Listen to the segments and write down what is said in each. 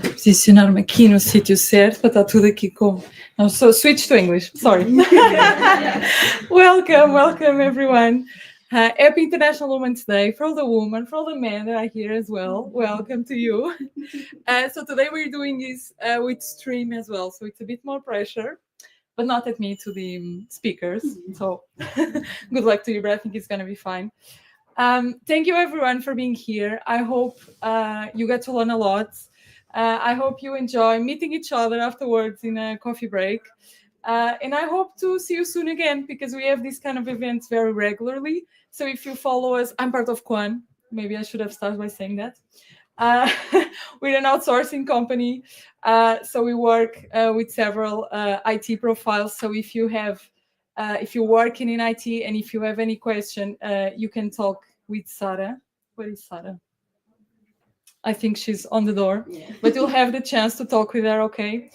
posicionar-me aqui no sítio certo para estar tudo aqui com... No, so switch to English, sorry. Welcome everyone. Happy International Women's Day for all the women, for all the men that are here as well. Welcome to you. So today we're doing this with stream as well, so it's a bit more pressure, but not at me, to the speakers. So good luck to you, but I think it's going to be fine. Thank you everyone for being here. I hope you get to learn a lot. I hope you enjoy meeting each other afterwards in a coffee break. And I hope to see you soon again, because we have these kind of events very regularly. So if you follow us, I'm part of KWAN. Maybe I should have started by saying that. We're an outsourcing company. So we work with several IT profiles. So if you have, if you're working in IT and if you have any question, you can talk with Sarah. Where is Sarah? I think she's on the door, but you'll have the chance to talk with her, okay?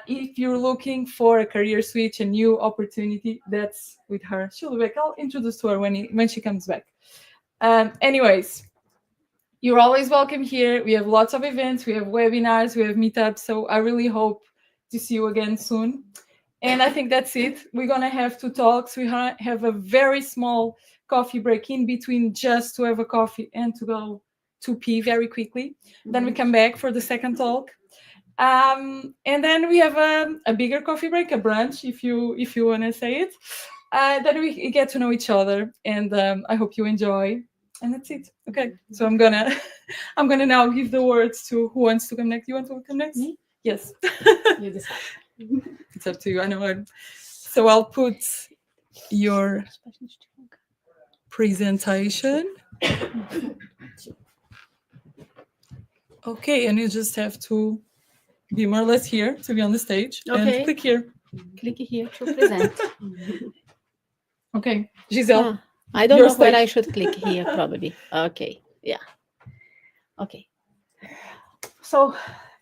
If you're looking for a career switch, a new opportunity, that's with her. She'll be back. I'll introduce to her when she comes back. Anyways, you're always welcome here. We have lots of events. We have webinars. We have meetups. So I really hope to see you again soon. And I think that's it. We're going to have 2 talks. We have a very small coffee break in between, just to have a coffee and to go to pee very quickly. Then we come back for the second talk. And then we have a bigger coffee break, a brunch, if you want to say it. Then we get to know each other, and I hope you enjoy. And that's it. Okay, so I'm gonna now give the words to who wants to come next. You want to come next? Me? Yes. You decide. It's up to you. I know. So I'll put your presentation. Okay, and you just have to be more or less here to be on the stage. Okay. And click here. Click here to present. Okay, Giselle. I don't your know where stage. I should click here, probably. Okay, yeah. Okay. So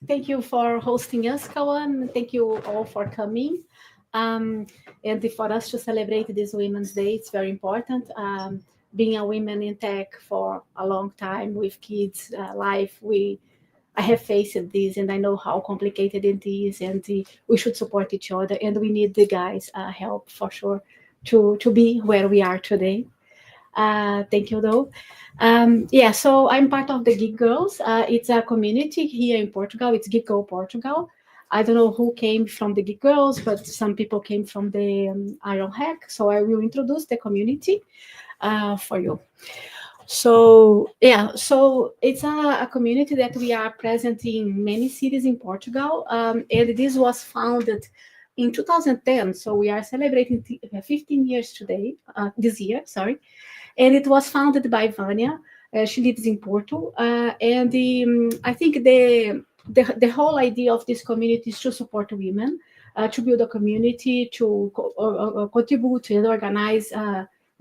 thank you for hosting us, KWAN. Thank you all for coming. And for us to celebrate this Women's Day, it's very important. Being a woman in tech for a long time with kids' life, I have faced this, and I know how complicated it is, and we should support each other, and we need the guys' help for sure to be where we are today. Thank you, though. So I'm part of the Geek Girls. It's a community here in Portugal. It's Geek Girl Portugal. I don't know who came from the Geek Girls, but some people came from the Ironhack. So I will introduce the community for you. So it's a community that we are present in many cities in Portugal, and this was founded in 2010. So we are celebrating 15 years today, this year, sorry. And it was founded by Vania. She lives in Porto, and I think the whole idea of this community is to support women, to build a community, to contribute and organize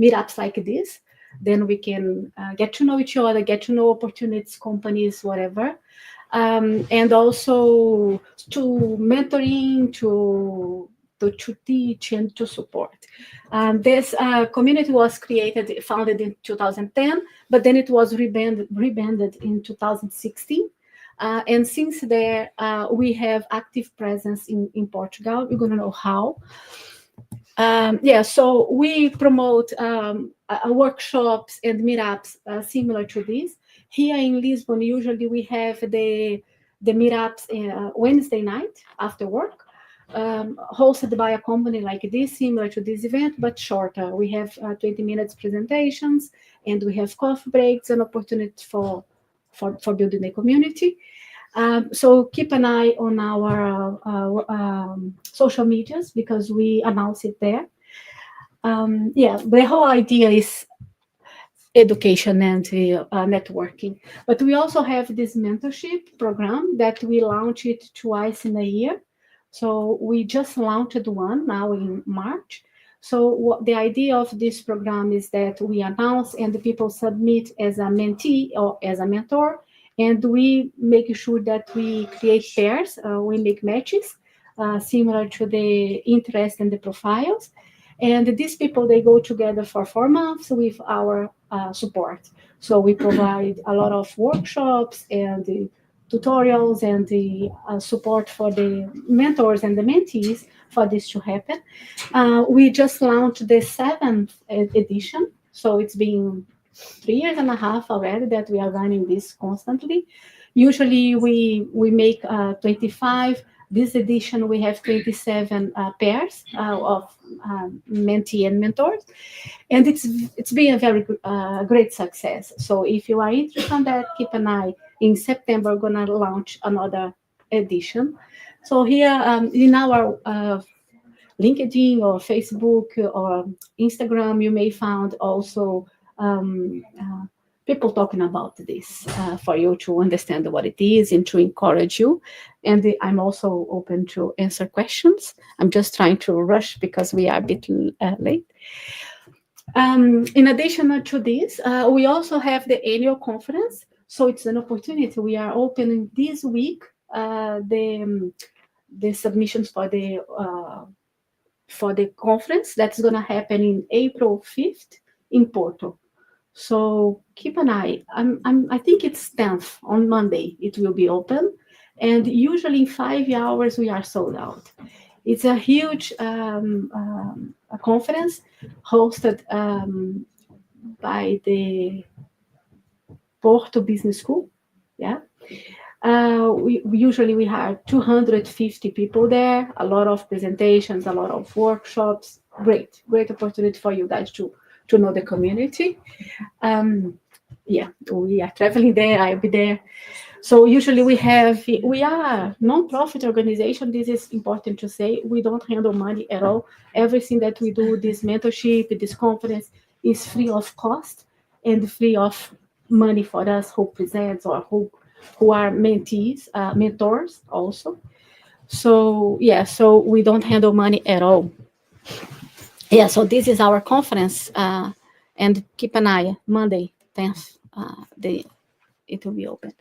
meetups like this. Then we can get to know each other, get to know opportunities, companies, whatever. And also to mentoring, to teach and to support. This community was founded in 2010, but then it was rebranded in 2016. And since there, we have active presence in Portugal. We're going to know how. So we promote workshops and meetups similar to this. Here in Lisbon, usually we have the meetups Wednesday night after work, hosted by a company like this, similar to this event, but shorter. We have 20 minutes presentations, and we have coffee breaks and opportunities for building a community. So keep an eye on our social medias, because we announce it there. The whole idea is education and networking. But we also have this mentorship program that we launch it twice in a year. So we just launched one now in March. So the idea of this program is that we announce and the people submit as a mentee or as a mentor, and we make sure that we create pairs, we make matches similar to the interest and the profiles. And these people, they go together for 4 months with our support. So we provide a lot of workshops and tutorials and the support for the mentors and the mentees for this to happen. We just launched the 7th edition, so it's been 3 years and a half already that we are running this constantly. Usually we make 25. This edition we have 27 pairs of mentee and mentors, and it's been a very great success. So if you are interested in that, keep an eye. In September, we're gonna launch another edition. So here in our LinkedIn or Facebook or Instagram, you may find also people talking about this for you to understand what it is and to encourage you. And I'm also open to answer questions. I'm just trying to rush because we are a bit late. In addition to this, we also have the annual conference. So it's an opportunity. We are opening this week the submissions for the conference that's going to happen in April 5th in Porto. So keep an eye. I think it's 10th on Monday. It will be open, and usually in 5 hours we are sold out. It's a huge a conference hosted by the Porto Business School. Yeah. We usually have 250 people there, a lot of presentations, a lot of workshops. Great opportunity for you guys to know the community. Yeah, we are traveling there, I'll be there. So usually we are a non-profit organization. This is important to say. We don't handle money at all. Everything that we do, this mentorship, this conference, is free of cost and free of money for us who presents or who are mentees, mentors also. So yeah, so we don't handle money at all. Yeah, so this is our conference, and keep an eye, Monday, 10th, it will be open.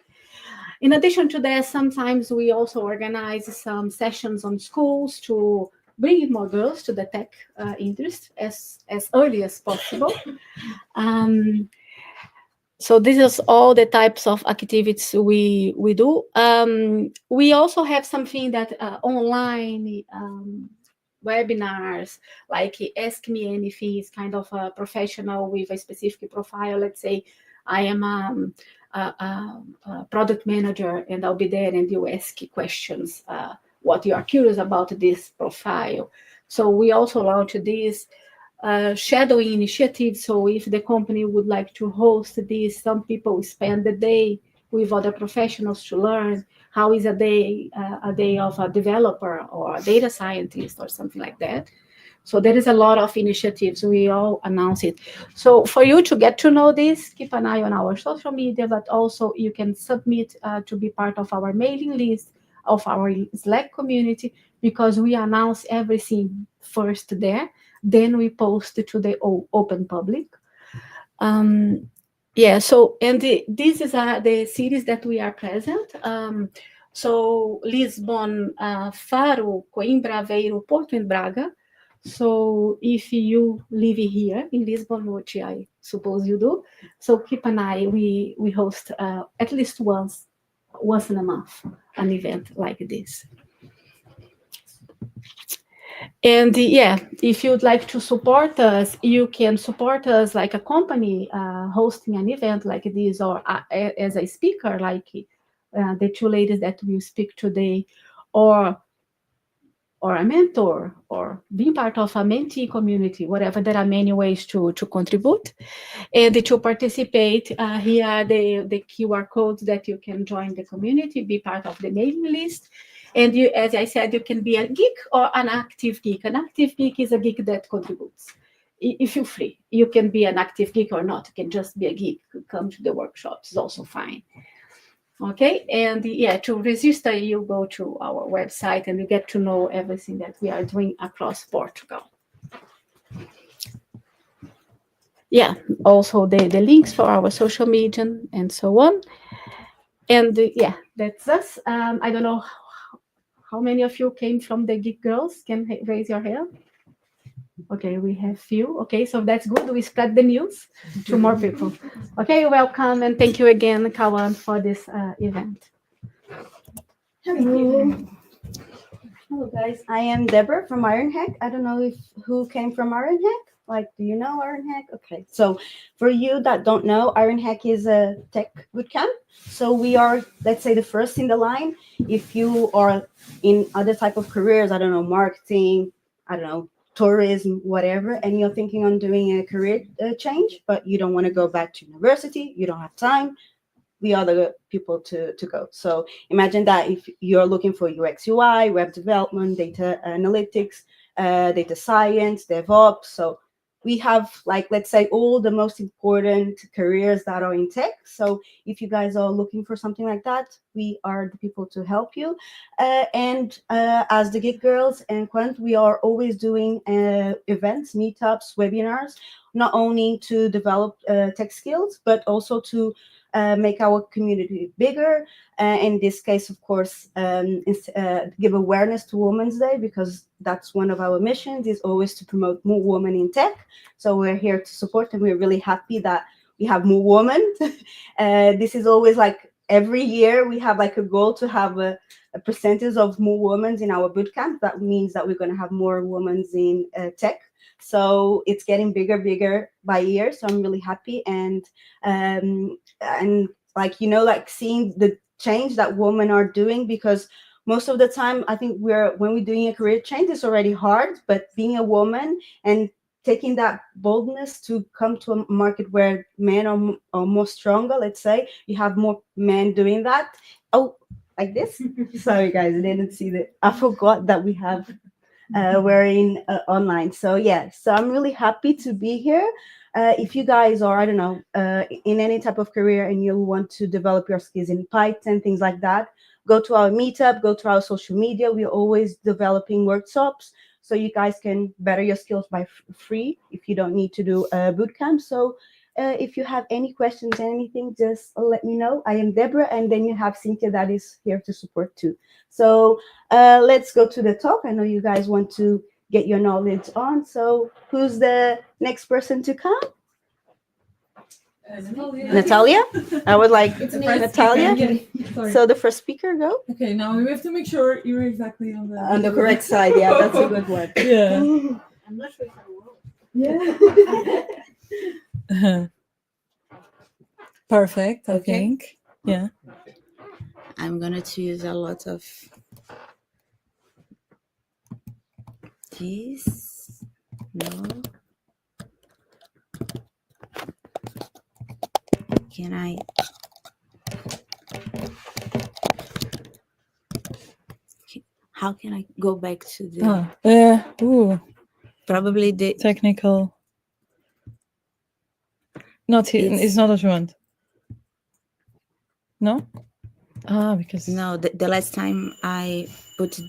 In addition to that, sometimes we also organize some sessions on schools to bring in more girls to the tech interest as early as possible. So this is all the types of activities we do. We also have something that online webinars, like Ask Me Anything, is kind of a professional with a specific profile. Let's say I am a product manager and I'll be there and you ask questions, what you are curious about this profile. So we also launched this shadowing initiative. So if the company would like to host this, some people spend the day with other professionals to learn how is a day of a developer or a data scientist or something like that. So there is a lot of initiatives. We all announce it. So for you to get to know this, keep an eye on our social media, but also you can submit to be part of our mailing list of our Slack community, because we announce everything first there. Then we post it to the open public. Yeah, so, and this is the cities that we are present. So Lisbon, Faro, Coimbra, Aveiro, Porto, and Braga. So if you live here in Lisbon, which I suppose you do, so keep an eye. We host at least once in a month an event like this. And yeah, if you'd like to support us, you can support us like a company hosting an event like this, or as a speaker, like the two ladies that will speak today, or a mentor, or being part of a mentee community, whatever. There are many ways to contribute and to participate. Here are the QR codes that you can join the community, be part of the mailing list. And you, as I said, you can be a geek or an active geek. An active geek is a geek that contributes. If you're free, you can be an active geek or not. You can just be a geek, come to the workshops, is also fine. Okay, and yeah, to register, you go to our website and you get to know everything that we are doing across Portugal. Yeah, also the links for our social media and so on. And yeah, that's us. I don't know how many of you came from the Geek Girls. Can raise your hand? Okay, we have few. Okay, so that's good. We spread the news to more people. Okay, welcome and thank you again, KWAN, for this event. Hello. Hello, guys. I am Deborah from Ironhack. I don't know if who came from Ironhack. Like, do you know Ironhack? Okay. So, for you that don't know, Ironhack is a tech bootcamp. So we are, let's say, the first in the line. If you are in other type of careers, I don't know, marketing, I don't know, tourism, whatever, and you're thinking on doing a career change, but you don't want to go back to university, you don't have time, we are the people to go. So imagine that if you're looking for UX UI, web development, data analytics, data science, DevOps. So we have, like, let's say, all the most important careers that are in tech. So if you guys are looking for something like that, we are the people to help you. And as the Geek Girls and KWAN, we are always doing events, meetups, webinars, not only to develop tech skills, but also to make our community bigger. In this case, of course, give awareness to Women's Day, because that's one of our missions, is always to promote more women in tech. So we're here to support, and we're really happy that we have more women. This is always like every year we have like a goal to have a percentage of more women in our bootcamp. That means that we're going to have more women in tech. So it's getting bigger by year. So I'm really happy, and like, you know, like seeing the change that women are doing, because most of the time I think when we're doing a career change, it's already hard, but being a woman and taking that boldness to come to a market where men are more stronger, let's say, you have more men doing that. Oh, like this. Sorry guys, I didn't see that. I forgot that we're in online. So yeah, so I'm really happy to be here. If you guys are, I don't know, in any type of career and you want to develop your skills in Python, things like that, go to our meetup, go to our social media. We're always developing workshops, so you guys can better your skills by free if you don't need to do a bootcamp. So if you have any questions, anything, just let me know. I am Deborah, and then you have Cynthia that is here to support too. So let's go to the talk. I know you guys want to get your knowledge on. So who's the next person to come? Natalia? I would like Natalia. Sorry. So the first speaker, go. Okay, now we have to make sure you're exactly on On the correct side. Yeah, that's a good one. Yeah. I'm not sure if I will. Yeah. Perfect, I Okay. think. Yeah. I'm gonna choose a lot of these. No. Can I? How can I go back to the? Ooh, Probably the. technical. Not here. It's not what you want. No? Because No, the last time I put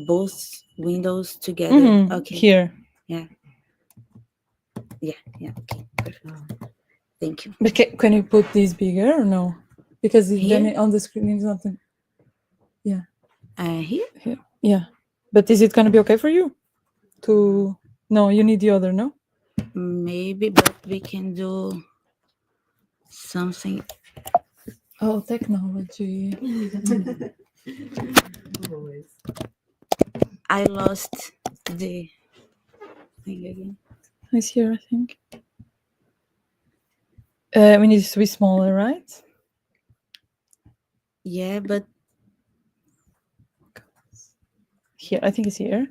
both windows together. Okay. Here. Yeah. Okay. Perfect. Thank you. But can you put this bigger or no? Because then on the screen is nothing. Yeah. Here? Yeah. But is it gonna be okay for you? No, you need the other, no? Maybe, but we can do something. Oh, technology. I lost the thing again. It's here, I think. We need it to be smaller, right? Yeah, but Here, I think it's here.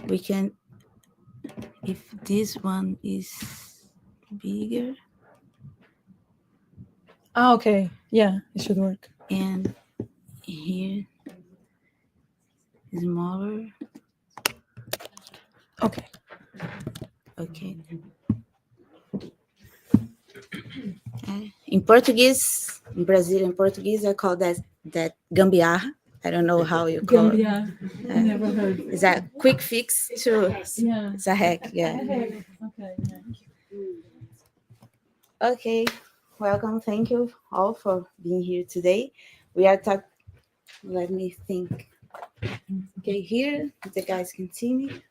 we can, if this one is bigger. Okay. Yeah, it should work. And here, smaller. Okay. In Portuguese, in Brazilian Portuguese, I call that gambiarra. I don't know how you call it. I never heard. It's a quick fix to. Yeah. It's a hack. Yeah. Okay. Okay. Welcome. Thank you all for being here today. We are talking. Let me think. Okay, here the guys can see me.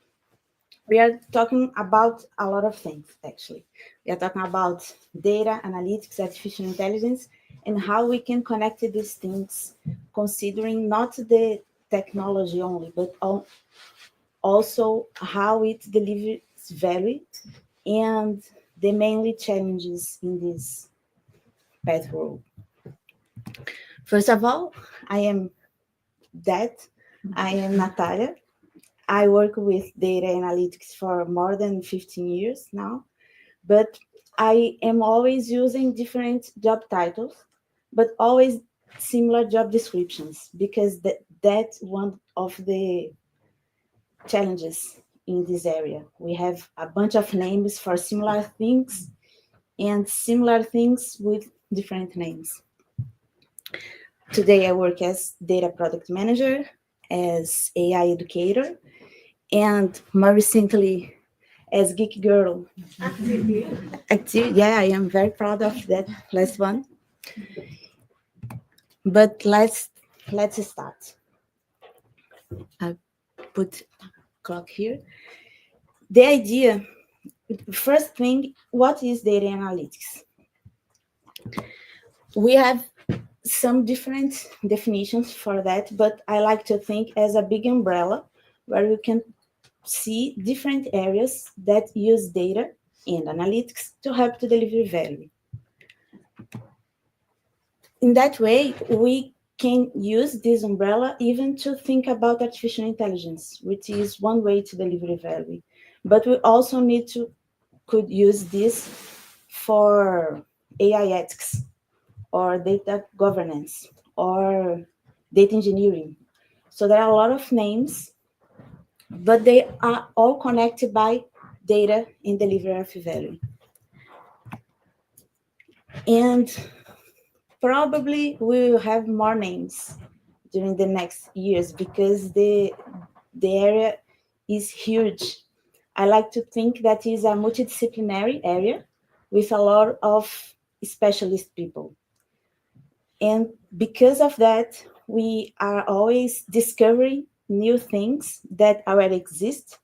We are talking about a lot of things, actually. We are talking about data, analytics, artificial intelligence, and how we can connect these things, considering not the technology only, but also how it delivers value and the mainly challenges in this path world. First of all, I am Nathália. I work with data analytics for more than 15 years now, but I am always using different job titles, but always similar job descriptions, because that's one of the challenges in this area. We have a bunch of names for similar things and similar things with different names. Today I work as data product manager, as AI educator, and more recently as Geek Girl. Yeah, I am very proud of that last one. But let's start. I put clock here. The idea, first thing, what is data analytics? We have some different definitions for that, but I like to think as a big umbrella where you can see different areas that use data and analytics to help to deliver value. In that way, we can use this umbrella even to think about artificial intelligence, which is one way to deliver value. But we also could use this for AI ethics, or data governance, or data engineering. So there are a lot of names, but they are all connected by data and delivery of value. And probably we will have more names during the next years because the area is huge. I like to think that is a multidisciplinary area with a lot of specialist people. And because of that, we are always discovering new things that already exist,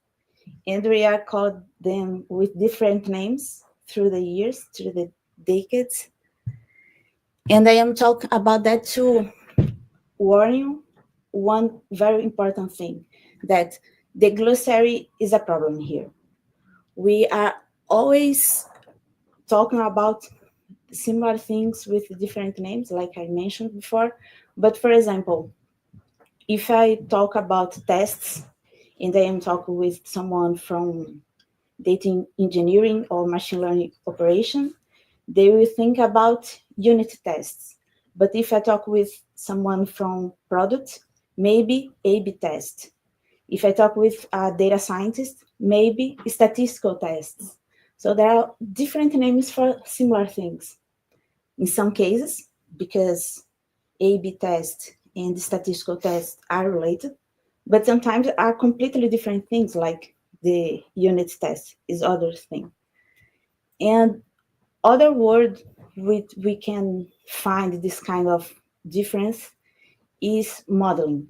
and we are called them with different names through the years, through the decades. And I am talking about that to warn you one very important thing, that the glossary is a problem here. We are always talking about similar things with different names, like I mentioned before. But for example, if I talk about tests and I am talking with someone from data engineering or machine learning operation, they will think about unit tests. But if I talk with someone from product, maybe A/B test. If I talk with a data scientist, maybe statistical tests. So there are different names for similar things. In some cases, because A/B test and statistical tests are related, but sometimes are completely different things, like the unit test is other thing. And other word we can find this kind of difference is modeling.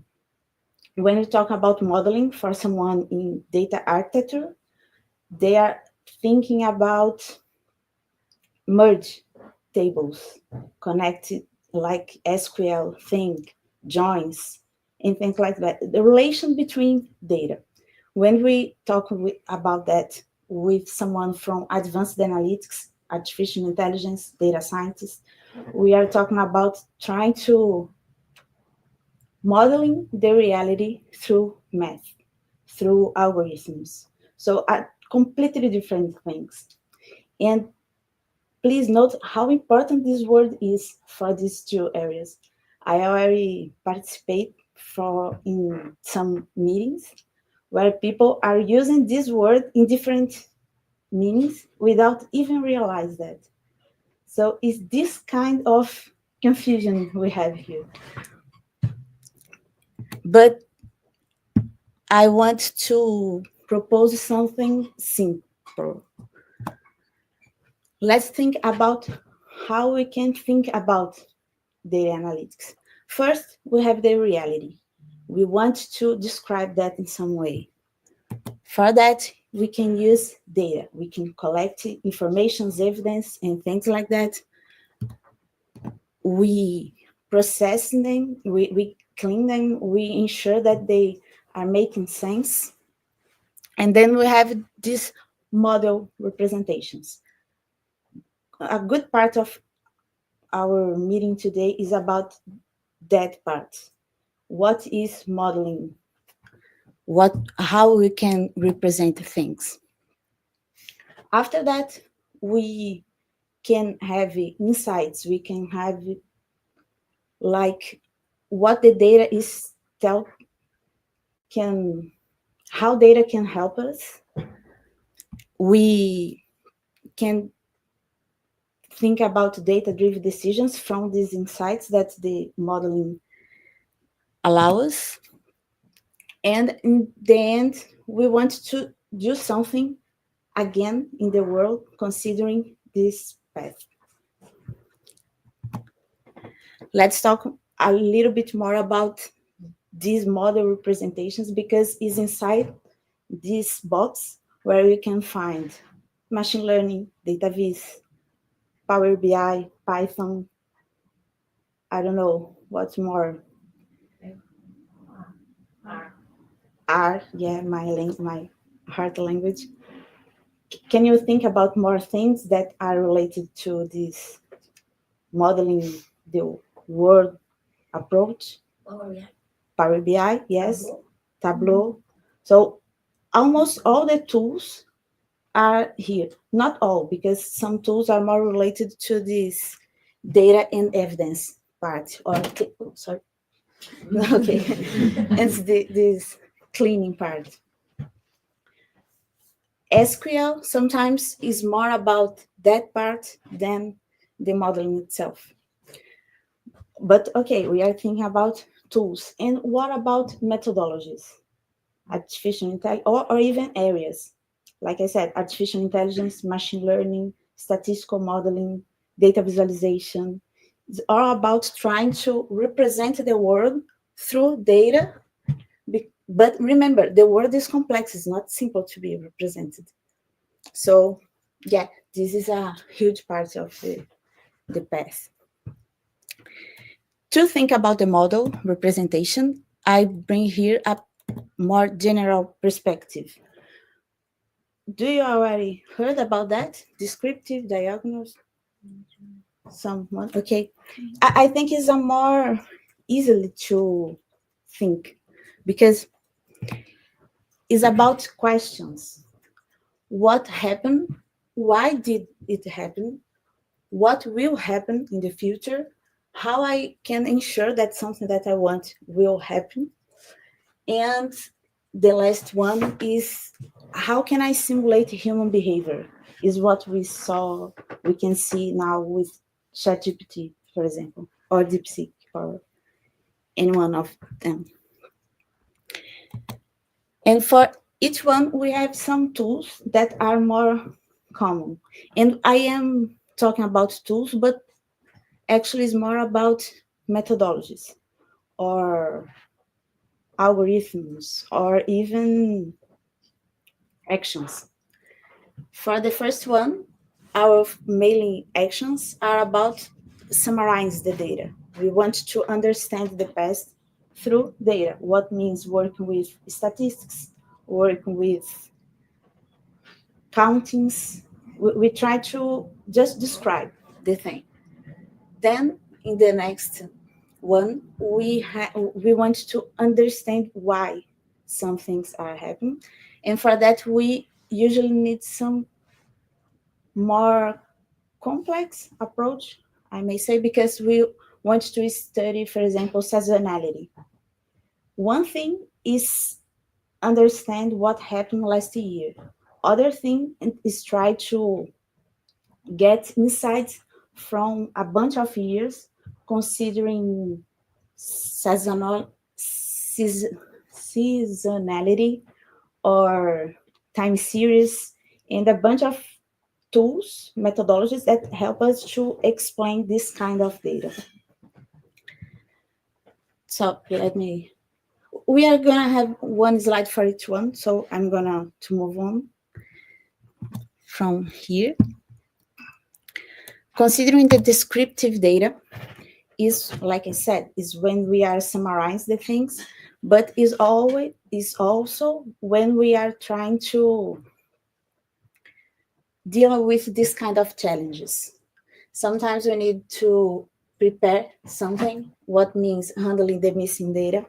When we talk about modeling for someone in data architecture, they are thinking about merge tables, connected like SQL thing, joins, and things like that. The relation between data. When we talk about that with someone from advanced analytics, artificial intelligence, data scientists, we are talking about trying to modeling the reality through math, through algorithms. So completely different things. And please note how important this word is for these two areas. I already participate in some meetings where people are using this word in different meanings without even realize that. So it's this kind of confusion we have here. But I want to propose something simple. Let's think about how we can think about data analytics. First, we have the reality. We want to describe that in some way. For that, we can use data. We can collect information, evidence, and things like that. we process them, we clean them, we ensure that they are making sense. And then we have these model representations. A good part of our meeting today is about that part. What is modeling? How we can represent things. After that, we can have insights. We can have like what the data is how data can help us. We can think about data-driven decisions from these insights that the modeling allows us. And in the end, we want to do something again in the world considering this path. Let's talk a little bit more about these model representations, because it's inside this box where you can find machine learning, data viz, Power BI, Python, I don't know what's more. R, yeah, my heart language. Can you think about more things that are related to this modeling the world approach? Power BI, yes. Tableau. So almost all the tools are here. Not all, because some tools are more related to this data and evidence part. Sorry. Okay. It's this cleaning part. SQL sometimes is more about that part than the modeling itself. But okay, we are thinking about tools. And what about methodologies? Artificial intelligence, or even areas. Like I said, artificial intelligence, machine learning, statistical modeling, data visualization. It's all about trying to represent the world through data. But remember, the world is complex. It's not simple to be represented. So, yeah, this is a huge part of the path. To think about the model representation, I bring here a more general perspective. Do you already heard about that? Descriptive, diagonals? Someone? Okay. I think it's a more easily to think, because it's about questions. What happened? Why did it happen? What will happen in the future? How I can ensure that something that I want will happen? And the last one is, how can I simulate human behavior? Is what we can see now with ChatGPT, for example, or DeepSeek, or any one of them. And for each one, we have some tools that are more common. And I am talking about tools, but actually it's more about methodologies or algorithms or even actions. For the first one, our mailing actions are about summarize the data. We want to understand the past through data. What means working with statistics, working with countings. We try to just describe the thing. Then in the next one, we want to understand why some things are happening. And for that, we usually need some more complex approach, I may say, because we want to study, for example, seasonality. One thing is understand what happened last year. Other thing is try to get insights from a bunch of years, considering seasonality or time series, and a bunch of tools, methodologies that help us to explain this kind of data. So we are gonna have one slide for each one, so I'm gonna move on from here. Considering the descriptive data, is, like I said, is when we are summarize the things, but is also when we are trying to deal with this kind of challenges. Sometimes we need to prepare something, what means handling the missing data,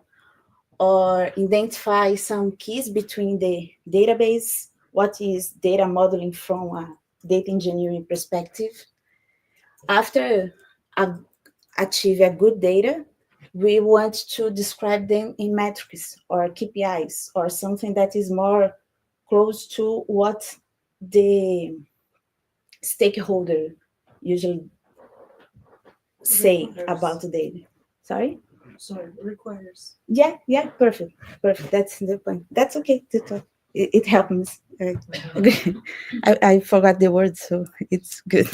or identify some keys between the database, what is data modeling from a data engineering perspective. After achieve a good data, we want to describe them in metrics or KPIs or something that is more close to what the stakeholder usually say about the data. Sorry? Sorry, requires. Yeah, perfect. That's the point. That's okay to talk. It helps. I forgot the word, so it's good.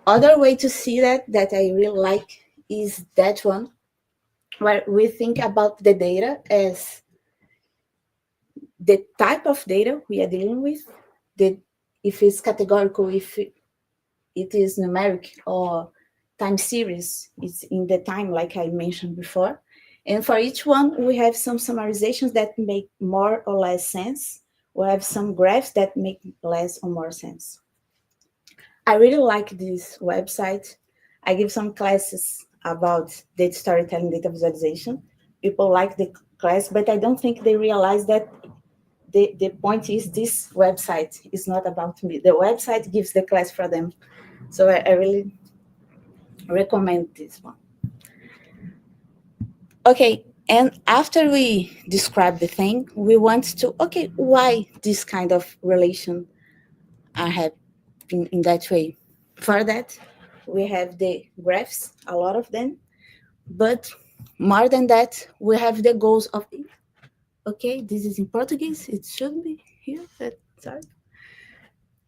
Other way to see that I really like is that one, where we think about the data as the type of data we are dealing with, if it's categorical, if it is numeric, or time series, it's in the time, like I mentioned before. And for each one, we have some summarizations that make more or less sense. We have some graphs that make less or more sense. I really like this website. I give some classes about data storytelling, data visualization. People like the class, but I don't think they realize that the point is this website is not about me. The website gives the class for them. So I really recommend this one. Okay, and after we describe the thing, we want to, okay, why this kind of relation I have in that way? For that, we have the graphs, a lot of them, but more than that, we have the goals of it. Okay, this is in Portuguese, it should be here, but sorry.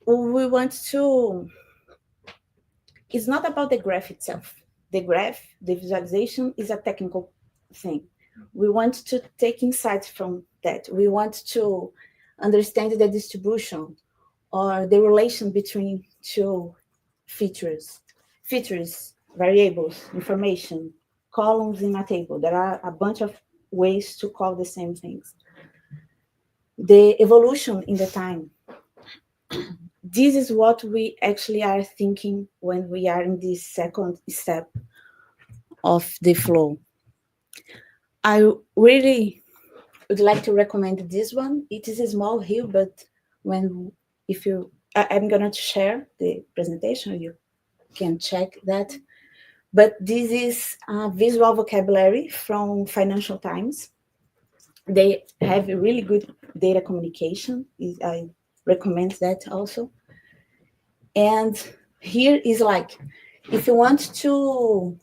We want to, it's not about the graph itself. The graph, the visualization is a technical thing. We want to take insights from that. We want to understand the distribution or the relation between two features, variables, information, columns in a table. There are a bunch of ways to call the same things. The evolution in the time. This is what we actually are thinking when we are in this second step of the flow. I really would like to recommend this one. It is a small here, but I'm going to share the presentation, you can check that. But this is a visual vocabulary from Financial Times. They have a really good data communication. I recommend that also. And here is like, if you want to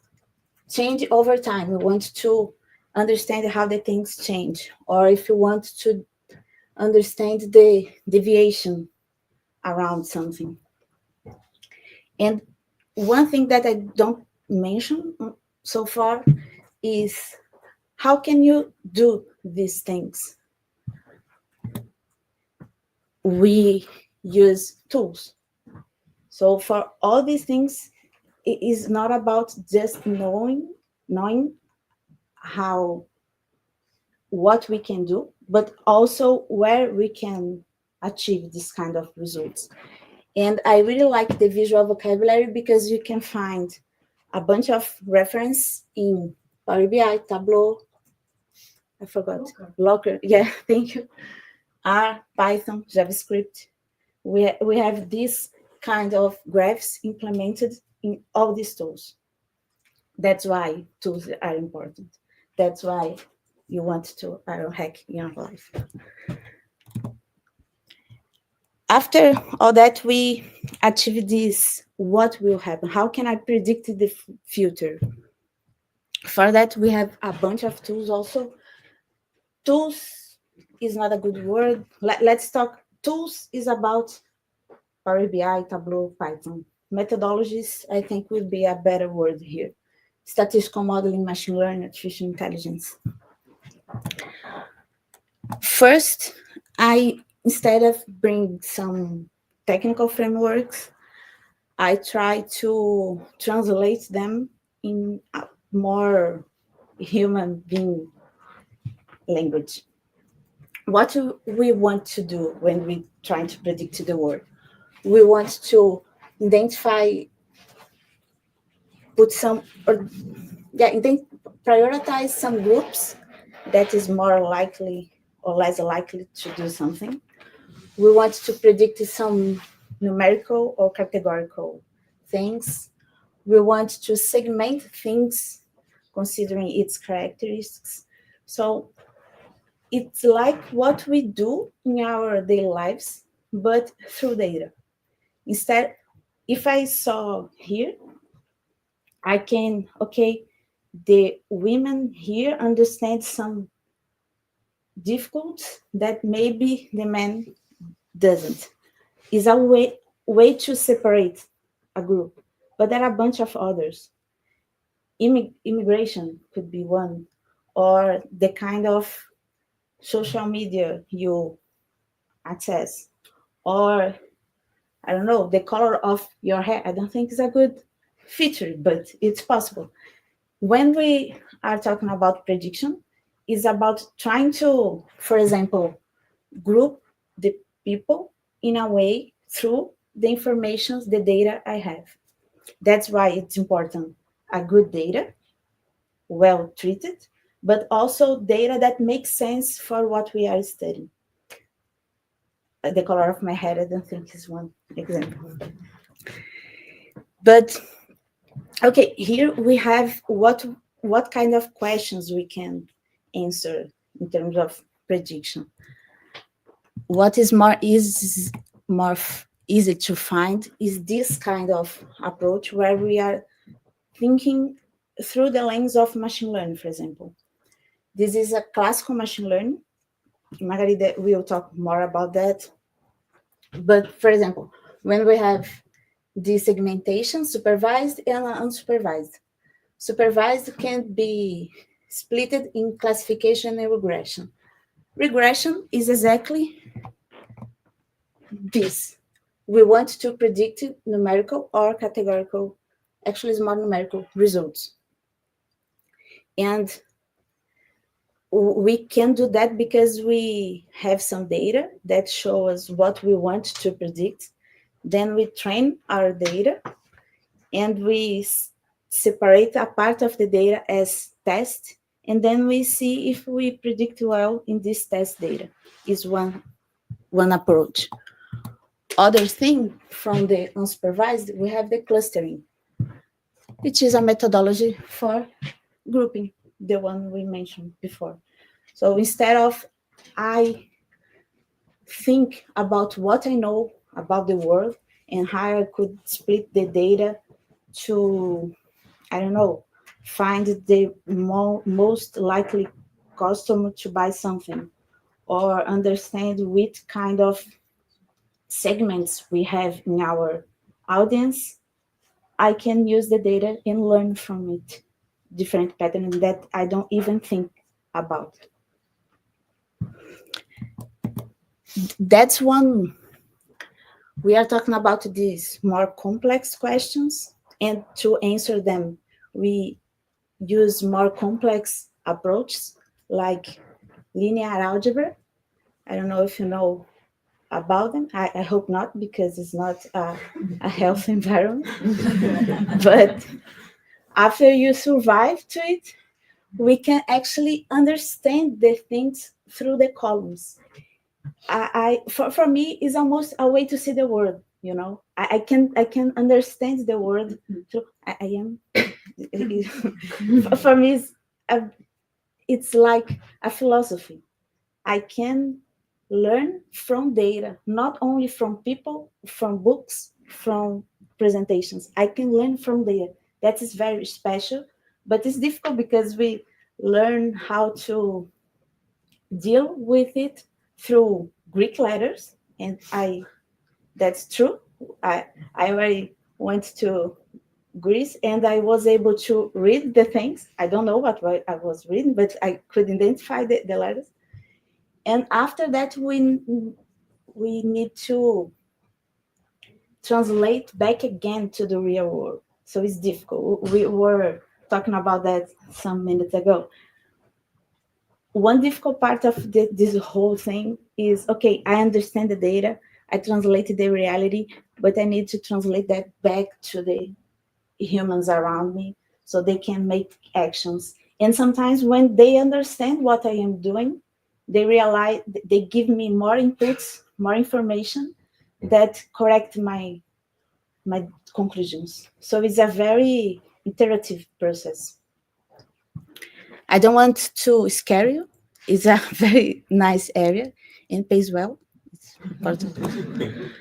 change over time, you want to understand how the things change, or if you want to understand the deviation around something. And one thing that I don't mention so far is how can you do these things? We use tools. So for all these things, it is not about just knowing what we can do, but also where we can achieve this kind of results. And I really like the visual vocabulary because you can find a bunch of reference in Power BI, Tableau, I forgot, Locker, yeah, thank you, R, Python, JavaScript. We have this kind of graphs implemented in all these tools. That's why tools are important. That's why you want to Ironhack in your life. After all that, we achieve this, what will happen? How can I predict the future? For that, we have a bunch of tools also. Tools is not a good word. Let's talk. Tools is about Power BI, Tableau, Python. Methodologies, I think, would be a better word here. Statistical modeling, machine learning, artificial intelligence. First, instead of bringing some technical frameworks, I try to translate them in a more human being language. What do we want to do when we try to predict the world? We want to identify, put some, or prioritize some groups that is more likely or less likely to do something. We want to predict some numerical or categorical things. We want to segment things considering its characteristics. So it's like what we do in our daily lives, but through data. Instead, if I saw here, I can, okay, the women here understand some difficult that maybe the man doesn't. Is a way to separate a group, but there are a bunch of others. Immigration could be one, or the kind of social media you access, or I don't know, the color of your hair. I don't think it's a good feature, but it's possible. When we are talking about prediction, it's about trying to, for example, group the people in a way through the information, the data I have. That's why it's important. A good data, well treated, but also data that makes sense for what we are studying. The color of my hair, I don't think is one example. But okay, here we have what kind of questions we can answer in terms of prediction. What is more easy to find is this kind of approach where we are thinking through the lens of machine learning, for example. This is a classical machine learning. Margarida will talk more about that. But for example, when we have the segmentation, supervised and unsupervised. Supervised can be split in classification and regression. Regression is exactly this. We want to predict numerical or categorical, actually it's more numerical results. And we can do that because we have some data that show us what we want to predict. Then we train our data and we separate a part of the data as test, and then we see if we predict well in this test data. Is one approach. Other thing from the unsupervised, we have the clustering, which is a methodology for grouping, the one we mentioned before. So instead of I think about what I know about the world and how I could split the data to, I don't know, find the most likely customer to buy something, or understand which kind of segments we have in our audience, I can use the data and learn from it different patterns that I don't even think about. That's one. We are talking about these more complex questions, and to answer them, we use more complex approaches like linear algebra. I don't know if you know about them. I hope not, because it's not a healthy environment. But after you survive to it, we can actually understand the things through the columns. For me, it's almost a way to see the world. You know, I can understand the world through. I am. For me, it's like a philosophy. I can learn from data, not only from people, from books, from presentations. I can learn from data. That is very special, but it's difficult because we learn how to deal with it through Greek letters, and that's true. I already went to Greece and I was able to read the things. I don't know what I was reading, but I could identify the letters. And after that, we need to translate back again to the real world. So it's difficult. We were talking about that some minutes ago. One difficult part of this whole thing is, okay, I understand the data, I translated the reality, but I need to translate that back to the humans around me so they can make actions. And sometimes when they understand what I am doing, they realize, they give me more inputs, more information that correct my conclusions. So it's a very iterative process. I don't want to scare you. It's a very nice area and pays well. It's important.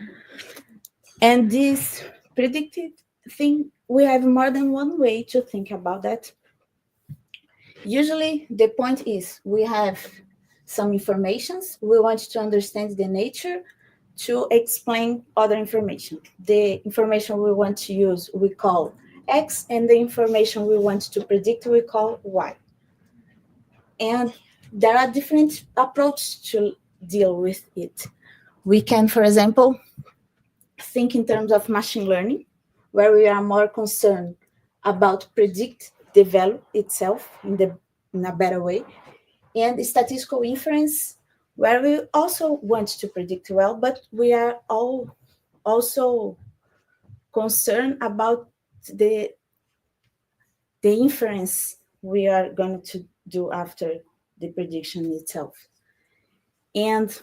And this predictive thing, we have more than one way to think about that. Usually the point is we have some informations. We want to understand the nature to explain other information. The information we want to use, we call X, and the information we want to predict, we call Y. And there are different approaches to deal with it. We can, for example, think in terms of machine learning, where we are more concerned about predict the value itself in a better way, and statistical inference, where we also want to predict well, but we are all also concerned about the inference we are going to do after the prediction itself. And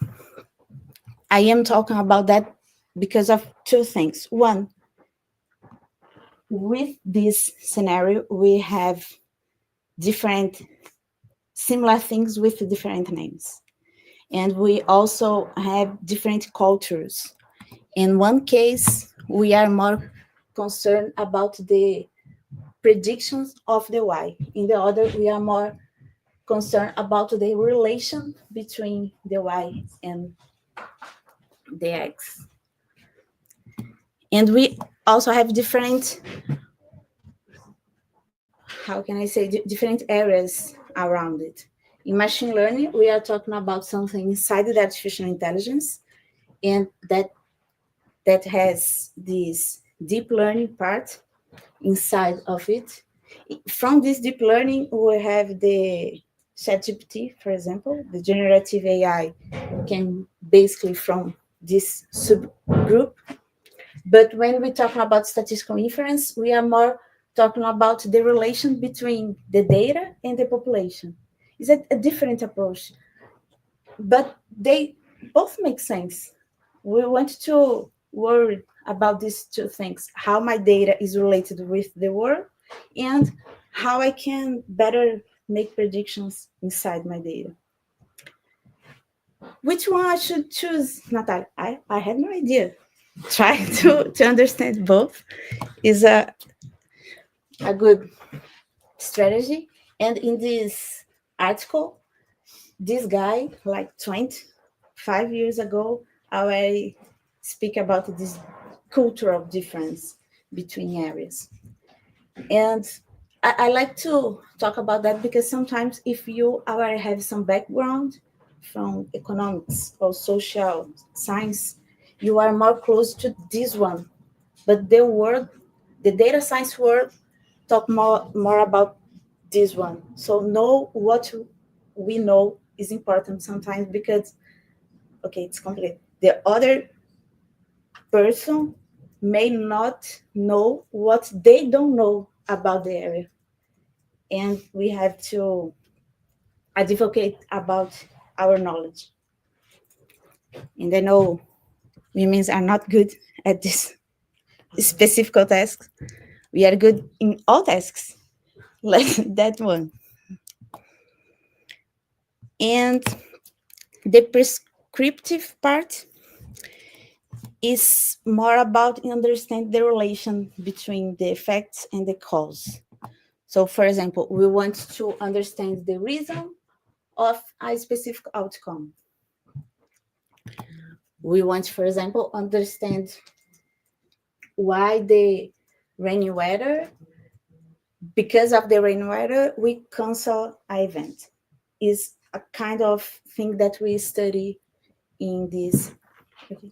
I am talking about that because of two things. One, with this scenario, we have different similar things with different names. And we also have different cultures. In one case, we are more concerned about the predictions of the Y. In the other, we are more concerned about the relation between the Y and the X. And we also have different, how can I say, different areas around it. In machine learning, we are talking about something inside the artificial intelligence, and that has this deep learning part inside of it. From this deep learning, we have the ChatGPT, for example. The generative AI came basically from this subgroup. But when we talk about statistical inference, we are more talking about the relation between the data and the population. It's a different approach, but they both make sense. We want to worry about these two things: how my data is related with the world and how I can better make predictions inside my data. Which one I should choose, Nathália? I have no idea. Try to understand both is a good strategy. And in this article, this guy, like 25 years ago, I speak about this cultural difference between areas. And I like to talk about that because sometimes if you already have some background from economics or social science, you are more close to this one. But the data science world, talk more about this one. So know what we know is important sometimes because, okay, it's complicated. The other person may not know what they don't know about the area. And we have to advocate about our knowledge. And I know women are not good at this specific task. We are good in all tasks, like that one. And the prescriptive part is more about understanding the relation between the effects and the cause. So, for example, we want to understand the reason of a specific outcome. We want, for example, understand why the rainy weather, because of the rainy weather, we cancel an event. Is a kind of thing that we study in this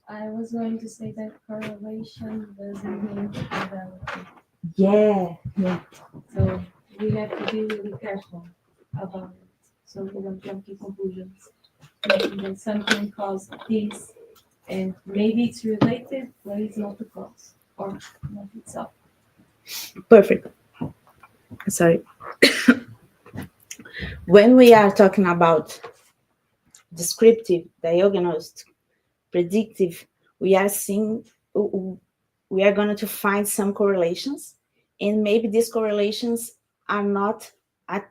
I was going to say that correlation doesn't mean causality. Yeah. So we have to be really careful about it so we don't jump to conclusions. Thinking that something caused this, and maybe it's related, but it's not the cause or not itself. Perfect. Sorry. When we are talking about descriptive, diagnostic, predictive, we are seeing, we are going to find some correlations, and maybe these correlations are not at,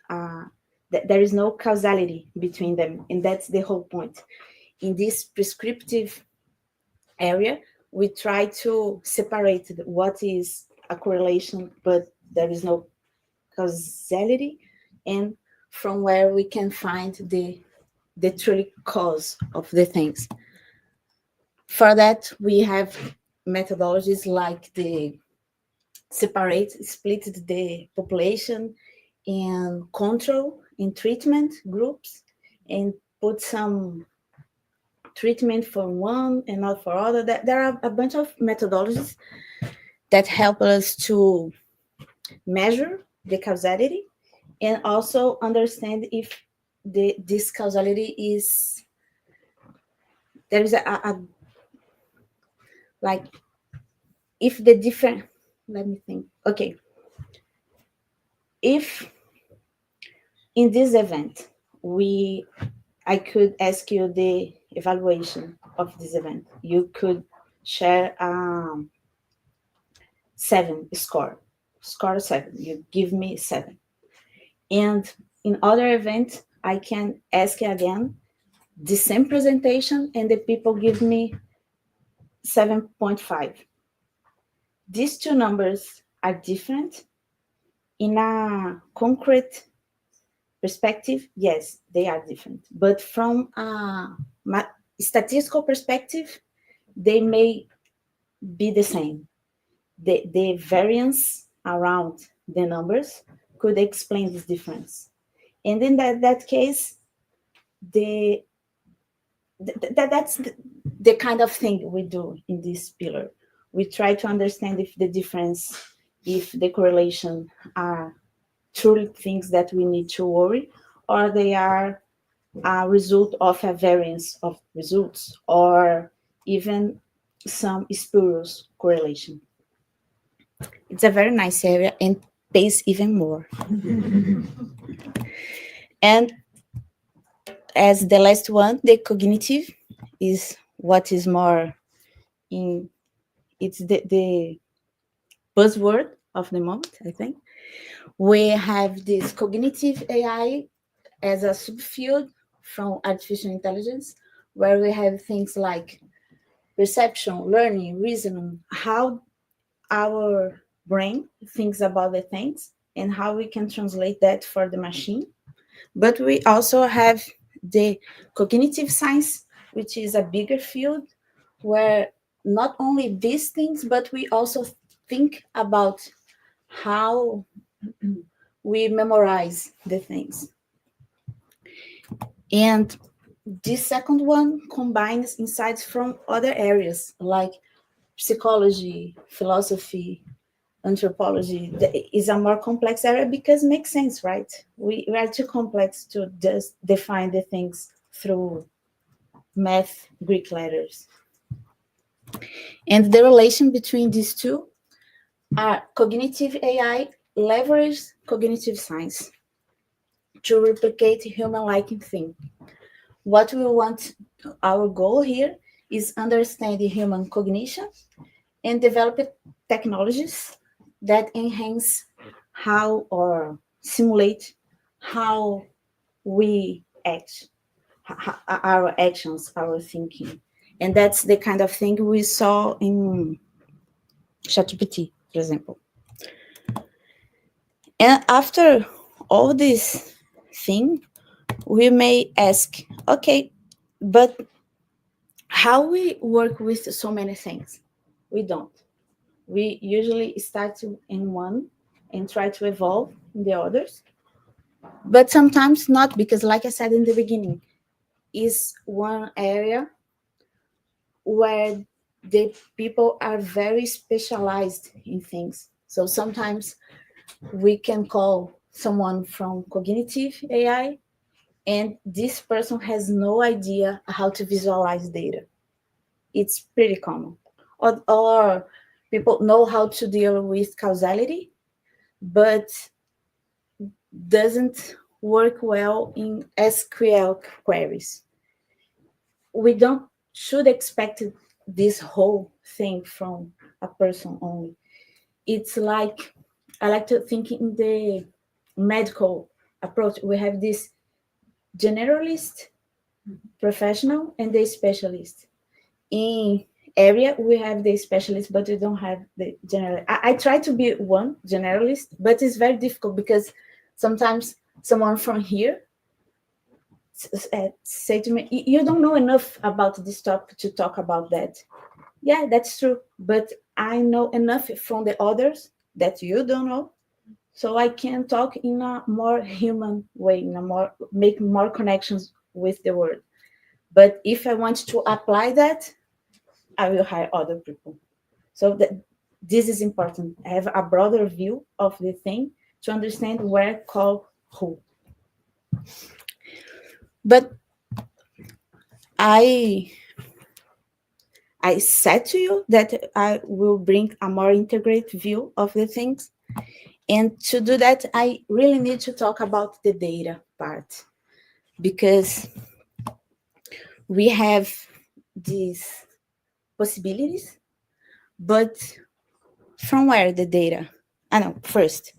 there is no causality between them, and that's the whole point. In this prescriptive area, we try to separate what is a correlation, but there is no causality, and from where we can find the true cause of the things. For that, we have methodologies like the split the population in control in treatment groups, and put some treatment for one and not for other. There are a bunch of methodologies that help us to measure the causality and also understand if this causality is, there is a like, if the different, let me think. Okay. If in this event, I could ask you the evaluation of this event, you could share 7 score 7, you give me 7. And in other events, I can ask again the same presentation and the people give me 7.5. These two numbers are different. In a concrete perspective, yes, they are different. But from a statistical perspective, they may be the same. The variance around the numbers could explain this difference. And in that case, that's the kind of thing we do in this pillar. We try to understand if the difference, if the correlation are truly things that we need to worry, or they are a result of a variance of results, or even some spurious correlation. It's a very nice area and pays even more. And as the last one, the cognitive is what is more in, it's the buzzword of the moment, I think. We have this cognitive AI as a subfield from artificial intelligence, where we have things like perception, learning, reasoning, how our brain thinks about the things and how we can translate that for the machine. But we also have the cognitive science, which is a bigger field, where not only these things, but we also think about how we memorize the things. And this second one combines insights from other areas like psychology, philosophy, anthropology. Is a more complex area because it makes sense, right? We are too complex to just define the things through math, Greek letters. And the relation between these two are cognitive AI leverages cognitive science to replicate human-like thinking. What we want, our goal here is understanding human cognition and develop technologies that enhance how or simulate how we act, our actions, our thinking. And that's the kind of thing we saw in ChatGPT, for example. And after all this thing, we may ask, okay, but how we work with so many things? We don't. We usually start in one and try to evolve in the others. But sometimes not, because like I said in the beginning, is one area where the people are very specialized in things. So sometimes we can call someone from cognitive AI, and this person has no idea how to visualize data. It's pretty common. Or people know how to deal with causality, but doesn't work well in SQL queries. We don't should expect this whole thing from a person only. It's like, I like to think in the medical approach. We have this generalist, professional, and the specialist. In area, we have the specialist, but we don't have the general. I try to be one generalist, but it's very difficult because sometimes someone from here say to me, you don't know enough about this topic to talk about that. Yeah, that's true, but I know enough from the others that you don't know, so I can talk in a more human way, make more connections with the world. But if I want to apply that, I will hire other people. So this is important. I have a broader view of the thing to understand where call who. But I said to you that I will bring a more integrated view of the things. And to do that, I really need to talk about the data part, because we have these possibilities, but from where the data? I know, first,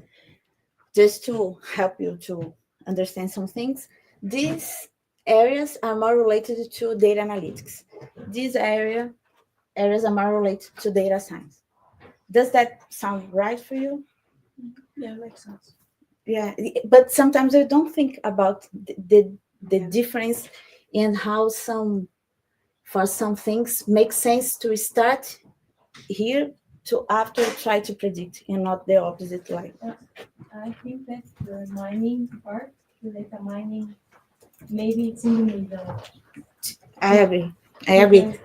just to help you to understand some things, these areas are more related to data analytics. These areas are more related to data science. Does that sound right for you? Yeah, makes sense. Yeah, but sometimes I don't think about the difference in how for some things make sense to start here to after try to predict, and not the opposite way. I think that the mining part, the data mining, maybe it's in the middle. I agree. Because,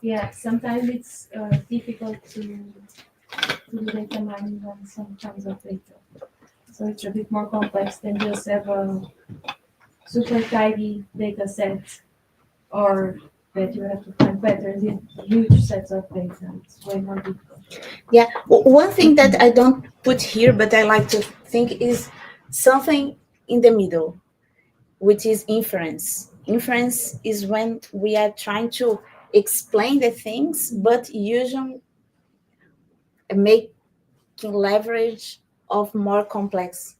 yeah, sometimes it's difficult to do data mining on some kinds of data. So it's a bit more complex than just have a super tidy data set, or that you have to find patterns in huge sets of data. It's way more difficult. Yeah, one thing that I don't put here, but I like to think, is something in the middle, which is inference. Inference is when we are trying to explain the things, but using making leverage of more complex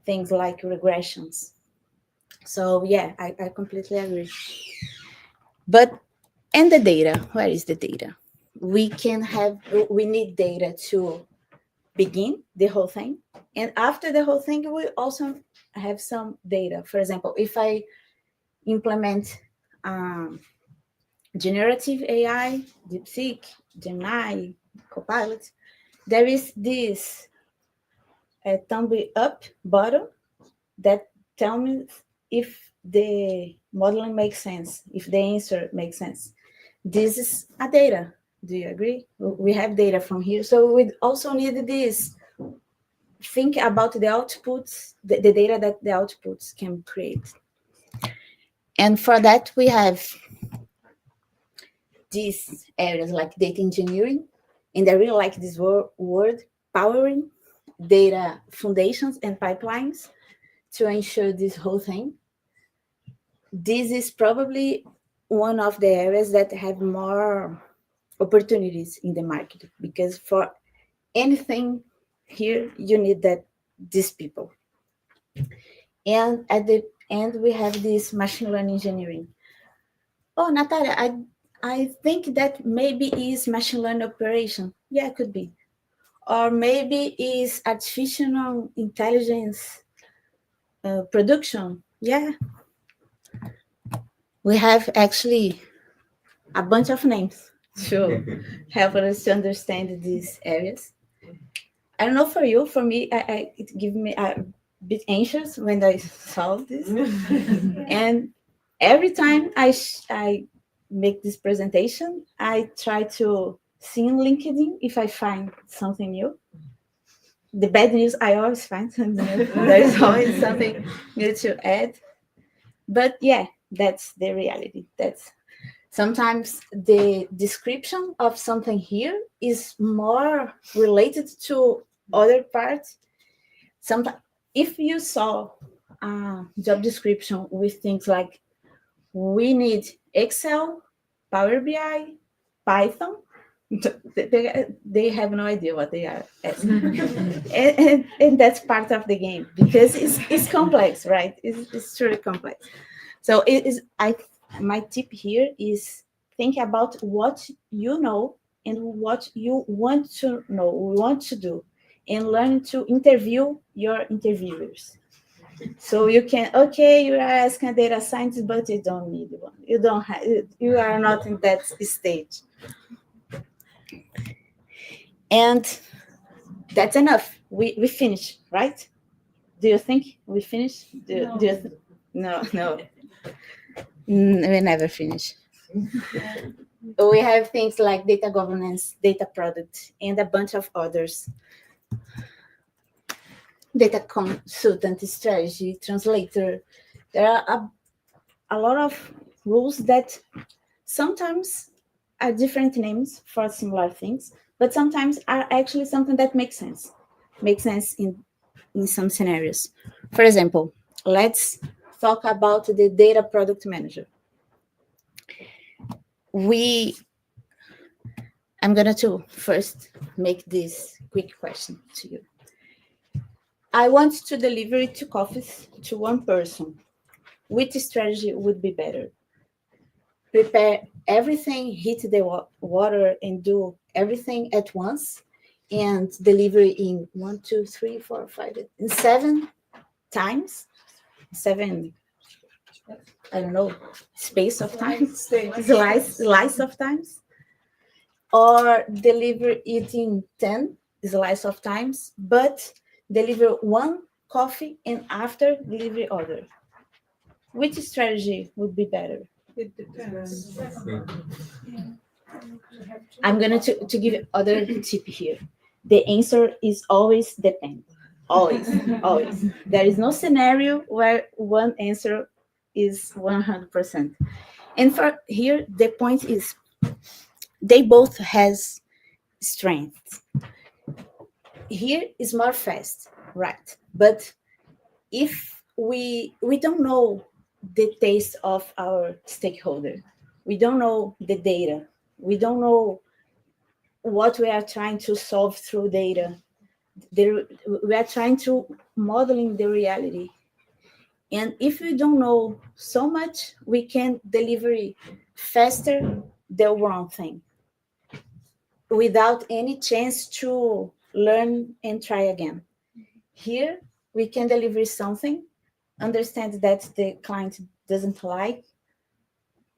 things like regressions. So yeah, I completely agree. But, and the data, where is the data? We need data to begin the whole thing. And after the whole thing, we also have some data. For example, if I implement generative AI, DeepSeek, Gemini, Copilot, there is this thumb up button that tell me if the modeling makes sense, if the answer makes sense. This is a data. Do you agree? We have data from here. So we also need this. Think about the outputs, the data that the outputs can create. And for that, we have these areas like data engineering. And I really like this word, powering data foundations and pipelines to ensure this whole thing. This is probably one of the areas that have more opportunities in the market, because for anything here, you need these people. And at the end, we have this machine learning engineering. Oh, Nathália, I think that maybe is machine learning operation. Yeah, it could be. Or maybe is artificial intelligence production. Yeah. We have actually a bunch of names to help us to understand these areas. I don't know for you, for me, it gave me a bit anxious when I saw this. And every time I make this presentation, I try to see on LinkedIn if I find something new. The bad news, I always find something new. There's always something new to add. But yeah, that's the reality. That's sometimes the description of something here is more related to other parts. Sometimes, if you saw a job description with things like we need Excel, Power BI, Python, they have no idea what they are asking. and that's part of the game because it's complex, right? It's truly complex. So my tip here is think about what you know and what you want to know, want to do, and learn to interview your interviewers. So you can, okay, you are asking a data scientist, but you don't need one. You don't have, you are not in that stage. And that's enough. We finish, right? Do you think we finish? No. We never finish. We have things like data governance, data product, and a bunch of others. Data consultant, strategy, translator. There are a lot of rules that sometimes are different names for similar things, but sometimes are actually something that makes sense in some scenarios. For example, let's talk about the data product manager. I'm going to first make this quick question to you. I want to deliver 2 coffees to one person. Which strategy would be better? Prepare everything, heat the water, and do everything at once, and deliver in 1, 2, 3, 4, 5, in 7 times, 7, I don't know, space of time, slice of times, or deliver it in 10 slice of times, but deliver 1 coffee and after delivery order. Which strategy would be better? It depends. I'm going to give other tip here. The answer is always depend. Always, always. There is no scenario where one answer is 100%. And for here, the point is they both has strengths. Here is more fast, right? But if we don't know the taste of our stakeholder, we don't know the data, we don't know what we are trying to solve through data, we are trying to modeling the reality. And if we don't know so much, we can deliver faster the wrong thing without any chance to learn and try again. Here, we can deliver something, understand that the client doesn't like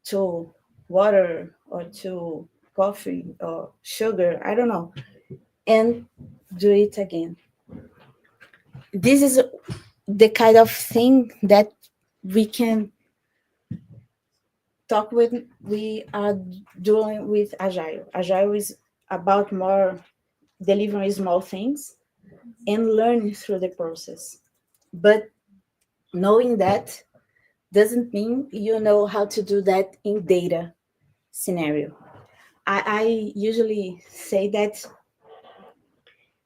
to water or to coffee or sugar, I don't know, and do it again. This is the kind of thing that we can talk with, we are doing with Agile. Agile is about more delivering small things and learning through the process. But knowing that doesn't mean you know how to do that in data scenario. I usually say that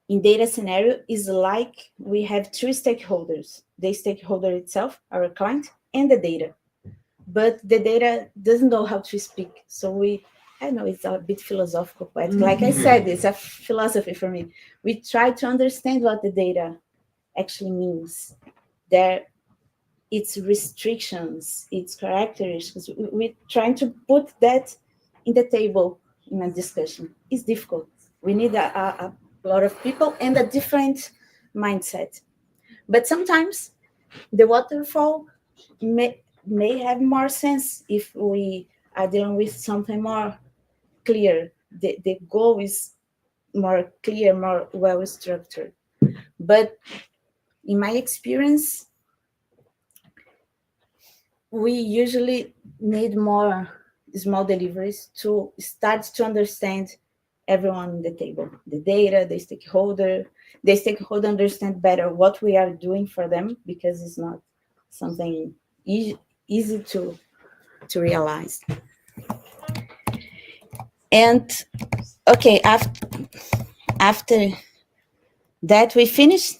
in data scenario is like we have 2 stakeholders, the stakeholder itself, our client, and the data. But the data doesn't know how to speak. So I know it's a bit philosophical, but like I said, it's a philosophy for me. We try to understand what the data actually means. Its restrictions, its characteristics. We're trying to put that in the table in a discussion. It's difficult. We need a lot of people and a different mindset. But sometimes the waterfall may have more sense if we are dealing with something more clear. The goal is more clear, more well structured. But in my experience, we usually need more small deliveries to start to understand everyone in the table, the data, the stakeholder. The stakeholder understand better what we are doing for them, because it's not something easy to realize. And okay, after that we finished.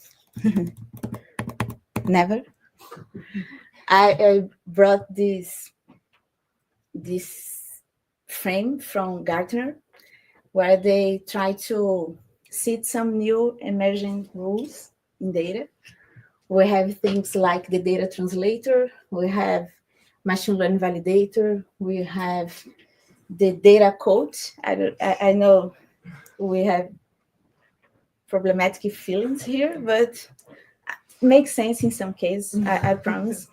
Never. I brought this frame from Gartner, where they try to set some new emerging rules in data. We have things like the data translator, we have machine learning validator, we have the data coach. I know we have problematic feelings here, but makes sense in some cases, I promise.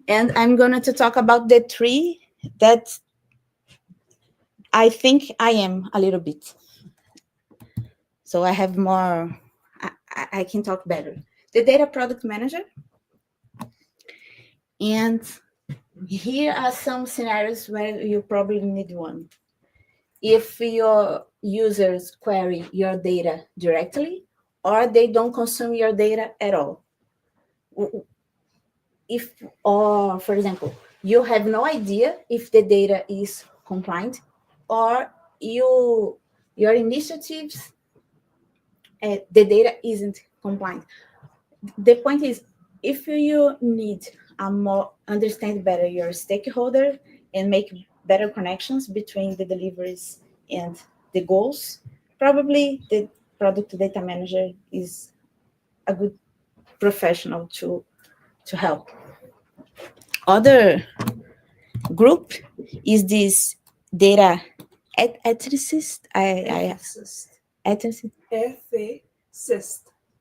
And I'm going to talk about the three that I think I am a little bit. So I have more, I can talk better. The data product manager. And here are some scenarios where you probably need one. If your users query your data directly, or they don't consume your data at all. Or for example, you have no idea if the data is compliant, or your initiatives, the data isn't compliant. The point is, if you need a more understand better your stakeholder and make better connections between the deliveries and the goals, probably the product data manager is a good professional to help. Other group is this data ethicist.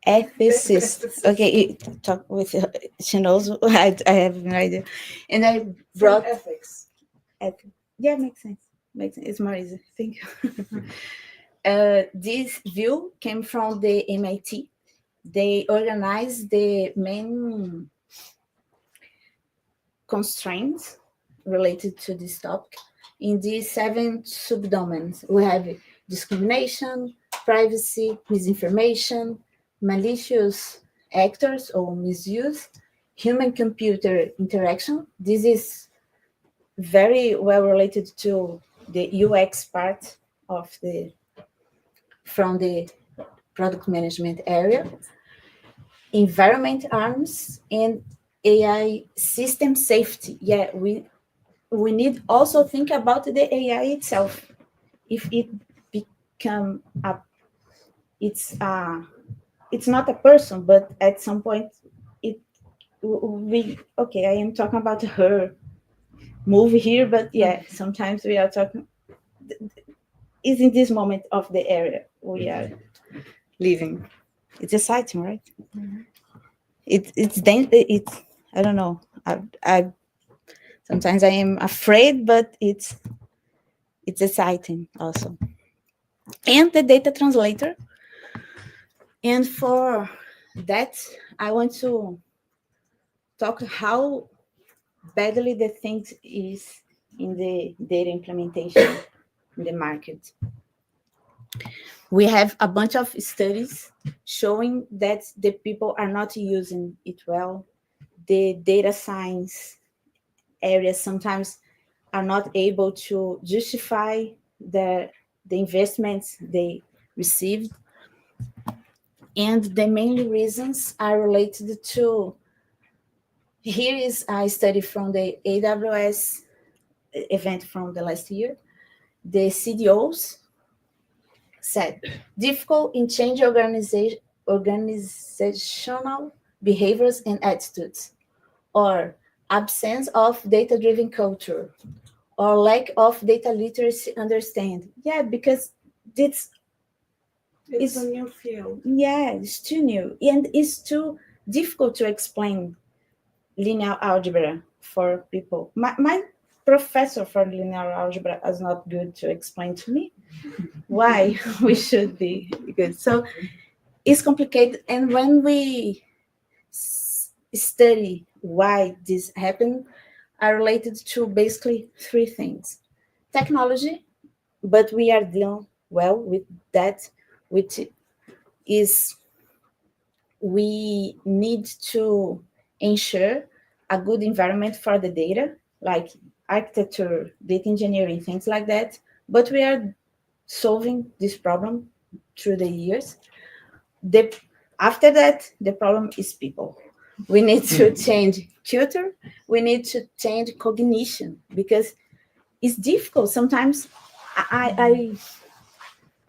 Ethicist. Okay, talk with she knows. I have no idea, and I brought ethics. Yeah, makes sense. Makes sense. It's more easy. Thank you. This view came from the MIT. They organized the main constraints related to this topic in these 7 subdomains. We have discrimination, privacy, misinformation, malicious actors or misuse, human-computer interaction. This is very well related to the UX part of from the product management area, environment arms, and AI system safety. Yeah, we need also think about the AI itself. If it become it's not a person, but at some point I am talking about her movie here, but yeah, sometimes we are talking is in this moment of the area we are living. It's exciting, right? Mm-hmm. It's I don't know. I sometimes I am afraid, but it's exciting also. And the data translator. And for that, I want to talk how badly the thing is in the data implementation in the market. We have a bunch of studies showing that the people are not using it well. The data science areas sometimes are not able to justify the investments they received. And the main reasons are related to, here is a study from the AWS event from the last year. The CDOs said, difficult in change organizational behaviors and attitudes, or absence of data-driven culture, or lack of data literacy understand. Yeah, because it's a new field. Yeah, it's too new. And it's too difficult to explain linear algebra for people. My professor for linear algebra is not good to explain to me why we should be good. So it's complicated. And when we study why this happened, are related to basically three things. Technology, but we are dealing well with that, which is we need to ensure a good environment for the data, like architecture, data engineering, things like that. But we are solving this problem through the years. After that, the problem is people. We need to change culture. We need to change cognition, because it's difficult. Sometimes I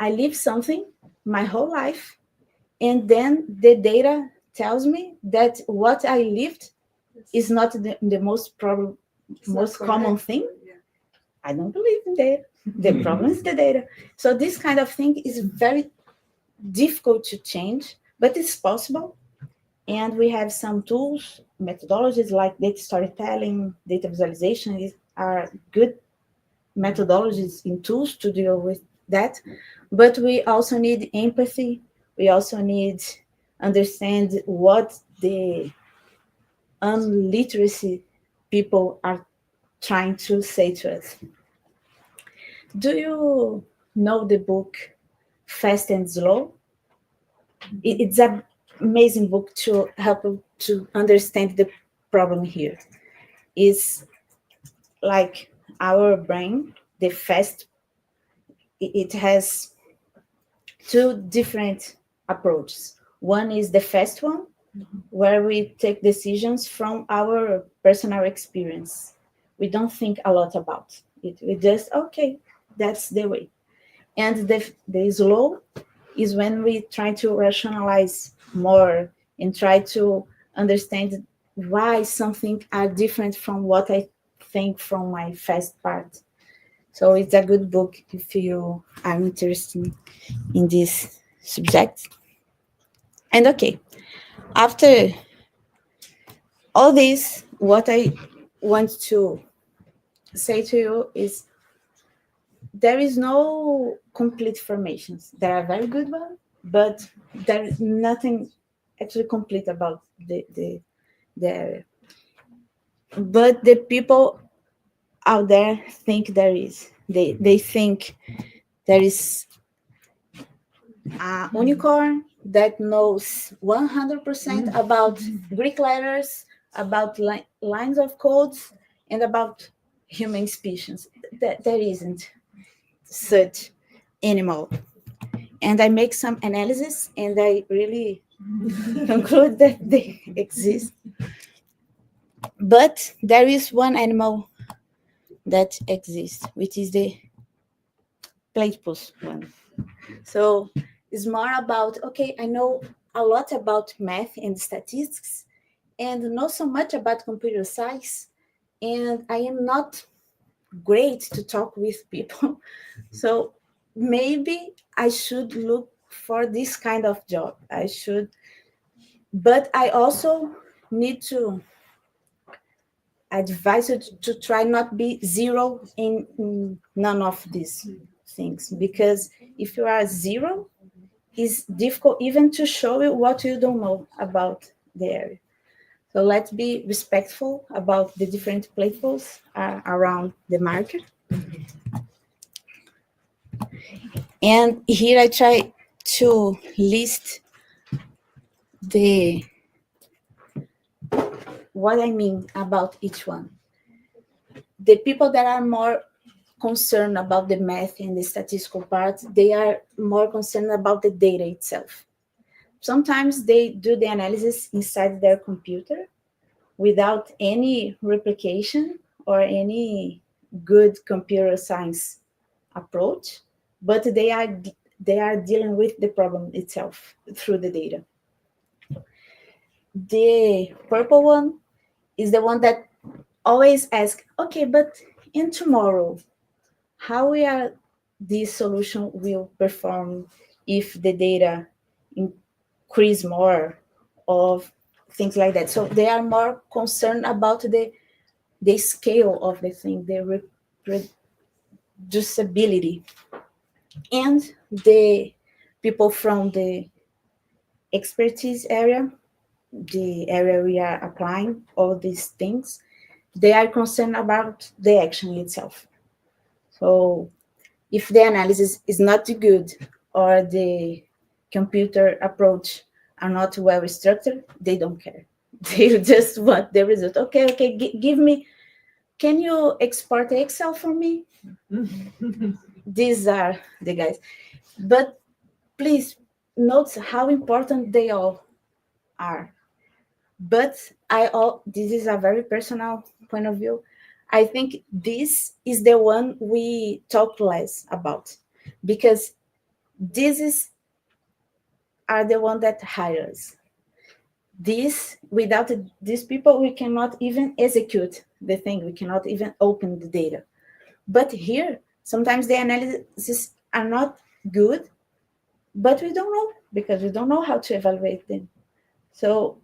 live something my whole life, and then the data tells me that what I lived is not the most common thing. Yeah. I don't believe in data. The problem is the data. So this kind of thing is very difficult to change, but it's possible. And we have some tools, methodologies like data storytelling, data visualization are good methodologies and tools to deal with that. But we also need empathy. We also need understand what the unliteracy people are trying to say to us. Do you know the book Fast and Slow? It's an amazing book to help you to understand the problem here. It's like our brain, the fast, it has two different approaches. One is the fast one, where we take decisions from our personal experience. We don't think a lot about it. We just, okay, that's the way. And the slow is when we try to rationalize more and try to understand why something are different from what I think from my fast part. So it's a good book if you are interested in this subject. And okay, after all this, what I want to say to you is there is no complete formations. There are very good ones, but there is nothing actually complete about the area. But the people out there think there is. They think there is a unicorn that knows 100% about Greek letters, about lines of codes, and about human species. There isn't such animal. And I make some analysis, and I really conclude that they exist. But there is one animal that exists, which is the platypus one. So it's more about, okay, I know a lot about math and statistics, and not so much about computer science, and I am not great to talk with people. So maybe I should look for this kind of job. But I also need to advise you to try not be zero in none of these things, because if you are zero, it's difficult even to show you what you don't know about the area. So let's be respectful about the different platforms around the market. And here I try to list what I mean about each one. The people that are more concerned about the math and the statistical part, they are more concerned about the data itself. Sometimes they do the analysis inside their computer without any replication or any good computer science approach, but they are dealing with the problem itself through the data. The purple one is the one that always asks, okay, but in tomorrow, how this solution will perform if the data increase more of things like that. So they are more concerned about the scale of the thing, the reproducibility. And the people from the expertise area, the area we are applying all these things, they are concerned about the action itself. So if the analysis is not too good or the computer approach are not well structured, they don't care. They just want the result. Okay, give me, can you export the Excel for me? These are the guys. But please note how important they all are. But this is a very personal point of view. I think this is the one we talk less about, because are the one that hires. Without these people, we cannot even execute the thing. We cannot even open the data. But here, sometimes the analysis are not good, but we don't know, because we don't know how to evaluate them. So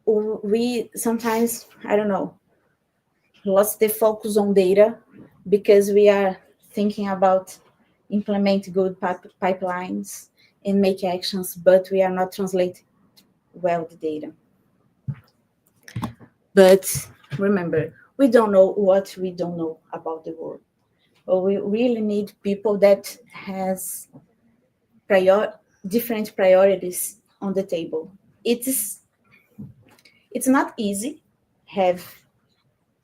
we sometimes, I don't know, lost the focus on data because we are thinking about implement good pipelines and make actions, but we are not translating well the data. But remember, we don't know what we don't know about the world. But we really need people that has different priorities on the table. It's not easy have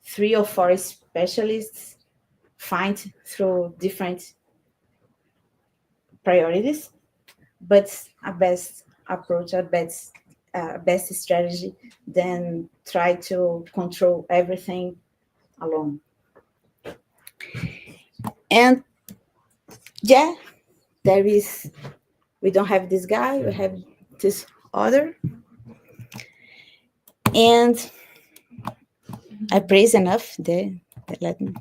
3 or 4 specialists find through different priorities, but a best approach, a best strategy than try to control everything alone. And yeah, we don't have this guy, we have this other. And I praise enough the Latin.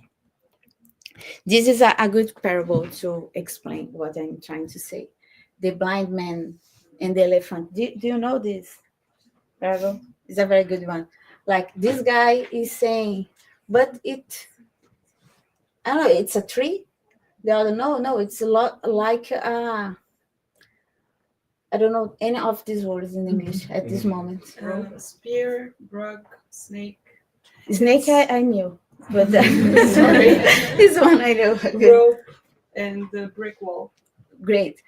This is a good parable to explain what I'm trying to say. The blind man and the elephant. Do you know this parable? It's a very good one. Like this guy is saying, but I don't know, it's a tree. The other, no, it's a lot like I don't know any of these words in English at this moment. Spear, rug, snake. Snake, I knew, but sorry, this one I know. Rope and the brick wall. Great.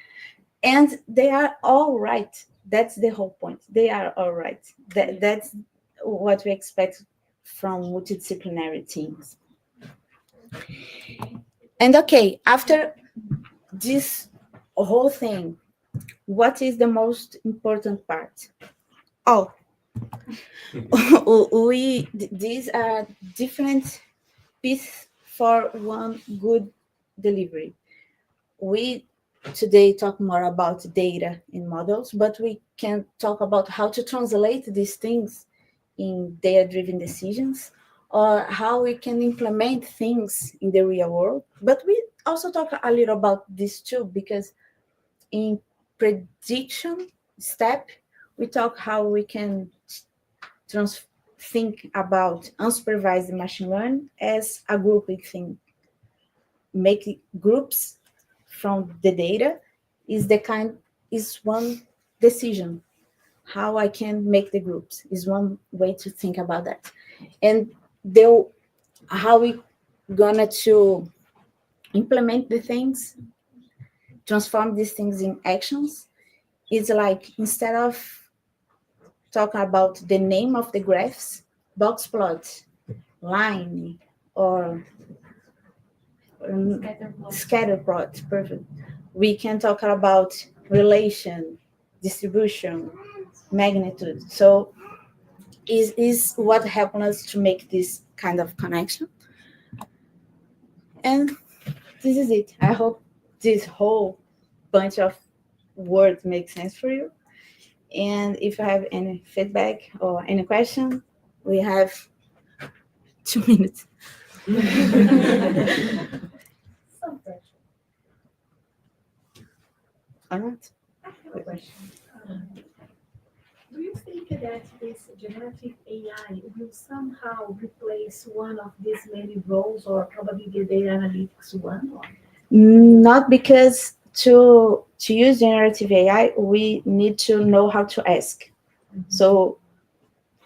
And they are all right. That's the whole point. They are all right. That's what we expect from multidisciplinary teams. And okay, after this whole thing, what is the most important part? Oh, these are different pieces for one good delivery. We today talk more about data and models, but we can talk about how to translate these things in data-driven decisions, or how we can implement things in the real world. But we also talk a little about this too, because in prediction step, we talk how we can think about unsupervised machine learning as a grouping thing. Make groups from the data is one decision. How I can make the groups is one way to think about that. And how we gonna to implement the things, transform these things in actions, is like, instead of talking about the name of the graphs, box plot, line, or scatter plot, perfect. We can talk about relation, distribution, magnitude. So is what helps us to make this kind of connection. And this is it. I hope this whole bunch of words make sense for you. And if you have any feedback or any question, we have 2 minutes. All right. Do you think that this generative AI will somehow replace one of these many roles, or probably the data analytics one? Not, because to use generative AI, we need to know how to ask. So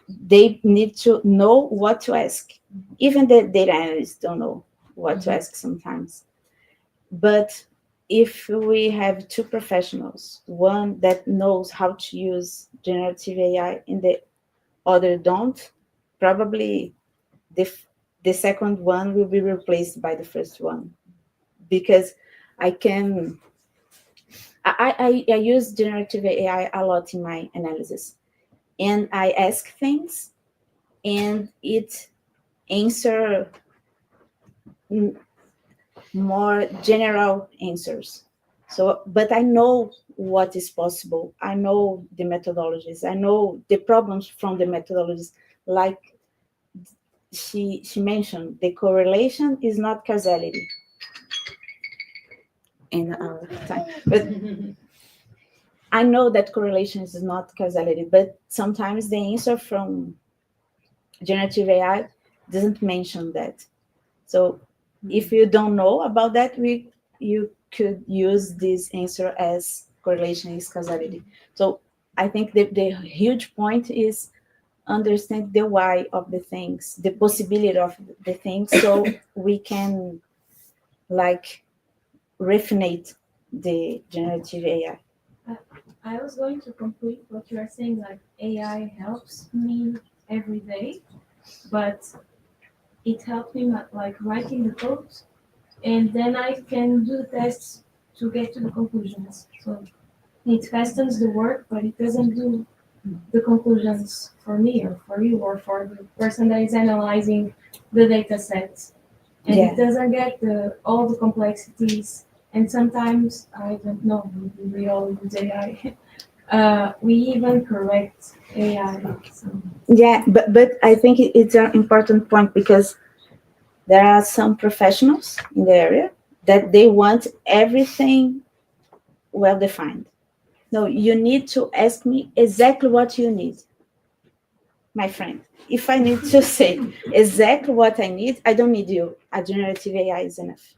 they need to know what to ask. Even the data analysts don't know what to ask sometimes. But if we have two professionals, one that knows how to use generative AI and the other don't, probably the second one will be replaced by the first one. Because I use generative AI a lot in my analysis. And I ask things and it answer more general answers. So, but I know what is possible. I know the methodologies. I know the problems from the methodologies. Like she mentioned, the correlation is not causality. In our time, but I know that correlation is not causality. But sometimes the answer from generative AI doesn't mention that. So if you don't know about that, you could use this answer as correlation is causality. So I think the huge point is understand the why of the things, the possibility of the things, so we can like refinate the generative AI. I was going to complete what you are saying, like AI helps me every day, but it helped me like writing the code, and then I can do tests to get to the conclusions. So it fastens the work, but it doesn't do the conclusions for me or for you or for the person that is analyzing the data set. And Yeah. it doesn't get all the complexities. And sometimes, I don't know, we all use AI. We even correct AI. So. Yeah, but I think it's an important point because there are some professionals in the area that they want everything well defined. No, you need to ask me exactly what you need, my friend. If I need to say exactly what I need, I don't need you. A generative AI is enough.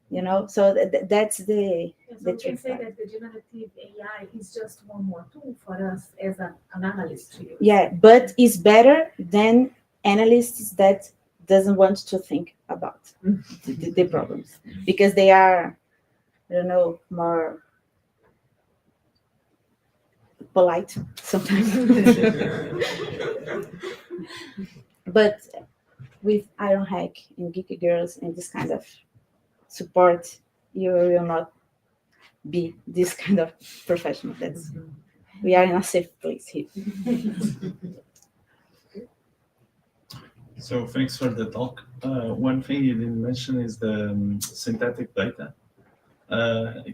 You know, so that's the So we can trick say part. that the generative AI is just one more tool for us as an analyst to use. Yeah, but it's better than analysts that doesn't want to think about the problems because they are, I don't know, more polite sometimes. But with Ironhack and Geek Girls and this kind of support, you will not be this kind of professional. We are in a safe place here. So thanks for the talk. One thing you didn't mention is the synthetic data.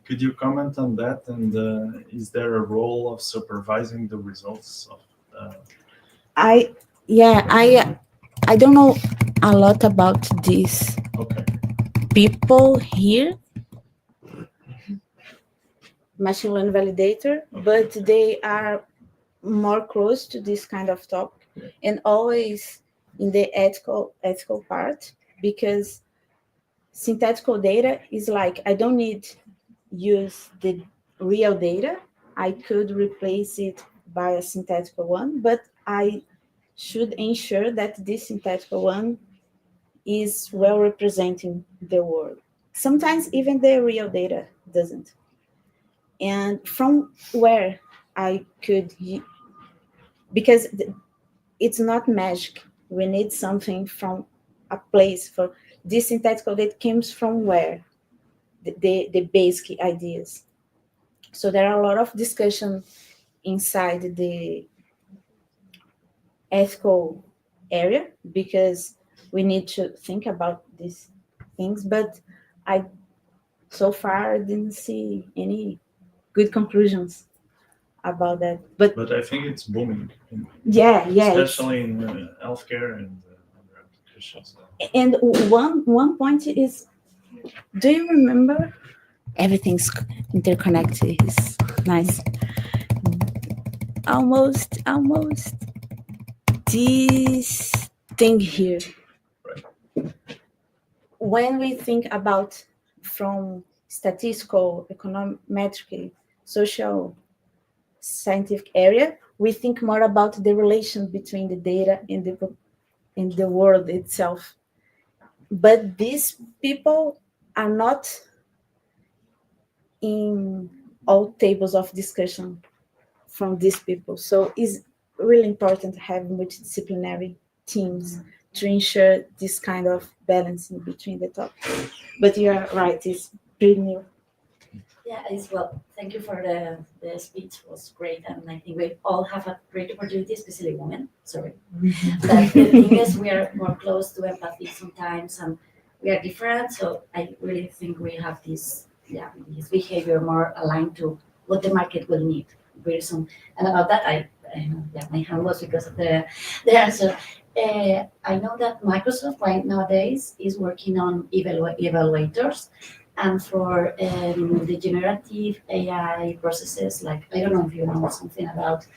Could you comment on that? And is there a role of supervising the results of? I don't know a lot about these Okay. people here, machine learning validator, but they are more close to this kind of topic and always in the ethical part, because synthetical data is like, I don't need use the real data. I could replace it by a synthetical one, but I should ensure that this synthetical one is well representing the world. Sometimes even the real data doesn't. And from where I could, because it's not magic. We need something from a place for this synthetical data comes from where? The basic ideas. So there are a lot of discussion inside the ethical area because we need to think about these things, but I so far didn't see any good conclusions about that. But I think it's booming. yeah, Especially in healthcare and other applications. And one point is, do you remember? Everything's interconnected. It's nice. Almost this thing here. When we think about from statistical, econometric, social, scientific area, we think more about the relation between the data and the world itself. But these people are not in all tables of discussion from these people. So it's really important to have multidisciplinary teams to ensure this kind of balancing between the topics. But you're right, it's pretty new. Yeah, as well. Thank you for the speech. It was great, and I think we all have a great opportunity, especially women. Sorry, but the thing is, we are more close to empathy sometimes, and we are different. So I really think we have this behavior more aligned to what the market will need very soon. And about that, my hand was because of the answer. I know that Microsoft right nowadays is working on evaluators. And for the generative AI processes, like, I don't know if you know something about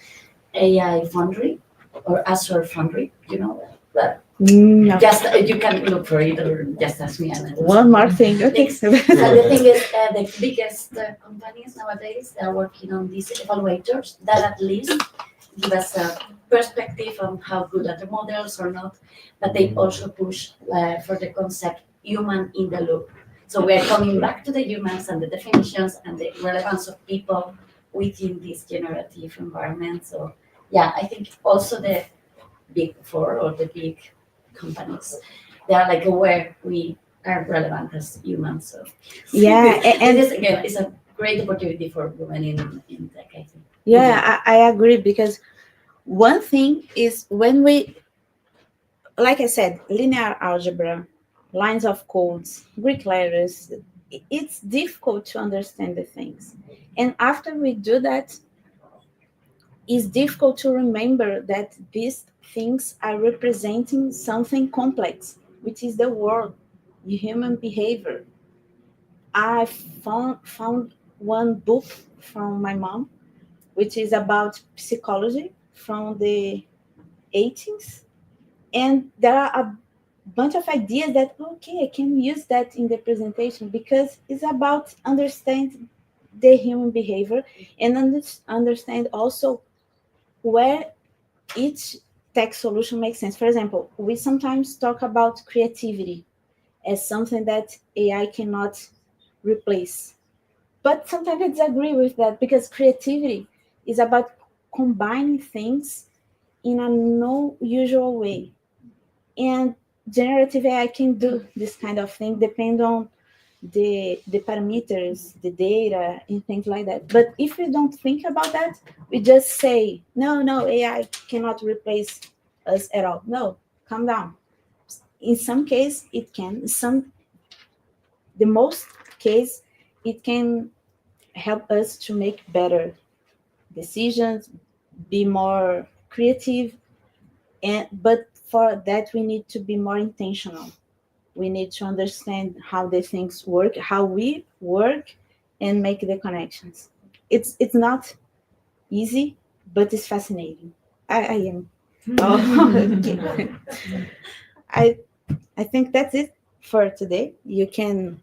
AI Foundry or Azure Foundry, you know, but No. just you can look for it or just ask me. And One more thing. Okay. So the thing is, the biggest companies nowadays, they are working on these evaluators that at least give us a perspective on how good are the models or not, but they also push for the concept human in the loop. So we are coming back to the humans and the definitions and the relevance of people within this generative environment. So yeah, I think also the big four or the big companies, they are like aware we are relevant as humans. So Yeah, and this again is a great opportunity for women in tech, I think. Yeah, I agree, because one thing is when we, like I said, linear algebra, lines of codes, Greek letters, it's difficult to understand the things. And after we do that, it's difficult to remember that these things are representing something complex, which is the world, human behavior. I found one book from my mom, which is about psychology from the 80s. And there are a bunch of ideas that, okay, I can use that in the presentation, because it's about understand the human behavior and understand also where each tech solution makes sense. For example, we sometimes talk about creativity as something that AI cannot replace. But sometimes I disagree with that, because creativity is about combining things in a no usual way. And generative AI can do this kind of thing, depend on the parameters, the data, and things like that. But if we don't think about that, we just say, no, AI cannot replace us at all. No, calm down. In some case, it can. The most case, it can help us to make better decisions, be more creative, but for that we need to be more intentional. We need to understand how the things work, how we work, and make the connections. It's not easy, but it's fascinating. I am. Oh, okay. I think that's it for today. You can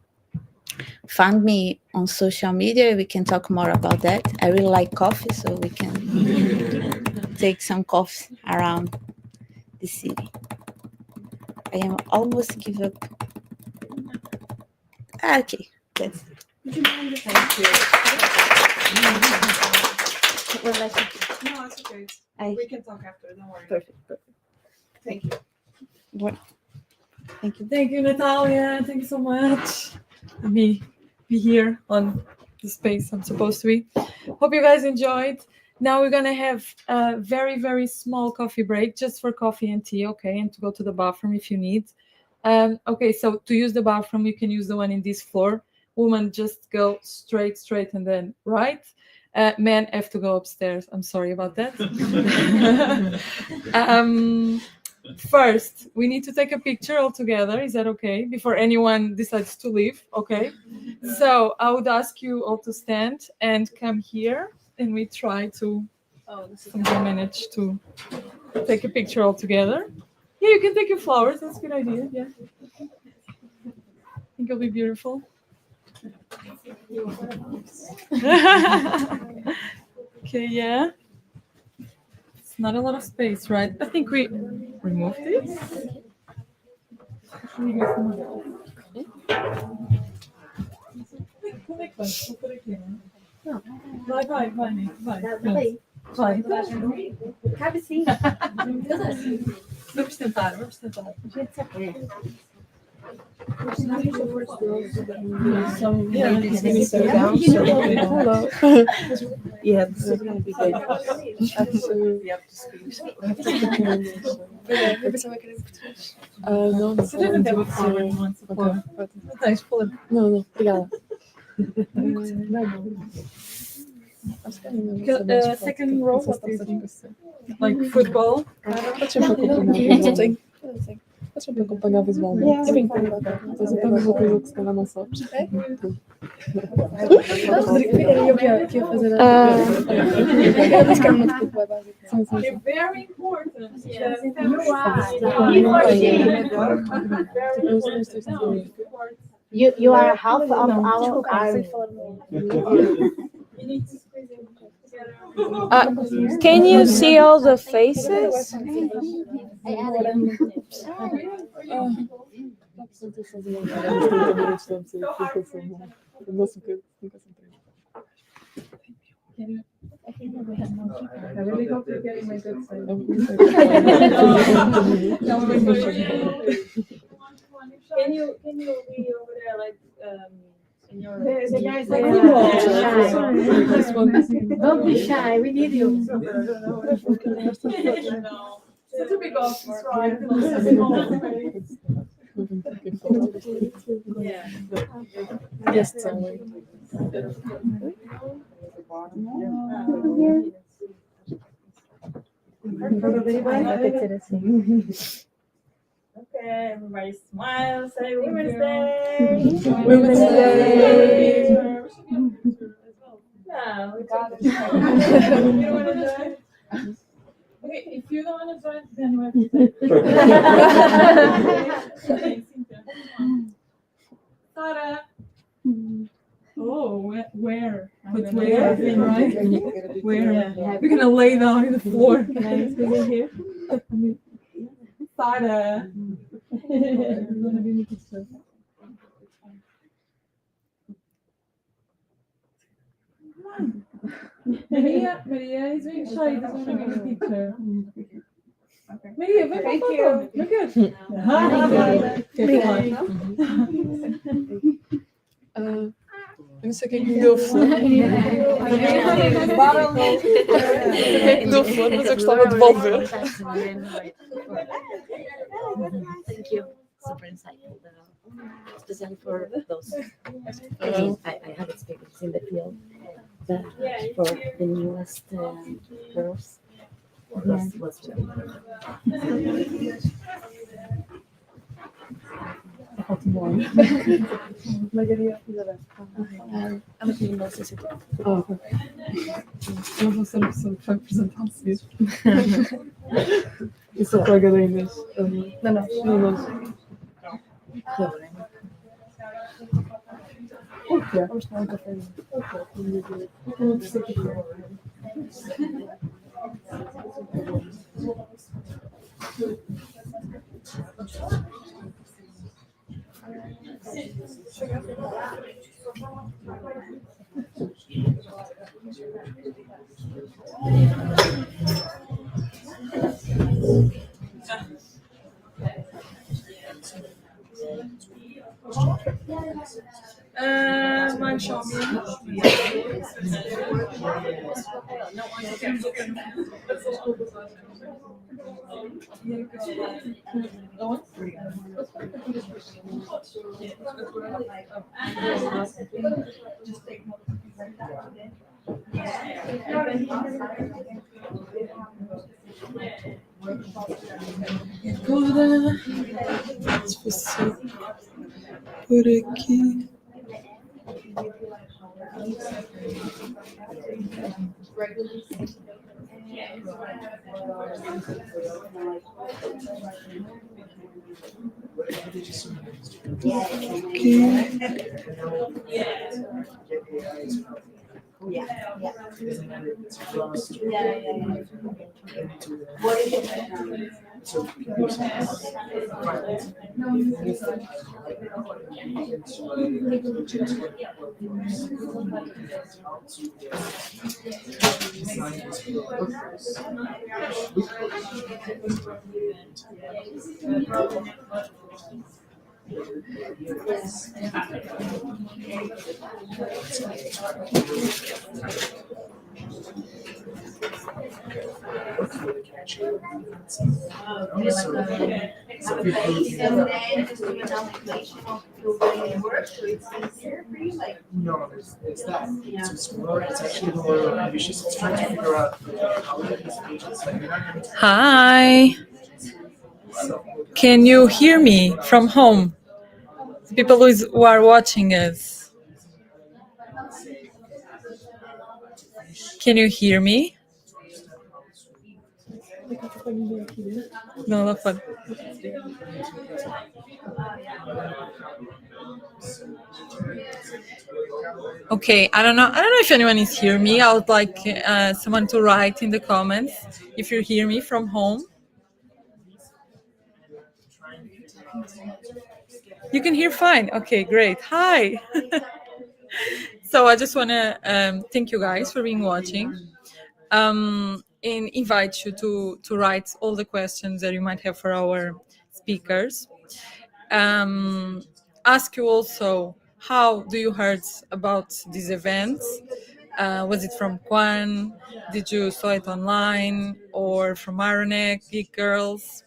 find me on social media. We can talk more about that. I really like coffee, so we can take some coffee around the city. I am almost give up. Okay, that's Thank you. well, I think No, it's okay. I We can talk after. Don't worry. perfect. Thank you. Thank you. Thank you, Nathália. Thank you so much. Let me be here on the space I'm supposed to be. Hope you guys enjoyed. Now we're gonna have a very, very small coffee break, just for coffee and tea, okay? And to go to the bathroom if you need. Okay, so to use the bathroom, you can use the one in this floor. Women just go straight, and then right. Men have to go upstairs. I'm sorry about that. First, we need to take a picture all together. Is that okay? Before anyone decides to leave, okay? So I would ask you all to stand and come here, and we try to somehow manage to take a picture all together. Yeah, you can take your flowers. That's a good idea. Yeah, I think it'll be beautiful. Okay, yeah. not a lot of space, right? I think we remove this. Como é que vai? Vou por aqui, não é? Vai, Nick, vai. Vai. Cabe sim. Vamos tentar. Yeah, this is gonna be good. Não, Você deve ter uma forward once before. Tens, pula. não, obrigada. Second row, what do you think? Like football? Pode ser para acompanhar. Pode ser para acompanhar visualmente. Sim. Mas então uma coisa que se calhar não sabes. Eu que ia fazer They're very important. Yes. You are half of our Can you see all the faces? I really hope you're getting my good side. Can you be over there like in your The guys Don't be shy, we need you. It's a big office, right? yeah. Yes, sorry. Okay, everybody smile, say Women's Day. Women's Day. Yeah, we got it. You don't want to join? Okay, if you don't want to join, then we have to say. Sarah. Oh, where? But where? Right? Where? We're gonna lay down on the floor. Can I squeeze in here? Sarah. Maria is being shy. Doesn't want to be the picture. Okay. Maria, vem Thank pra you. foto. Look good. Eu não sei quem me deu flor. Não sei quem me deu flor, mas eu gostava de devolver. Thank you. Super insightful, especially for those. I mean, I have experience in the field, but for the newest girls, was Margarida Borbinha. Ela tem uma necessidade. Eu vou ser a pessoa que vai apresentar o seguir. Eu sou colega da Inês. Não. O quê? Vamos tomar um café. Mind show me. Agora, se você por aqui. Yeah. Yeah. And then just do an application of the way it works, so it's easier for you, like. No, it's that. Yeah. It's more, it's actually more ambitious. It's trying to figure out how these pages, like, you're not going to Hi. Can you hear me from home? People who are watching us. Can you hear me? No, not fun. Okay, I don't know if anyone is hearing me. I would like someone to write in the comments if you hear me from home. You can hear fine. Okay, great. Hi. So I just want to thank you guys for being watching and invite you to write all the questions that you might have for our speakers. Ask you also, how do you heard about these events? Was it from KWAN? Did you saw it online or from Ironhack, Geek Girls?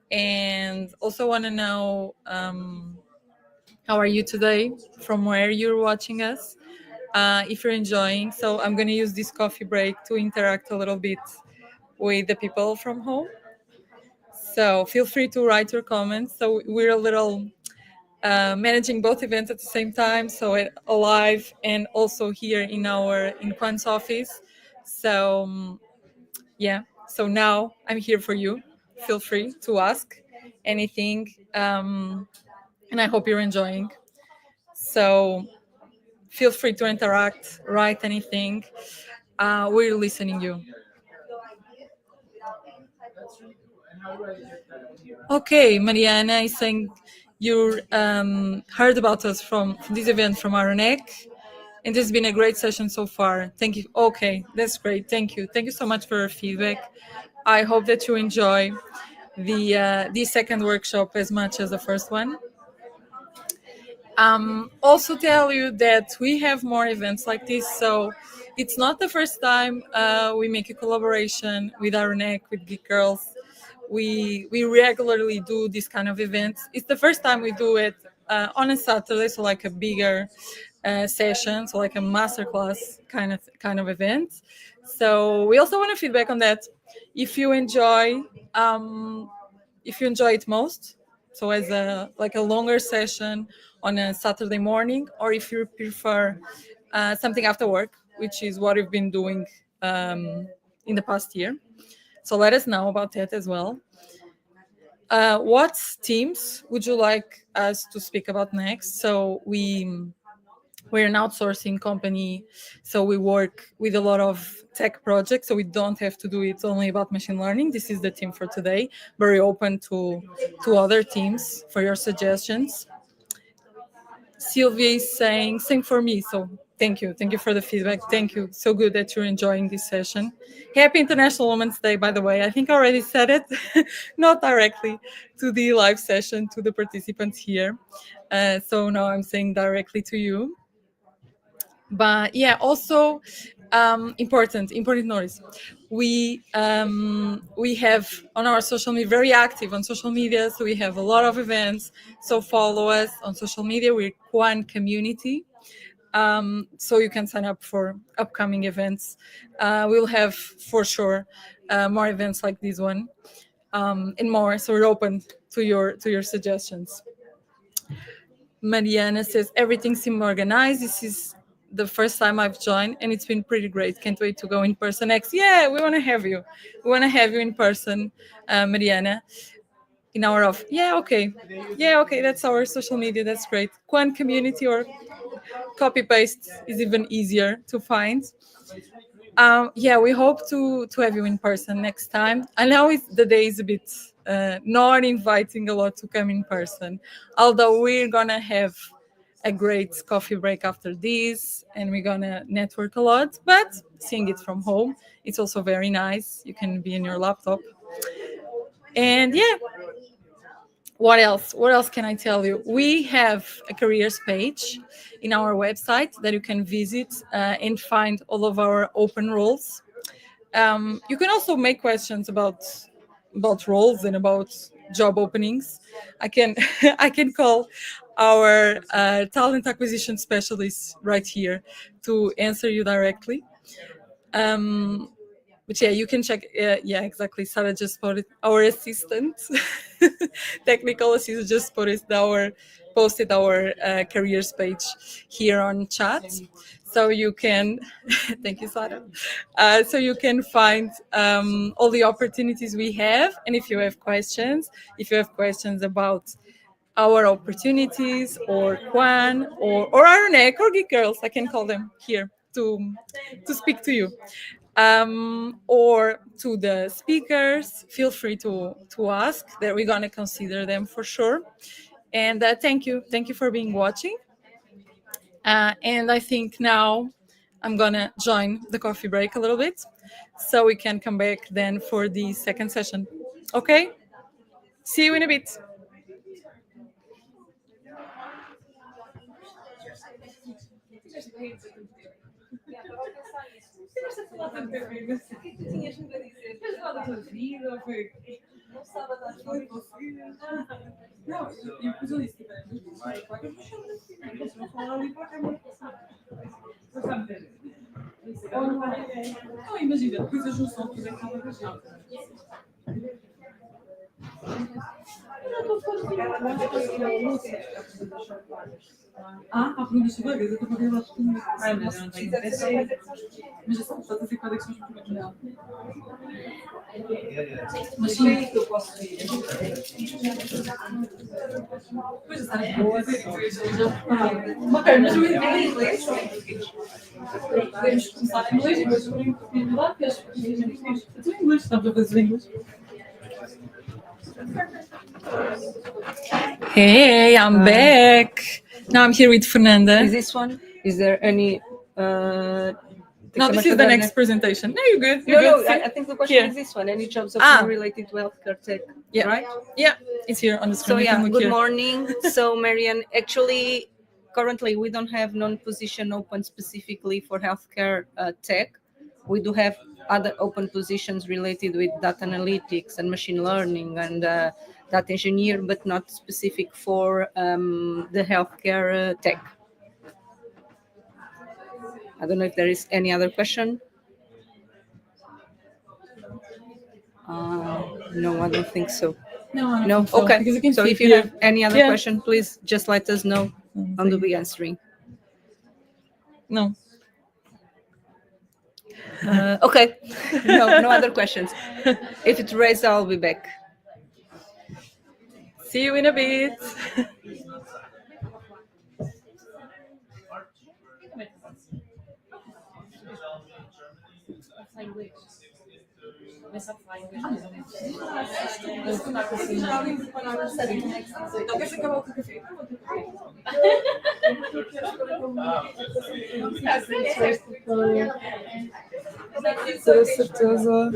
And also want to know how are you today, from where you're watching us, if you're enjoying. So I'm going to use this coffee break to interact a little bit with the people from home. So feel free to write your comments. So we're a little managing both events at the same time, so live and also here in KWAN's office. So yeah, so now I'm here for you. Feel free to ask anything, and I hope you're enjoying. So feel free to interact, write anything. We're listening you. Okay, Mariana is saying you heard about us from this event from Ironhack, and this has been a great session so far. Thank you. Okay, that's great. Thank you. Thank you so much for your feedback. I hope that you enjoy the second workshop as much as the first one. Also tell you that we have more events like this, so it's not the first time we make a collaboration with Ironhack, with Geek Girls. We regularly do this kind of events. It's the first time we do it on a Saturday, so like a bigger session, so like a masterclass kind of event. So we also want to feedback on that. If you enjoy it most, so as a longer session on a Saturday morning, or if you prefer something after work, which is what we've been doing in the past year. So let us know about that as well. What teams would you like us to speak about next? So we're an outsourcing company, so we work with a lot of tech projects, so we don't have to do it only about machine learning. This is the team for today. Very open to other teams for your suggestions. Sylvia is saying, same for me. So thank you for the feedback. Thank you. So good that you're enjoying this session. Happy International Women's Day, by the way. I think I already said it, not directly to the live session, to the participants here. So now I'm saying directly to you. But yeah, also important notice. We have on our social media, very active on social media, so we have a lot of events. So follow us on social media. We're KWAN community. So you can sign up for upcoming events. We'll have for sure more events like this one and more. So we're open to your suggestions. Mariana says everything seems organized. This is the first time I've joined, and it's been pretty great. Can't wait to go in person next. Yeah, we want to have you. We want to have you in person, Mariana. In our office. Yeah, okay. That's our social media. That's great. KWAN community or copy paste is even easier to find. Yeah, we hope to have you in person next time. I know the day is a bit not inviting a lot to come in person, although we're gonna have a great coffee break after this, and we're gonna network a lot. But seeing it from home, it's also very nice. You can be in your laptop, and yeah. What else? What else can I tell you? We have a careers page in our website that you can visit and find all of our open roles. You can also make questions about roles and about job openings. I can I can call our talent acquisition specialist right here to answer you directly. But yeah, you can check. Yeah, exactly. Sarah just put it. Our assistant, technical assistant, just posted our careers page here on chat, so you can. Thank you, Sarah. So you can find all the opportunities we have, and if you have questions about our opportunities or KWAN or Ironhack or Geek Girls, I can call them here to speak to you. Or to the speakers, feel free to ask. That we're gonna consider them for sure. And thank you for being watching. And I think now I'm gonna join the coffee break a little bit, so we can come back then for the second session. Okay? See you in a bit. Não, eu pus a lista. Não, imagina, depois a junção que estava com a gente. A pergunta sobre a eu estou a ver lá tudo. Mas não tenho. Mas já estás a dizer quais é que são os problemas? Não. Mas sim, que eu posso ir. Pois já sabes, boa, já preparava. Ok, mas eu entendo em inglês. Podemos começar em inglês e depois eu vou lá, porque acho que eu estou em inglês, estamos a fazer inglês. Hey, I'm back. Now I'm here with Fernanda. Is this one? Is there any? No, this is the next presentation. No, you're good. You're No, good. I think the question is this one. Any jobs related to healthcare tech? Yeah. Right? Yeah, it's here on the screen. So You yeah, can look good here. morning. So Marianne, actually, currently we don't have non-position open specifically for healthcare tech. We do have other open positions related with data analytics and machine learning and data engineer, but not specific for the healthcare tech. I don't know if there is any other question. No, I don't think so. No, I don't No? think so, Okay. because you can So see if you here. have any other Yeah. question, please just let us know and we'll be answering. No. Okay. No other questions. If it's raised, I'll be back. See you in a bit. Ter certeza.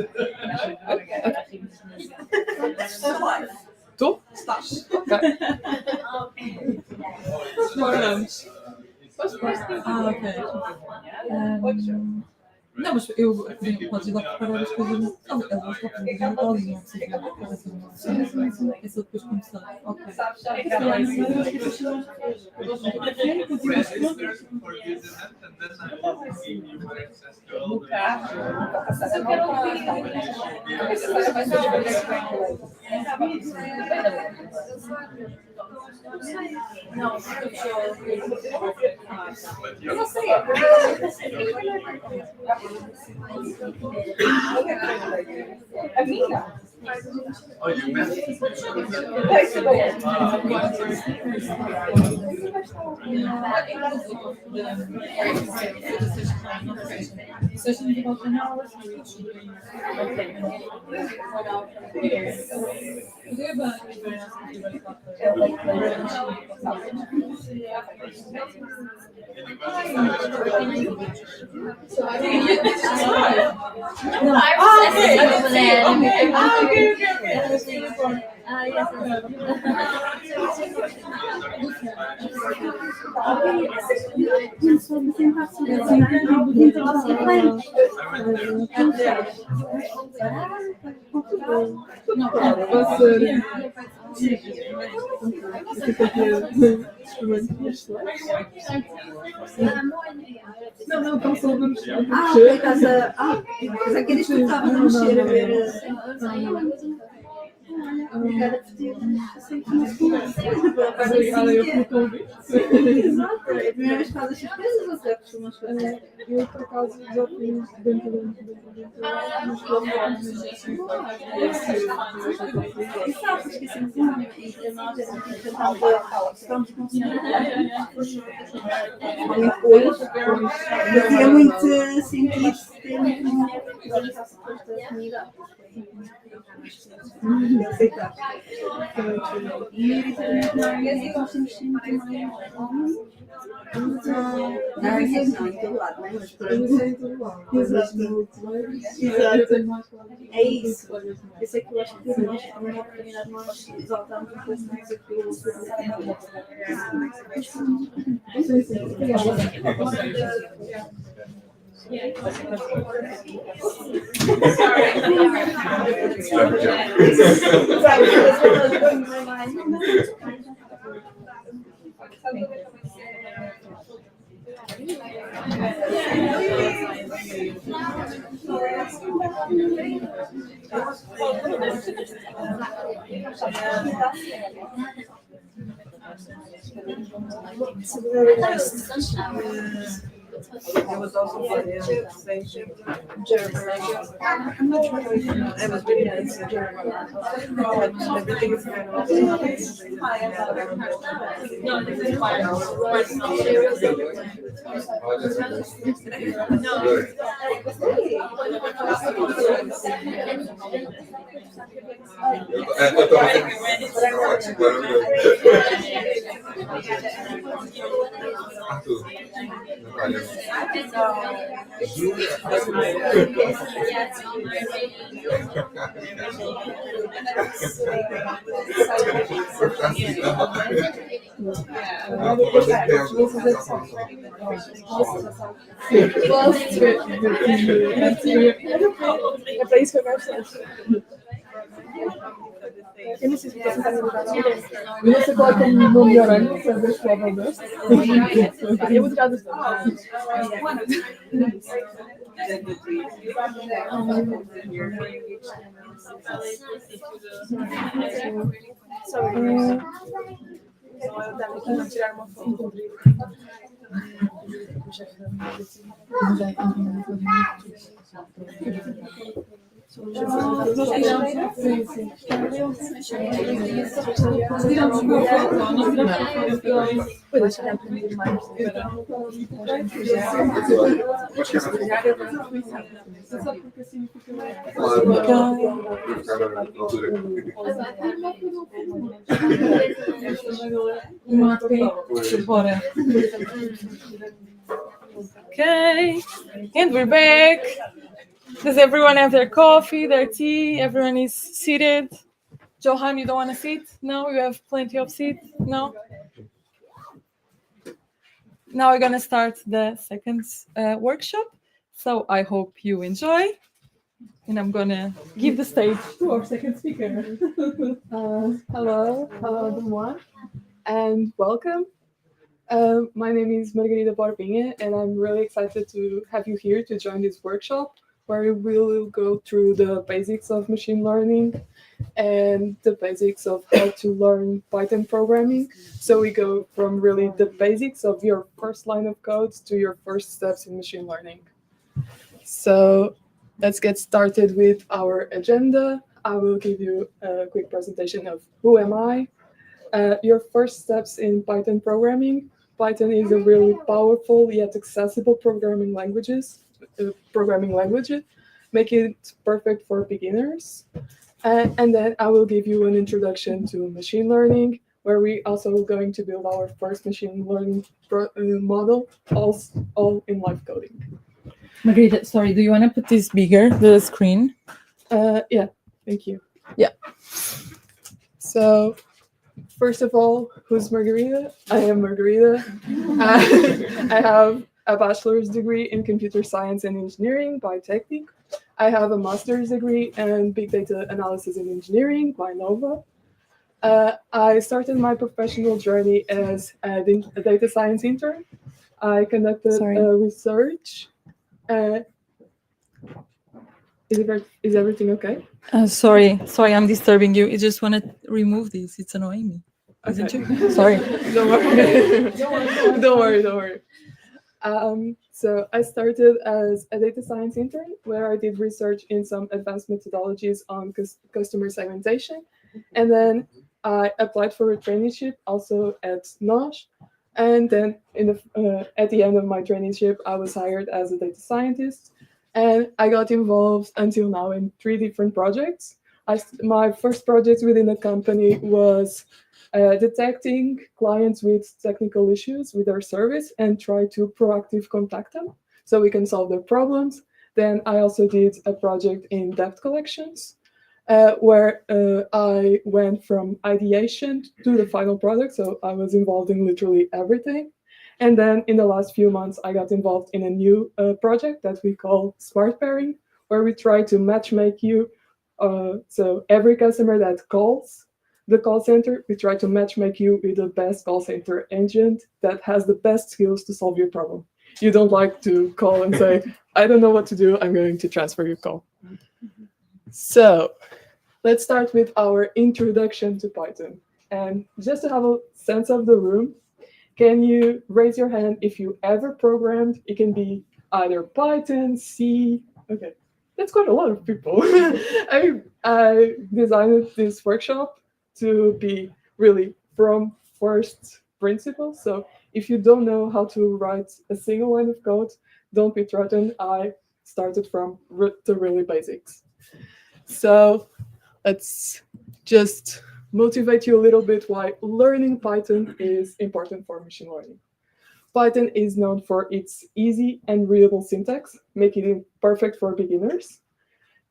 Tu? Estás. Ok. Paramos. Ok. Não, mas eu podes ir lá preparar as coisas. Ela está preparando Natal e não precisa de é só depois começar. Ok. Eu não sei. A minha? Mas aquele que estava no cheiro a ver. Exato, é a primeira vez que faz as surpresas ou você costuma fazer? Eu, por acaso, já fiz dentro Exato, esquecemos de nome. Entre nós, a gente estamos fazia muito sentido ter esta comunidade. Aceitar. E literalmente nós temos sempre mais não, em todo lado, né? Mas pronto. Exato. É isso. Eu sei que eu acho que nós, também na oportunidade, nós exaltamos um pouco mais aquilo. I was also playing same German. I'm not sure I was really nice in German. Everything is kind of É para isso que eu gosto. Eu não sei se você está me mudando. Eu não sei qual é o meu melhor ângulo para ver se é o best. Eu vou tirar dos dois. Eu vou tirar uma foto. Okay, and we're back. Does everyone have their coffee, their tea? Everyone is seated. Johan, you don't want to sit? No, you have plenty of seat? No? Now we're going to start the second workshop. So I hope you enjoy. And I'm going to give the stage to our second speaker. Hello everyone, and welcome. My name is Margarida Borbinha, and I'm really excited to have you here to join this workshop, where we will go through the basics of machine learning and the basics of how to learn Python programming. So we go from really the basics of your first line of code to your first steps in machine learning. So let's get started with our agenda. I will give you a quick presentation of who am I. Your first steps in Python programming. Python is a really powerful yet accessible programming language, making it perfect for beginners. And then I will give you an introduction to machine learning, where we also going to build our first machine learning model, all in live coding. Margarida, sorry, do you want to put this bigger, the screen? Yeah, thank you. Yeah. So, first of all, who's Margarida? I am Margarida. I have a bachelor's degree in computer science and engineering by Technique. I have a master's degree in big data analysis and engineering by Nova. I started my professional journey as a data science intern. I conducted research. Is everything okay? Sorry, I'm disturbing you. I just want to remove this. It's annoying me. Isn't you? Sorry. Don't worry. Don't worry. So I started as a data science intern, where I did research in some advanced methodologies on customer segmentation. And then I applied for a traineeship also at NOSH. And then at the end of my traineeship, I was hired as a data scientist. And I got involved until now in 3 different projects. My first project within the company was detecting clients with technical issues with our service and try to proactively contact them so we can solve their problems. Then I also did a project in debt collections where I went from ideation to the final product. So I was involved in literally everything. And then in the last few months, I got involved in a new project that we call Smart Pairing, where we try to matchmake you. So every customer that calls the call center, we try to matchmake you with the best call center agent that has the best skills to solve your problem. You don't like to call and say, I don't know what to do, I'm going to transfer your call. So let's start with our introduction to Python. And just to have a sense of the room, can you raise your hand if you ever programmed? It can be either Python, C. Okay, that's quite a lot of people. I designed this workshop to be really from first principles. So if you don't know how to write a single line of code, don't be threatened. I started from the really basics. So let's just motivate you a little bit why learning Python is important for machine learning. Python is known for its easy and readable syntax, making it perfect for beginners.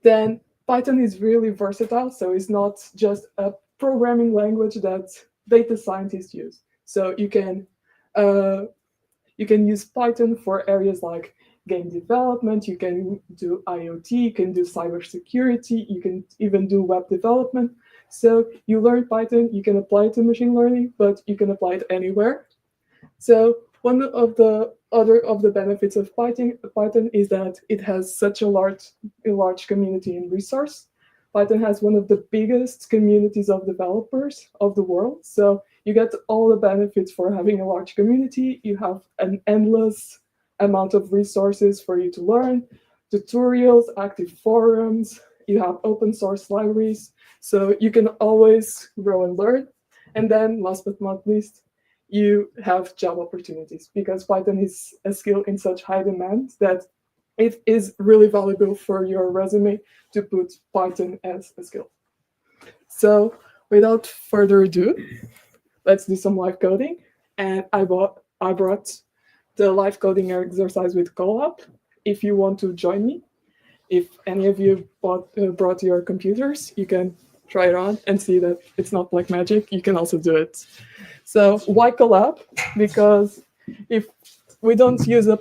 Then Python is really versatile, so it's not just a programming language that data scientists use. So you can use Python for areas like game development, you can do IoT, you can do cybersecurity, you can even do web development. So you learn Python, you can apply it to machine learning, but you can apply it anywhere. So one of the benefits of Python is that it has such a large community and resource. Python has one of the biggest communities of developers of the world. So you get all the benefits for having a large community. You have an endless amount of resources for you to learn, tutorials, active forums, you have open source libraries. So you can always grow and learn. And then last but not least, you have job opportunities because Python is a skill in such high demand that it is really valuable for your resume to put Python as a skill. So without further ado, let's do some live coding. And I brought the live coding exercise with Colab. If you want to join me, if any of you brought your computers, you can try it on and see that it's not like magic. You can also do it. So why Colab? Because if we don't use a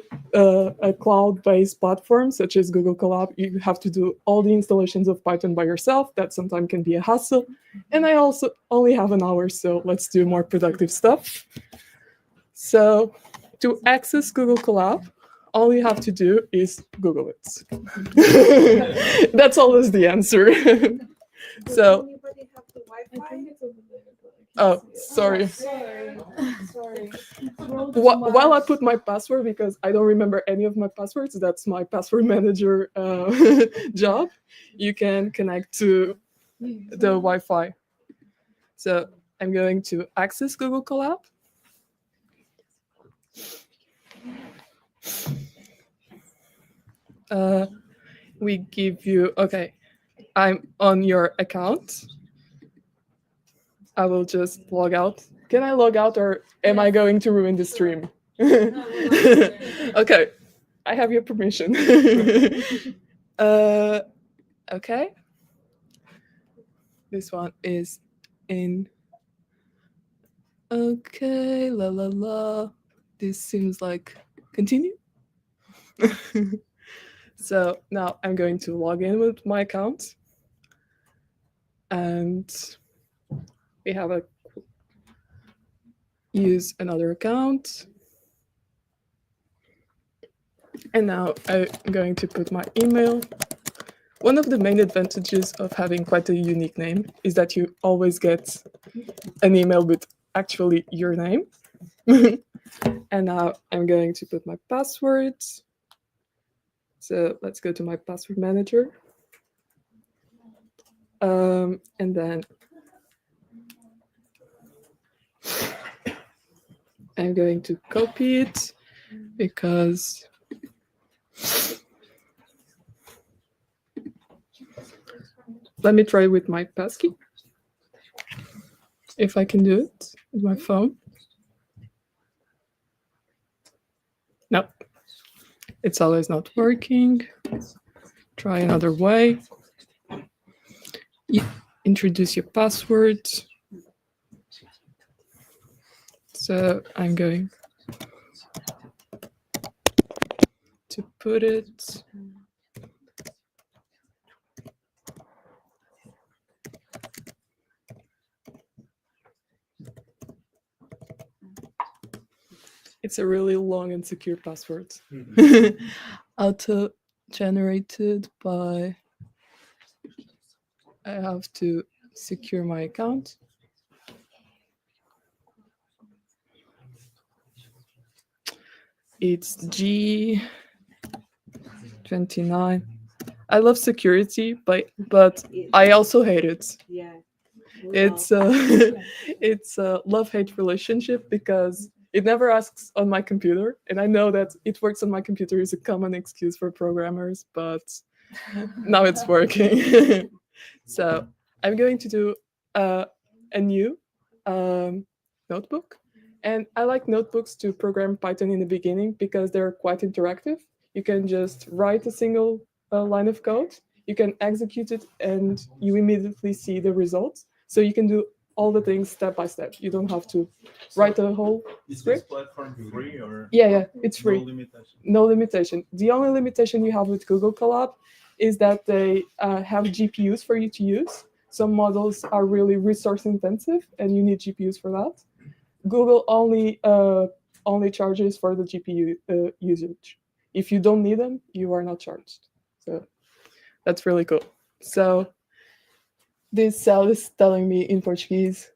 cloud-based platform such as Google Colab, you have to do all the installations of Python by yourself. That sometimes can be a hassle. And I also only have an hour, so let's do more productive stuff. So to access Google Colab, all you have to do is Google it. That's always the answer. So, oh, sorry. While I put my password, because I don't remember any of my passwords, that's my password manager job. You can connect to the Wi-Fi. So I'm going to access Google Colab. We give you, okay, I'm on your account. I will just log out. Can I log out or am I going to ruin the stream? Okay, I have your permission. Okay. This one is in. Okay, la la la. This seems like continue. So now I'm going to log in with my account. And we have a use another account. And now I'm going to put my email. One of the main advantages of having quite a unique name is that you always get an email with actually your name. And now I'm going to put my password. So let's go to my password manager. And then I'm going to copy it because let me try with my passkey. If I can do it with my phone. No, it's always not working. Try another way. You introduce your password. So I'm going to put it. It's a really long and secure password. Auto-generated by... I have to secure my account. It's G29. I love security, but I also hate it. Yeah. It's it's a love-hate relationship because it never asks on my computer, and I know that it works on my computer is a common excuse for programmers, but now it's working. So I'm going to do a new notebook, and I like notebooks to program Python in the beginning because they're quite interactive. You can just write a single line of code, you can execute it, and you immediately see the results. So you can do all the things step by step. You don't have to write a whole Is script. this platform free or? Yeah, it's free. No limitation. No limitation. The only limitation you have with Google Colab is that they have GPUs for you to use. Some models are really resource intensive, and you need GPUs for that. Google only charges for the GPU usage. If you don't need them, you are not charged. So that's really cool. So this cell is telling me in Portuguese,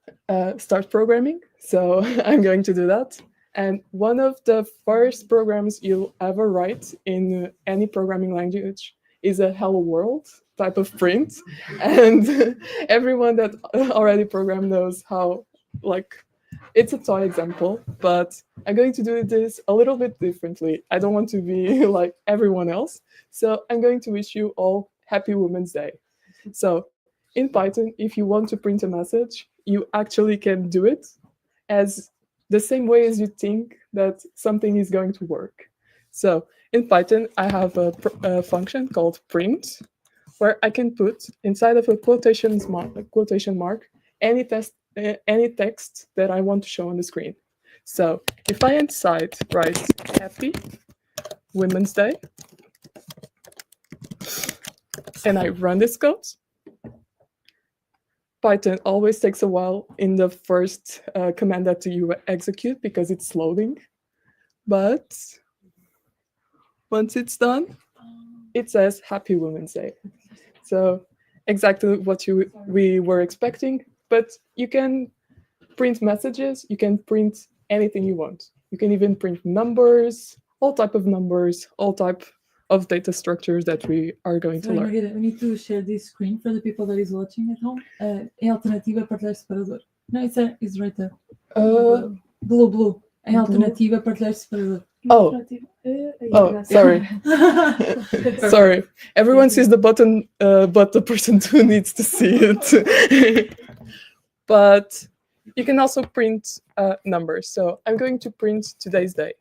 start programming. So I'm going to do that. And one of the first programs you'll ever write in any programming language is a hello world type of print. And everyone that already programmed knows how, like, it's a toy example, but I'm going to do this a little bit differently. I don't want to be like everyone else. So I'm going to wish you all Happy Women's Day. So in Python, if you want to print a message, you actually can do it as the same way as you think that something is going to work. So in Python, I have a function called print, where I can put inside of a quotation mark any text that I want to show on the screen. So if I inside write Happy Women's Day, and I run this code, Python always takes a while in the first command that you execute because it's loading. But once it's done, it says Happy Women's Day. So exactly what we were expecting, but you can print messages, you can print anything you want. You can even print numbers, all type of numbers, all type of data structures that we are going to Sorry, learn. Margarida, we need to share this screen for the people that is watching at home. Em alternativa, partilhar separador. No, it's right there. Blue. Em alternativa, partilhar separador. Oh, sorry. Sorry. Everyone sees the button, but the person who needs to see it. But you can also print numbers. So I'm going to print today's day.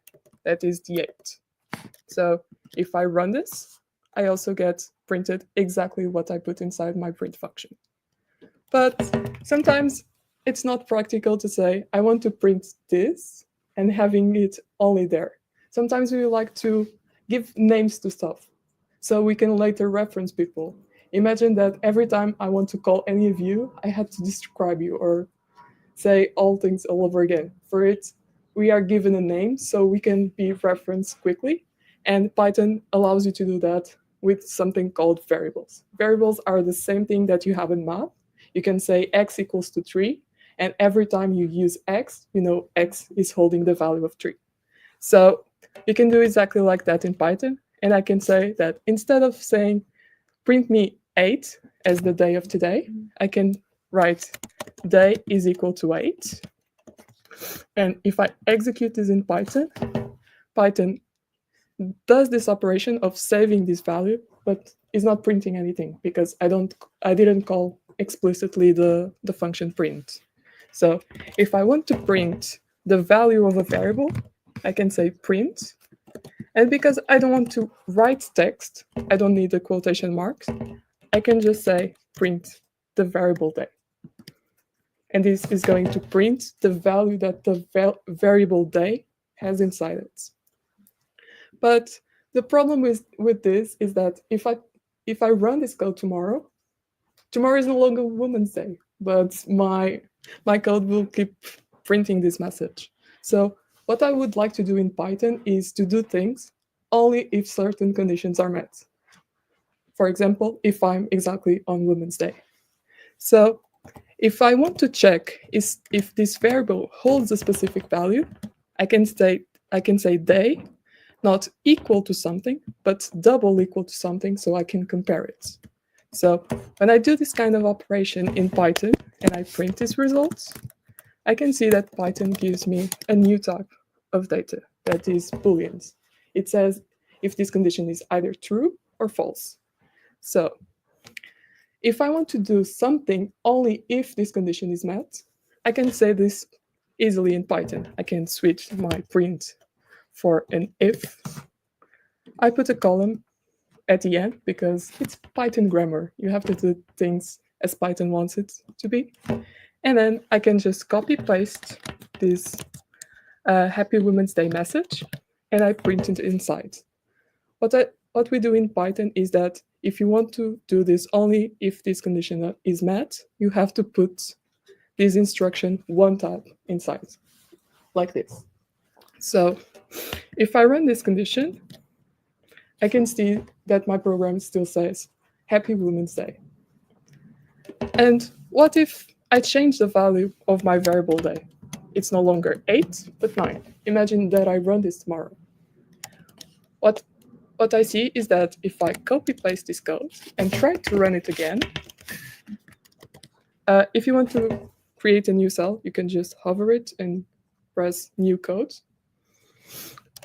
That is the 8th. So if I run this, I also get printed exactly what I put inside my print function. But sometimes it's not practical to say, I want to print this and having it only there. Sometimes we like to give names to stuff so we can later reference people. Imagine that every time I want to call any of you, I had to describe you or say all things all over again. For it, we are given a name so we can be referenced quickly. And Python allows you to do that with something called variables. Variables are the same thing that you have in math. You can say x equals to 3, and every time you use x, you know x is holding the value of 3. So you can do exactly like that in Python, and I can say that instead of saying print me 8 as the day of today, I can write day is equal to 8. And if I execute this in Python, Python does this operation of saving this value, but is not printing anything because I didn't call explicitly the function print. So if I want to print the value of a variable, I can say print. And because I don't want to write text, I don't need the quotation marks, I can just say print the variable day. And this is going to print the value that the variable day has inside it. But the problem with this is that if I run this code tomorrow is no longer Women's Day, but my code will keep printing this message. So what I would like to do in Python is to do things only if certain conditions are met. For example, if I'm exactly on Women's Day. So if I want to check if this variable holds a specific value, I can say day, not equal to something, but double equal to something, so I can compare it. So when I do this kind of operation in Python and I print these results, I can see that Python gives me a new type of data, that is booleans. It says if this condition is either true or false. So if I want to do something only if this condition is met, I can say this easily in Python. I can switch my print for an if. I put a column at the end because it's Python grammar. You have to do things as Python wants it to be. And then I can just copy paste this Happy Women's Day message and I print it inside. What we do in Python is that if you want to do this only if this condition is met, you have to put this instruction one tab inside, like this. So if I run this condition, I can see that my program still says Happy Women's Day. And what if I change the value of my variable day? It's no longer 8, but 9. Imagine that I run this tomorrow. What I see is that if I copy-paste this code and try to run it again, if you want to create a new cell, you can just hover it and press New Code.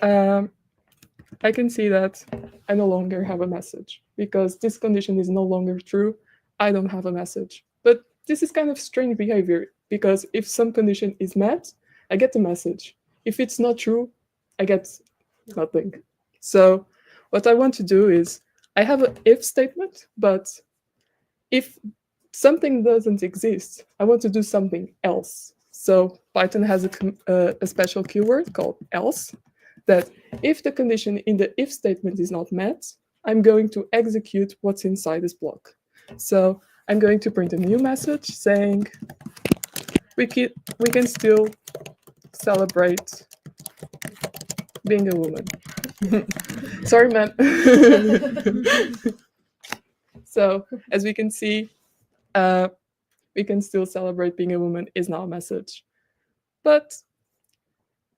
I can see that I no longer have a message because this condition is no longer true. I don't have a message. But this is kind of strange behavior because if some condition is met, I get a message. If it's not true, I get nothing. So what I want to do is I have an if statement, but if something doesn't exist, I want to do something else. So Python has a special keyword called else, that if the condition in the if statement is not met, I'm going to execute what's inside this block. So I'm going to print a new message saying we can still celebrate being a woman. Sorry, man. So as we can see, we can still celebrate being a woman is now a message. But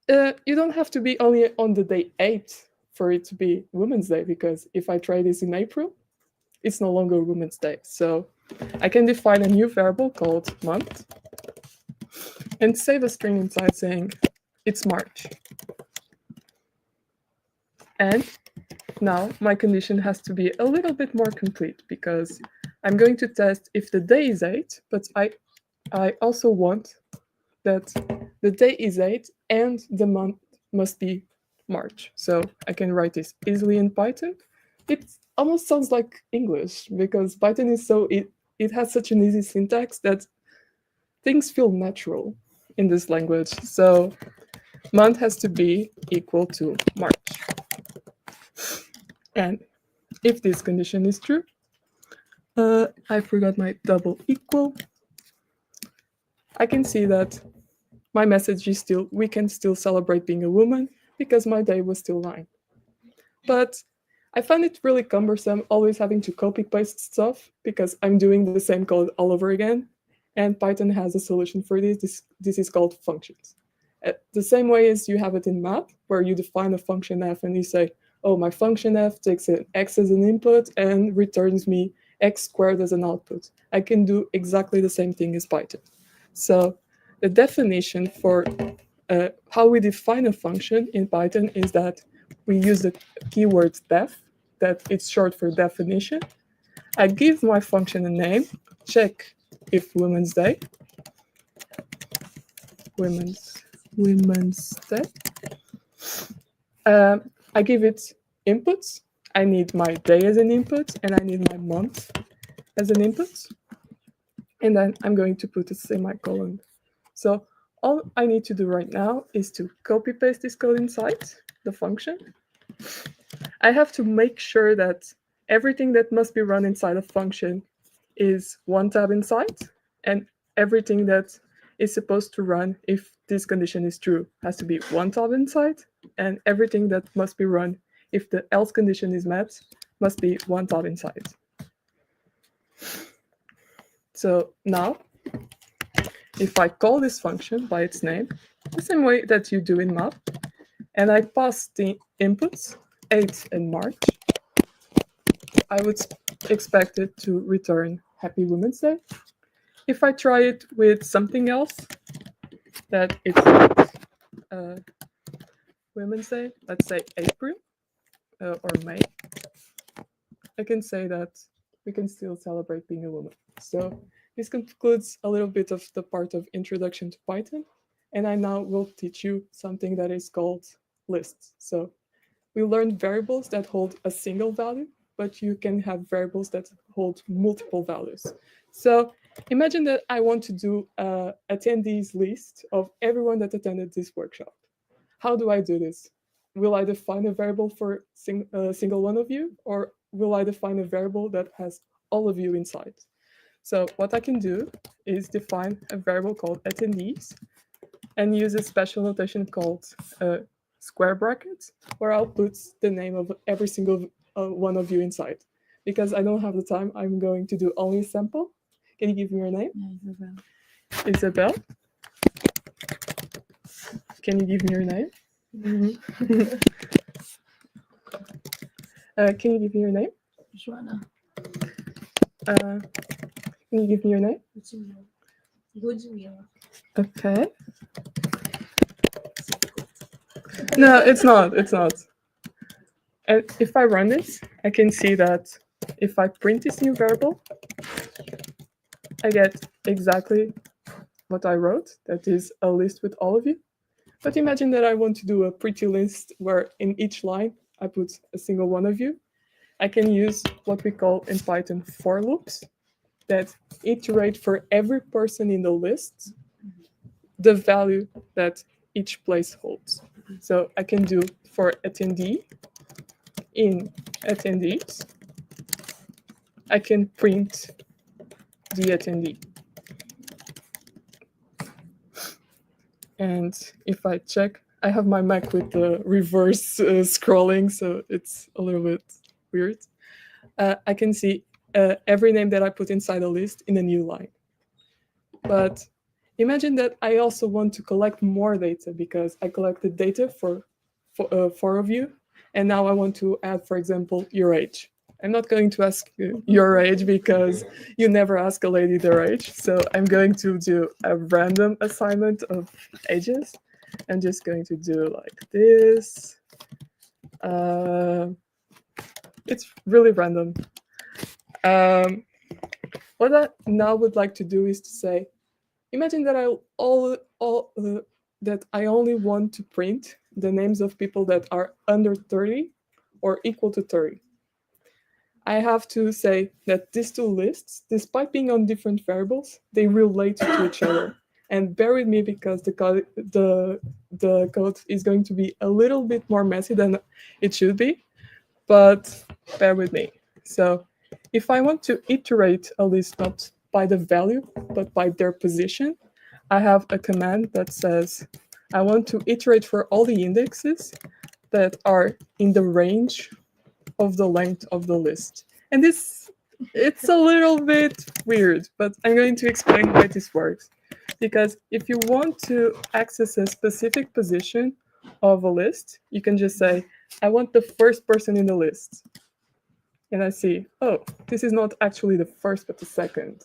you don't have to be only on the day 8 for it to be Women's Day, because if I try this in April, it's no longer Women's Day. So I can define a new variable called month and save a string inside saying it's March. And now my condition has to be a little bit more complete, because I'm going to test if the day is 8, but I also want that the day is 8 and the month must be March. So I can write this easily in Python. It almost sounds like English, because Python is it has such an easy syntax that things feel natural in this language. So month has to be equal to March. And if this condition is true, I forgot my double equal. I can see that my message is still, we can still celebrate being a woman, because my day was still 9. But I find it really cumbersome always having to copy paste stuff, because I'm doing the same code all over again. And Python has a solution for this. This is called functions. The same way as you have it in math, where you define a function f and you say, oh, my function f takes an x as an input and returns me x squared as an output. I can do exactly the same thing as Python. So the definition for how we define a function in Python is that we use the keyword def, that it's short for definition. I give my function a name, check if Women's Day, Women's Day. I give it inputs. I need my day as an input, and I need my month as an input. And then I'm going to put a semicolon. So all I need to do right now is to copy paste this code inside the function. I have to make sure that everything that must be run inside a function is one tab inside, and everything that is supposed to run if this condition is true has to be one tab inside, and everything that must be run if the else condition is met must be one tab inside. So now, if I call this function by its name, the same way that you do in math, and I pass the inputs 8 and March, I would expect it to return Happy Women's Day. If I try it with something else, that it's not Women's Day, let's say April or May, I can say that we can still celebrate being a woman. So this concludes a little bit of the part of Introduction to Python, and I now will teach you something that is called lists. So we learned variables that hold a single value, but you can have variables that hold multiple values. So imagine that I want to do an attendees list of everyone that attended this workshop. How do I do this? Will I define a variable for a single one of you, or will I define a variable that has all of you inside? So what I can do is define a variable called attendees and use a special notation called square brackets, where I'll put the name of every single one of you inside. Because I don't have the time, I'm going to do only a sample. Can you give me your name? Isabel. Isabel. Can you give me your name? Can you give me your name? Joanna. Can you give me your name? Ludmilla. Okay. No, it's not. It's not. And if I run this, I can see that if I print this new variable, I get exactly what I wrote. That is a list with all of you. But imagine that I want to do a pretty list where in each line I put a single one of you. I can use what we call in Python for loops that iterate for every person in the list the value that each place holds. So I can do for attendee in attendees, I can print the attendee. And if I check, I have my Mac with the reverse scrolling, so it's a little bit weird. I can see every name that I put inside a list in a new line. But imagine that I also want to collect more data, because I collected data for 4 of you, And now I want to add, for example, your age. I'm not going to ask you your age because you never ask a lady their age. So I'm going to do a random assignment of ages. I'm just going to do like this. It's really random. What I now would like to do is to say, imagine that that I only want to print the names of people that are under 30 or equal to 30. I have to say that these two lists, despite being on different variables, they relate to each other. And bear with me because the code is going to be a little bit more messy than it should be, but bear with me. So if I want to iterate a list not by the value, but by their position, I have a command that says, I want to iterate for all the indexes that are in the range of the length of the list. And it's a little bit weird, but I'm going to explain why this works. Because if you want to access a specific position of a list, you can just say, I want the first person in the list. And I see, oh, this is not actually the first, but the second.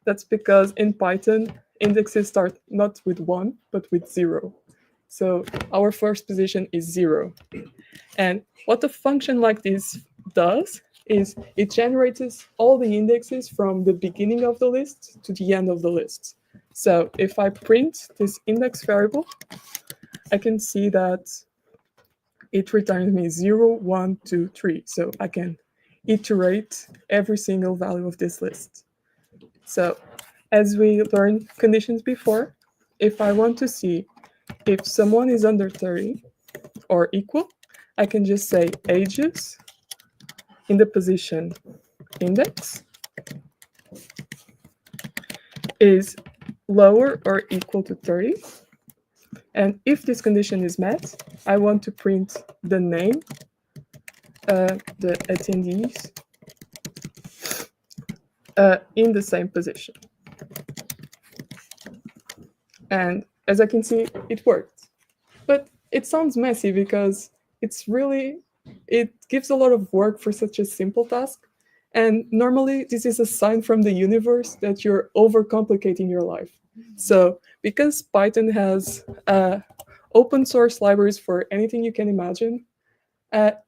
That's because in Python, indexes start not with 1, but with 0. So our first position is 0. And what a function like this does is it generates all the indexes from the beginning of the list to the end of the list. So if I print this index variable, I can see that it returns me 0, 1, 2, 3. So I can iterate every single value of this list. So as we learned conditions before, if I want to see if someone is under 30 or equal, I can just say ages in the position index is lower or equal to 30. And if this condition is met, I want to print the name, the attendees, in the same position. And as I can see, it worked. But it sounds messy because it gives a lot of work for such a simple task. And normally this is a sign from the universe that you're overcomplicating your life. So because Python has open source libraries for anything you can imagine,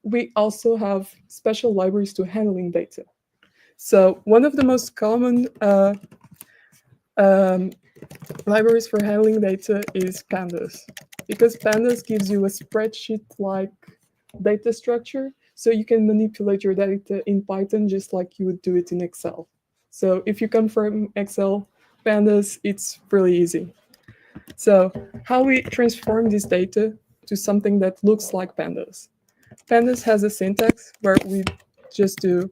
we also have special libraries to handling data. So one of the most common libraries for handling data is pandas, because pandas gives you a spreadsheet-like data structure, so you can manipulate your data in Python just like you would do it in Excel. So if you come from Excel, pandas, it's really easy. So how we transform this data to something that looks like pandas. Pandas has a syntax where we just do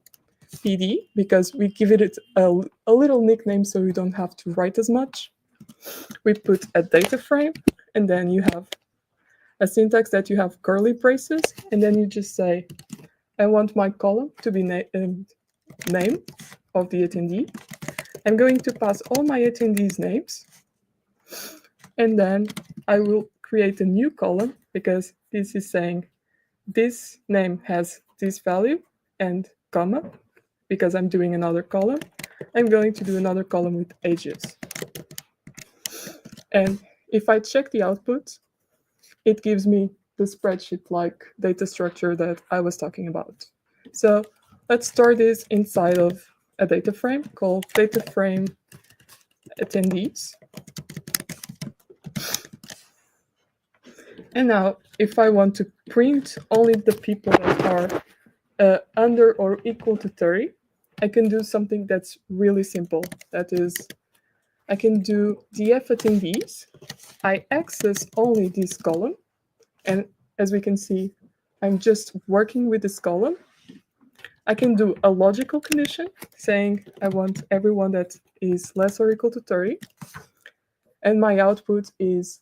PD, because we give it a little nickname so you don't have to write as much. We put a data frame, and then you have a syntax that you have curly braces, and then you just say, I want my column to be name of the attendee. I'm going to pass all my attendees' names, and then I will create a new column, because this is saying this name has this value and comma, because I'm doing another column. I'm going to do another column with ages. And if I check the output, it gives me the spreadsheet-like data structure that I was talking about. So let's store this inside of a data frame called data frame attendees. And now, if I want to print only the people that are under or equal to 30, I can do something that's really simple. That is, I can do df attendees. I access only this column. And as we can see, I'm just working with this column. I can do a logical condition saying I want everyone that is less or equal to 30. And my output is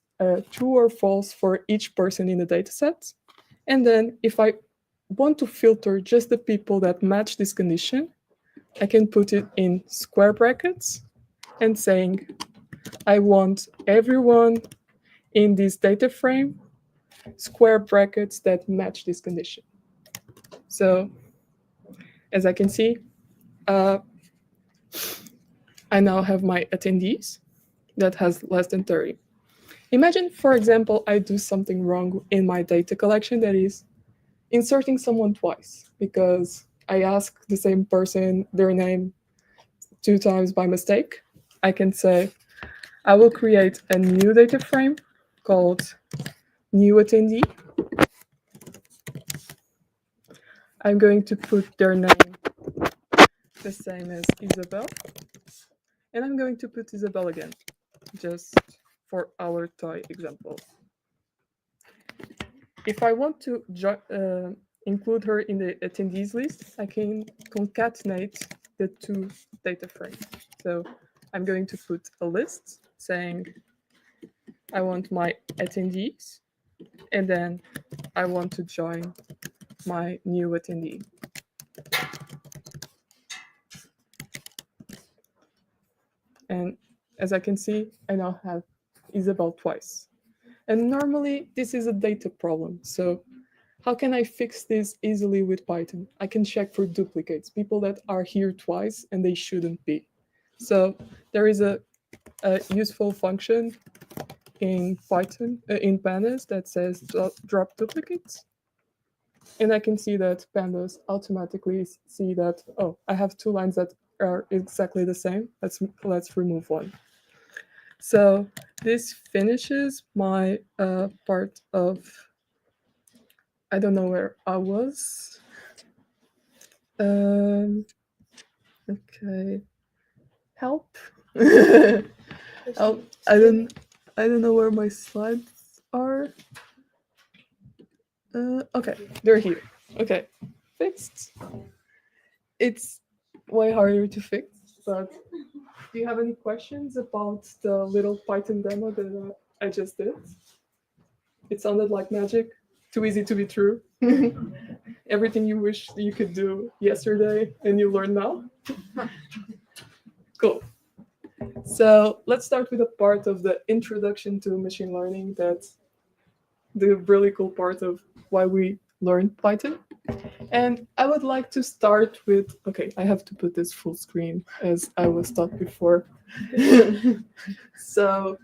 true or false for each person in the dataset. And then if I want to filter just the people that match this condition, I can put it in square brackets and saying, I want everyone in this data frame, square brackets that match this condition. So as I can see, I now have my attendees that has less than 30. Imagine, for example, I do something wrong in my data collection, that is inserting someone twice, because I ask the same person their name 2 times by mistake. I can say, I will create a new data frame called new attendee. I'm going to put their name the same as Isabel. And I'm going to put Isabel again, just for our toy example. If I want to include her in the attendees list, I can concatenate the 2 data frames. So I'm going to put a list saying I want my attendees, and then I want to join my new attendee. And as I can see, I now have Isabel twice. And normally this is a data problem. So how can I fix this easily with Python? I can check for duplicates, people that are here twice and they shouldn't be. So there is a useful function in Python, in pandas, that says drop duplicates. And I can see that pandas automatically see that, oh, I have 2 lines that are exactly the same. Let's remove one. So this finishes my part of, I don't know where I was. Okay, help. Help. I don't know where my slides are. Okay, they're here. Okay, fixed. It's way harder to fix, but do you have any questions about the little Python demo that I just did? It sounded like magic, too easy to be true. Everything you wish you could do yesterday and you learn now. Cool. So let's start with a part of the introduction to machine learning. That's the really cool part of why we learned Python. And I would like to start with, okay, I have to put this full screen as I was taught before. So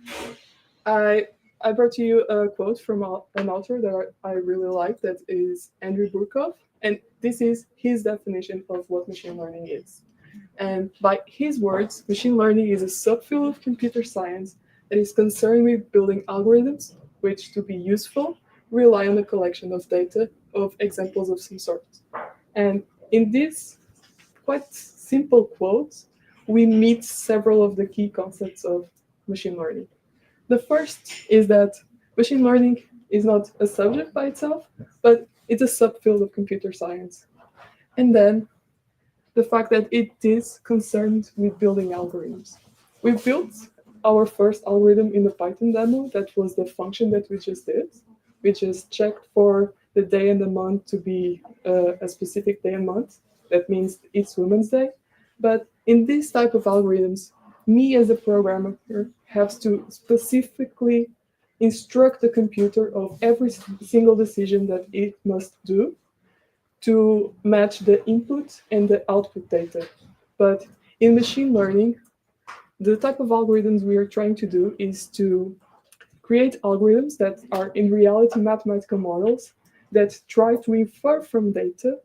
I brought to you a quote from an author that I really like, that is Andrew Burkhoff. And this is his definition of what machine learning is. And by his words, machine learning is a subfield of computer science that is concerned with building algorithms which, to be useful, rely on a collection of data of examples of some sort. And in this quite simple quote, we meet several of the key concepts of machine learning. The first is that machine learning is not a subject by itself, but it's a subfield of computer science. And then the fact that it is concerned with building algorithms. We built our first algorithm in the Python demo. That was the function that we just did. We just checked for the day and the month to be a specific day and month. That means it's Women's Day. But in this type of algorithms, me as a programmer have to specifically instruct the computer of every single decision that it must do to match the input and the output data. But in machine learning, the type of algorithms we are trying to do is to create algorithms that are in reality mathematical models that try to infer from data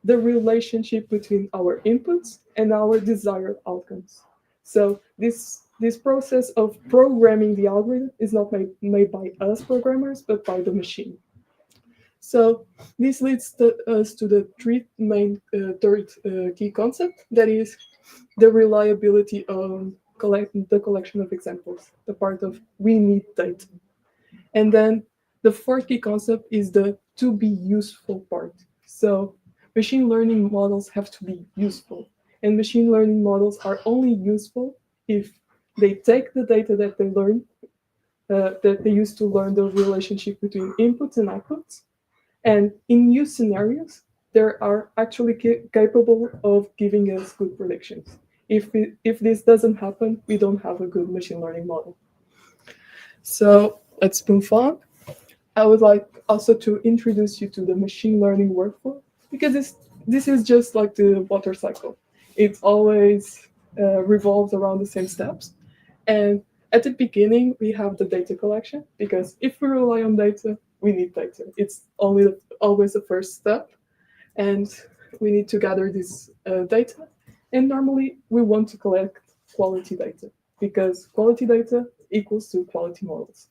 the relationship between our inputs and our desired outcomes. So this process of programming the algorithm is not made by us programmers, but by the machine. So this leads us to the third key concept, that is the reliability of the collection of examples, the part of we need data. And then the fourth key concept is the to be useful part. So machine learning models have to be useful. And machine learning models are only useful if they take the data that they learn, that they use to learn the relationship between inputs and outputs. And in new scenarios, they are actually capable of giving us good predictions. If this doesn't happen, we don't have a good machine learning model. So let's move on. I would like also to introduce you to the machine learning workflow because this is just like the water cycle. It always revolves around the same steps. And at the beginning, we have the data collection, because if we rely on data, we need data. It's always the first step, and we need to gather this data. And normally, we want to collect quality data, because quality data equals to quality models.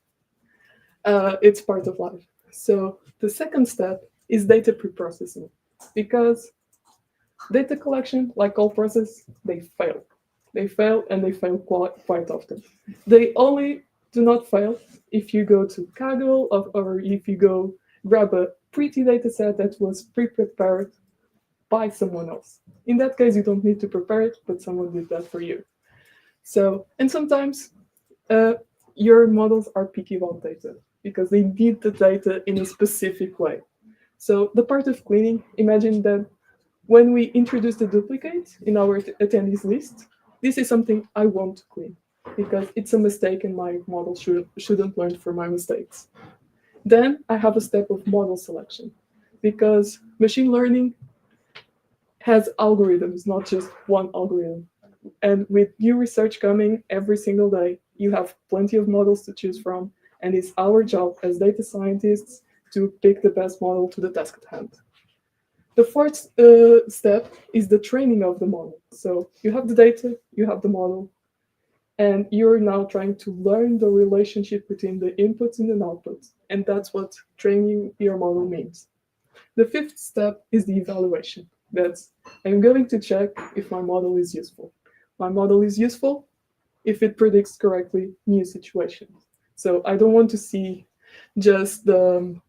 It's part of life. So the second step is data preprocessing, because data collection, like all processes, they fail. They fail, and they fail quite often. They only do not fail if you go to Kaggle, or if you go grab a pretty data set that was pre-prepared by someone else. In that case, you don't need to prepare it, but someone did that for you. So, and sometimes your models are picky about data, because they need the data in a specific way. So the part of cleaning, imagine that when we introduce the duplicate in our attendees list, this is something I want to clean, because it's a mistake and my model shouldn't learn from my mistakes. Then I have a step of model selection, because machine learning has algorithms, not just one algorithm. And with new research coming every single day, you have plenty of models to choose from, and it's our job as data scientists to pick the best model to the task at hand. The fourth step is the training of the model. So you have the data, you have the model, and you're now trying to learn the relationship between the inputs and the outputs. And that's what training your model means. The fifth step is the evaluation. That's, I'm going to check if my model is useful. My model is useful if it predicts correctly new situations. So I don't want to see just the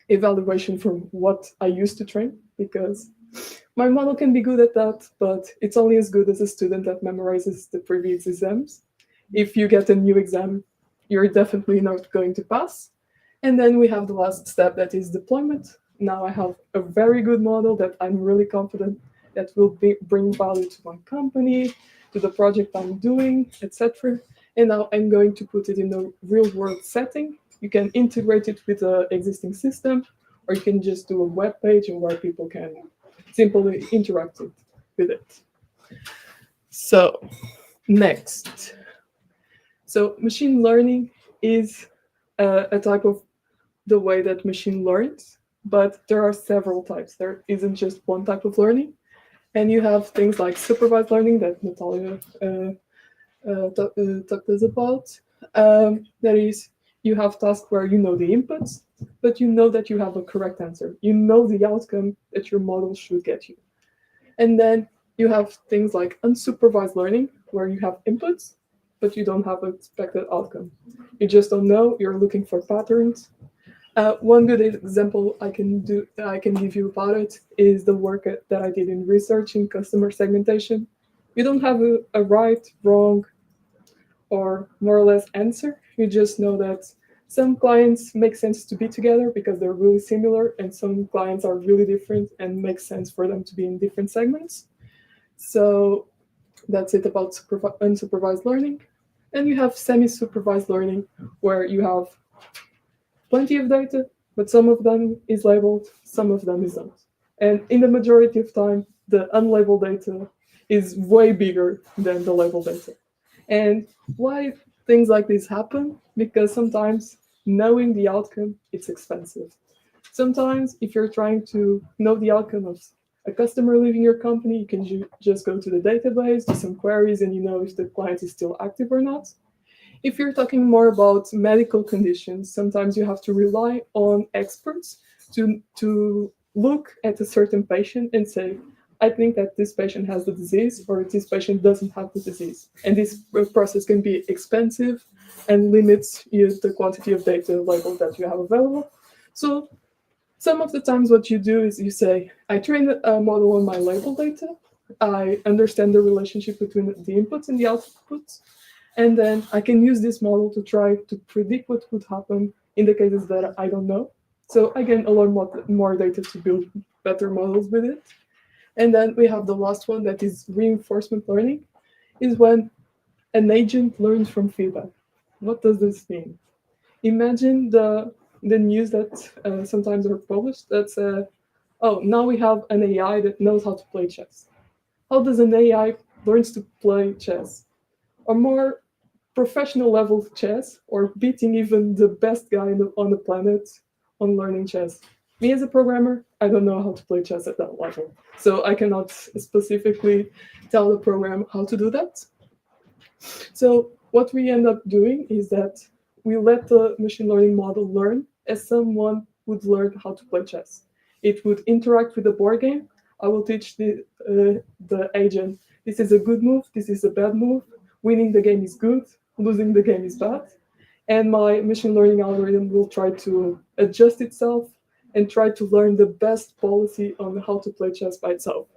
evaluation from what I used to train, because my model can be good at that, but it's only as good as a student that memorizes the previous exams. If you get a new exam, you're definitely not going to pass. And then we have the last step, that is deployment. Now I have a very good model that I'm really confident that will bring value to my company, to the project I'm doing, etc. And now I'm going to put it in a real-world setting. You can integrate it with an existing system, or you can just do a web page where people can simply interact with it. So, next. So, machine learning is a type of the way that machine learns, but there are several types. There isn't just one type of learning. And you have things like supervised learning that Nathália talked us about. That is, you have tasks where you know the inputs, but you know that you have a correct answer. You know the outcome that your model should get you. And then you have things like unsupervised learning, where you have inputs, but you don't have an expected outcome. You just don't know, you're looking for patterns. One good example I can give you about it is the work that I did in researching customer segmentation. You don't have a right, wrong, or more or less answer. You just know that some clients make sense to be together because they're really similar, and some clients are really different and make sense for them to be in different segments. So that's it about unsupervised learning. And you have semi-supervised learning, where you have plenty of data, but some of them is labeled, some of them isn't. And in the majority of time, the unlabeled data is way bigger than the labeled data. And why things like this happen? Because sometimes knowing the outcome, it's expensive. Sometimes if you're trying to know the outcome of a customer leaving your company, you can just go to the database, do some queries, and you know if the client is still active or not. If you're talking more about medical conditions, sometimes you have to rely on experts to look at a certain patient and say, I think that this patient has the disease, or this patient doesn't have the disease. And this process can be expensive and limits the quantity of data labeled that you have available. So some of the times what you do is you say, I train a model on my labeled data, I understand the relationship between the inputs and the outputs, and then I can use this model to try to predict what would happen in the cases that I don't know. So I can learn more data to build better models with it. And then we have the last one, that is reinforcement learning, is when an agent learns from feedback. What does this mean? Imagine the news that sometimes are published that say, oh, now we have an AI that knows how to play chess. How does an AI learns to play chess? Or more professional level chess, or beating even the best guy on the planet on learning chess. Me as a programmer, I don't know how to play chess at that level. So I cannot specifically tell the program how to do that. So what we end up doing is that we let the machine learning model learn as someone would learn how to play chess. It would interact with the board game. I will teach the agent, this is a good move, this is a bad move, winning the game is good, losing the game is bad. And my machine learning algorithm will try to adjust itself and try to learn the best policy on how to play chess by itself.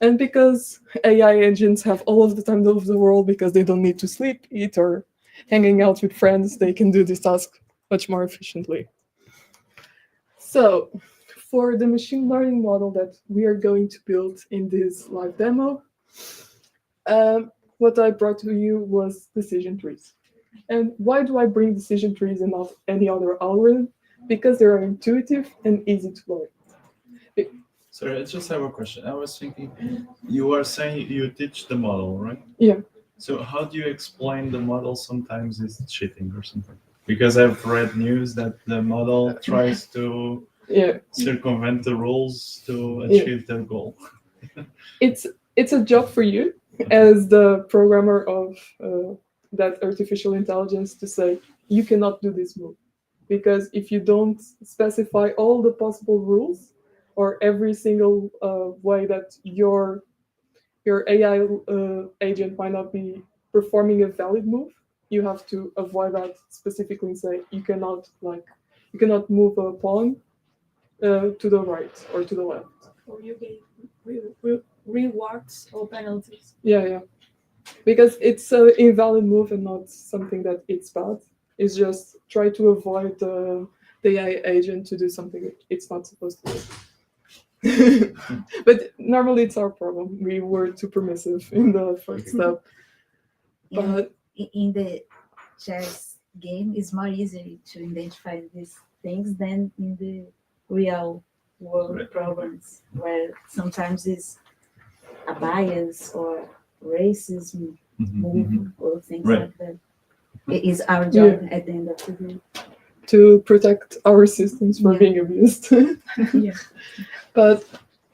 And because AI engines have all of the time of the world, because they don't need to sleep, eat, or hanging out with friends, they can do this task much more efficiently. So for the machine learning model that we are going to build in this live demo, what I brought to you was decision trees. And why do I bring decision trees and not any other algorithm? Because they are intuitive and easy to learn. Sorry, I just have a question. I was thinking, you are saying you teach the model, right? Yeah. So how do you explain the model sometimes is cheating or something? Because I've read news that the model tries to circumvent the rules to achieve their goal. It's a job for you as the programmer of that artificial intelligence to say, you cannot do this move. Because if you don't specify all the possible rules or every single way that your AI agent might not be performing a valid move, you have to avoid that specifically and say you cannot move a pawn to the right or to the left. Or you get rewards or penalties. Yeah. Because it's an invalid move and not something that it's bad. It's just try to avoid the AI agent to do something it's not supposed to do. But normally it's our problem. We were too permissive in the first step. But in the chess game, it's more easy to identify these things than in the real world programs, where sometimes it's a bias or racism move or things like that. It is our job at the end of the day to protect our systems from being abused. But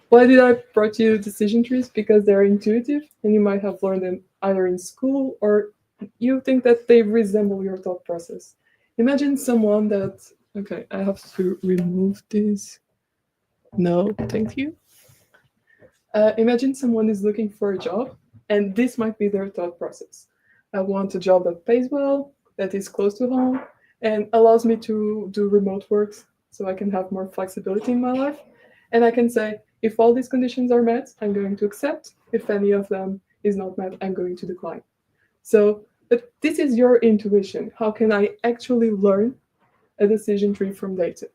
why did I brought you decision trees? Because they're intuitive and you might have learned them either in school or you think that they resemble your thought process. Imagine someone that, okay, I have to remove this. No, thank you. Imagine someone is looking for a job and this might be their thought process. I want a job that pays well, that is close to home, and allows me to do remote works so I can have more flexibility in my life. And I can say, if all these conditions are met, I'm going to accept. If any of them is not met, I'm going to decline. So, but this is your intuition. How can I actually learn a decision tree from data?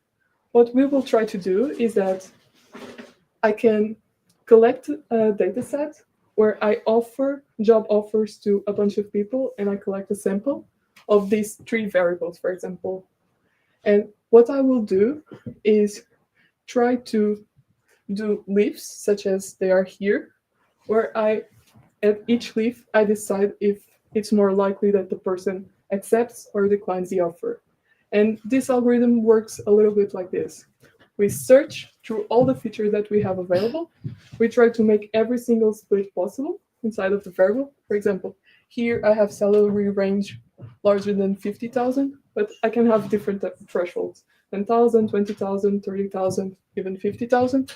What we will try to do is that I can collect a data set where I offer job offers to a bunch of people and I collect a sample of these 3 variables, for example. And what I will do is try to do leaves, such as they are here, where at each leaf, I decide if it's more likely that the person accepts or declines the offer. And this algorithm works a little bit like this. We search through all the features that we have available. We try to make every single split possible inside of the variable. For example, here I have salary range larger than 50,000, but I can have different thresholds, 10,000, 20,000, 30,000, even 50,000.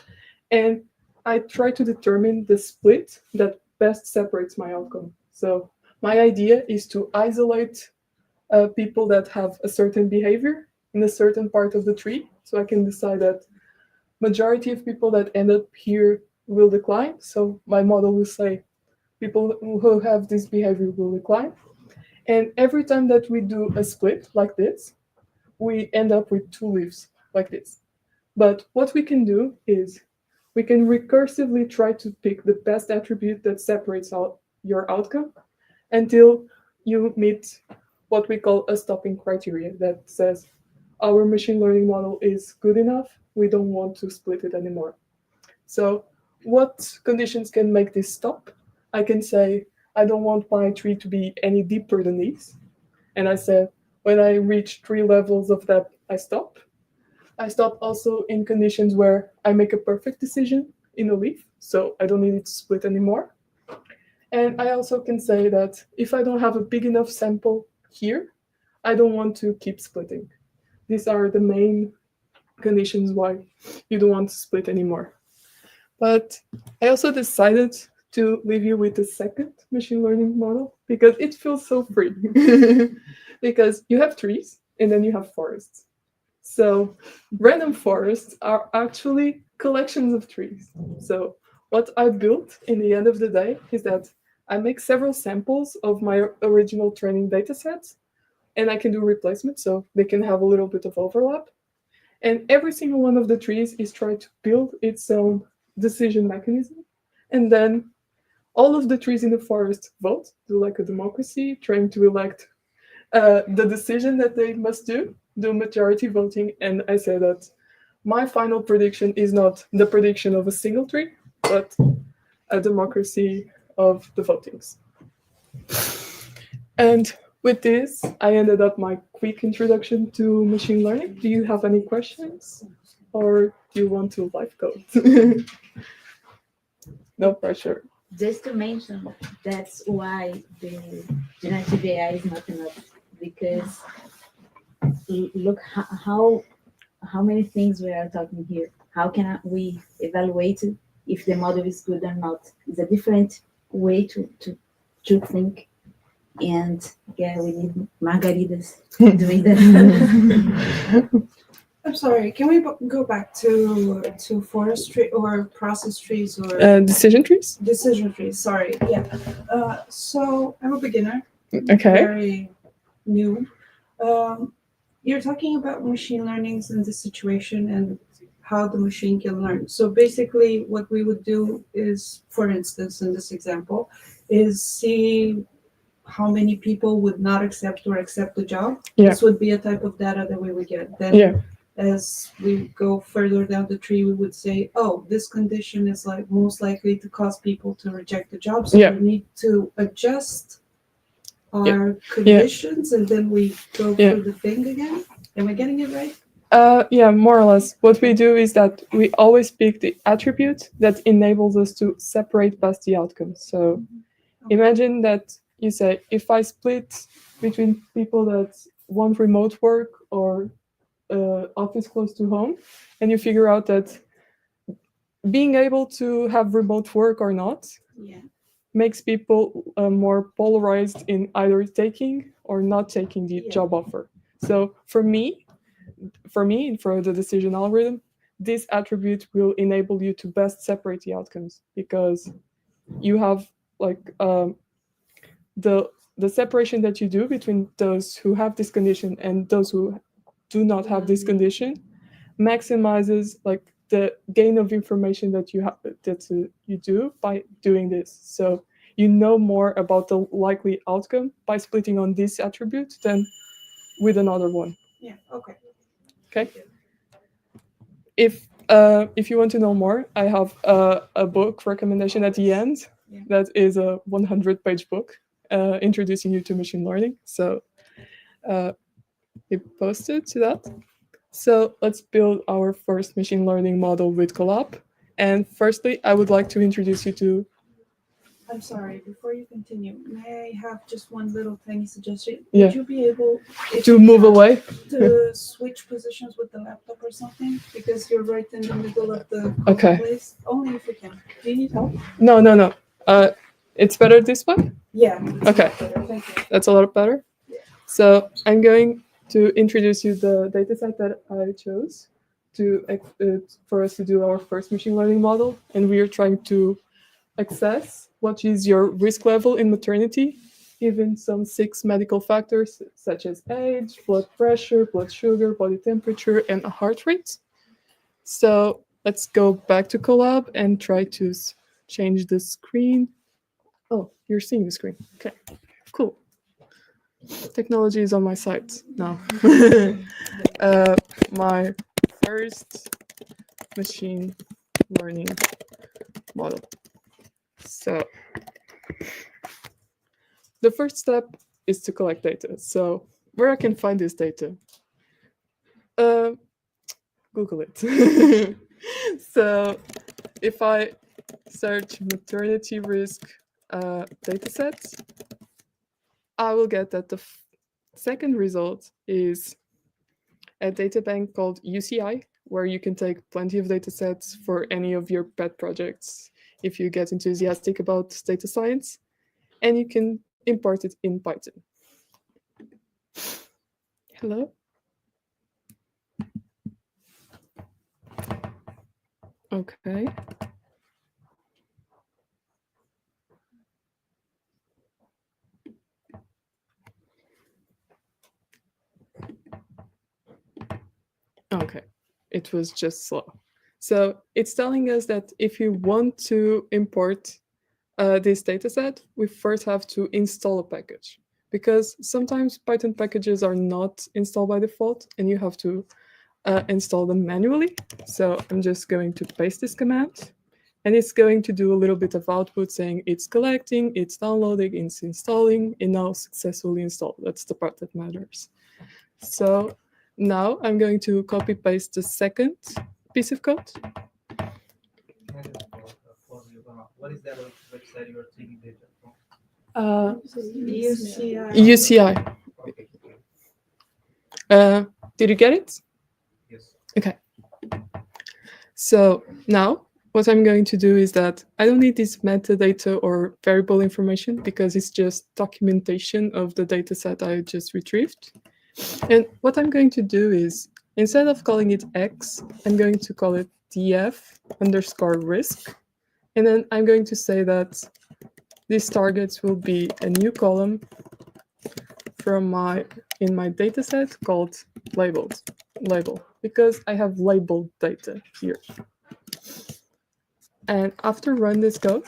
And I try to determine the split that best separates my outcome. So my idea is to isolate people that have a certain behavior in a certain part of the tree. So I can decide that majority of people that end up here will decline. So my model will say people who have this behavior will decline. And every time that we do a split like this, we end up with 2 leaves like this. But what we can do is we can recursively try to pick the best attribute that separates out your outcome until you meet what we call a stopping criteria that says our machine learning model is good enough, we don't want to split it anymore. So what conditions can make this stop? I can say, I don't want my tree to be any deeper than this. And I said, when I reach 3 levels of depth, I stop. I stop also in conditions where I make a perfect decision in a leaf, so I don't need it to split anymore. And I also can say that if I don't have a big enough sample here, I don't want to keep splitting. These are the main conditions why you don't want to split anymore. But I also decided to leave you with the second machine learning model because it feels so free. Because you have trees and then you have forests. So random forests are actually collections of trees. So what I built in the end of the day is that I make several samples of my original training data sets, and I can do replacement so they can have a little bit of overlap. And every single one of the trees is trying to build its own decision mechanism. And then all of the trees in the forest vote, do like a democracy, trying to elect the decision that they must do majority voting. And I say that my final prediction is not the prediction of a single tree, but a democracy of the votings. And with this, I ended up my quick introduction to machine learning. Do you have any questions? Or do you want to live code? No pressure. Just to mention, that's why the generative AI is not enough, because look how many things we are talking here. How can we evaluate if the model is good or not? It's a different way to think. And yeah, we need margaritas doing that. I'm sorry, can we go back to forestry or process trees or decision trees? Decision trees, sorry. Yeah. So I'm a beginner. Okay. Very new. You're talking about machine learnings in this situation and how the machine can learn. So basically what we would do is, for instance, in this example, is see how many people would not accept or accept the job. Yeah. This would be a type of data that we would get. Then as we go further down the tree, we would say, oh, this condition is like most likely to cause people to reject the job. So we need to adjust our conditions, and then we go through the thing again. Am I getting it right? Yeah, more or less. What we do is that we always pick the attribute that enables us to separate past the outcomes. So imagine that you say, if I split between people that want remote work or office close to home, and you figure out that being able to have remote work or not makes people more polarized in either taking or not taking the job offer. So for the decision algorithm, this attribute will enable you to best separate the outcomes, because you have like the separation that you do between those who have this condition and those who do not have this condition maximizes like the gain of information that you do by doing this. So you know more about the likely outcome by splitting on this attribute than with another one. Yeah. Okay. Okay. If you want to know more, I have a book recommendation at the end. That is a 100-page book introducing you to machine learning. So we posted to that. So let's build our first machine learning model with Colab. And firstly, I would like to introduce you to... I'm sorry, before you continue, may I have just one little tiny suggestion? Yeah. Would you be able to move away? To switch positions with the laptop or something? Because you're right in the middle of the place. Only if you can. Do you need help? No. It's better this way? Yeah. Okay. Thank you. That's a lot better. Yeah. So I'm going to introduce you the dataset that I chose for us to do our first machine learning model. And we are trying to assess what is your risk level in maternity, given some 6 medical factors such as age, blood pressure, blood sugar, body temperature, and a heart rate. So let's go back to Colab and try to change the screen. Oh, you're seeing the screen. Okay, cool. Technology is on my side now. My first machine learning model. So the first step is to collect data. So where I can find this data? Google it. So if I search maternity risk datasets, I will get that the second result is a data bank called UCI, where you can take plenty of data sets for any of your pet projects if you get enthusiastic about data science, and you can import it in Python. Hello? Okay. Okay, it was just slow. So it's telling us that if you want to import this dataset, we first have to install a package, because sometimes Python packages are not installed by default and you have to install them manually. So I'm just going to paste this command, and it's going to do a little bit of output saying it's collecting, it's downloading, it's installing, and now successfully installed. That's the part that matters. So now I'm going to copy paste the second piece of code. What is that website you are taking data from? UCI. Did you get it? Yes. Okay. So now what I'm going to do is that I don't need this metadata or variable information because it's just documentation of the data set I just retrieved. And what I'm going to do is, instead of calling it X, I'm going to call it df_risk. And then I'm going to say that these targets will be a new column from in my dataset called label, because I have labeled data here. And after run this code,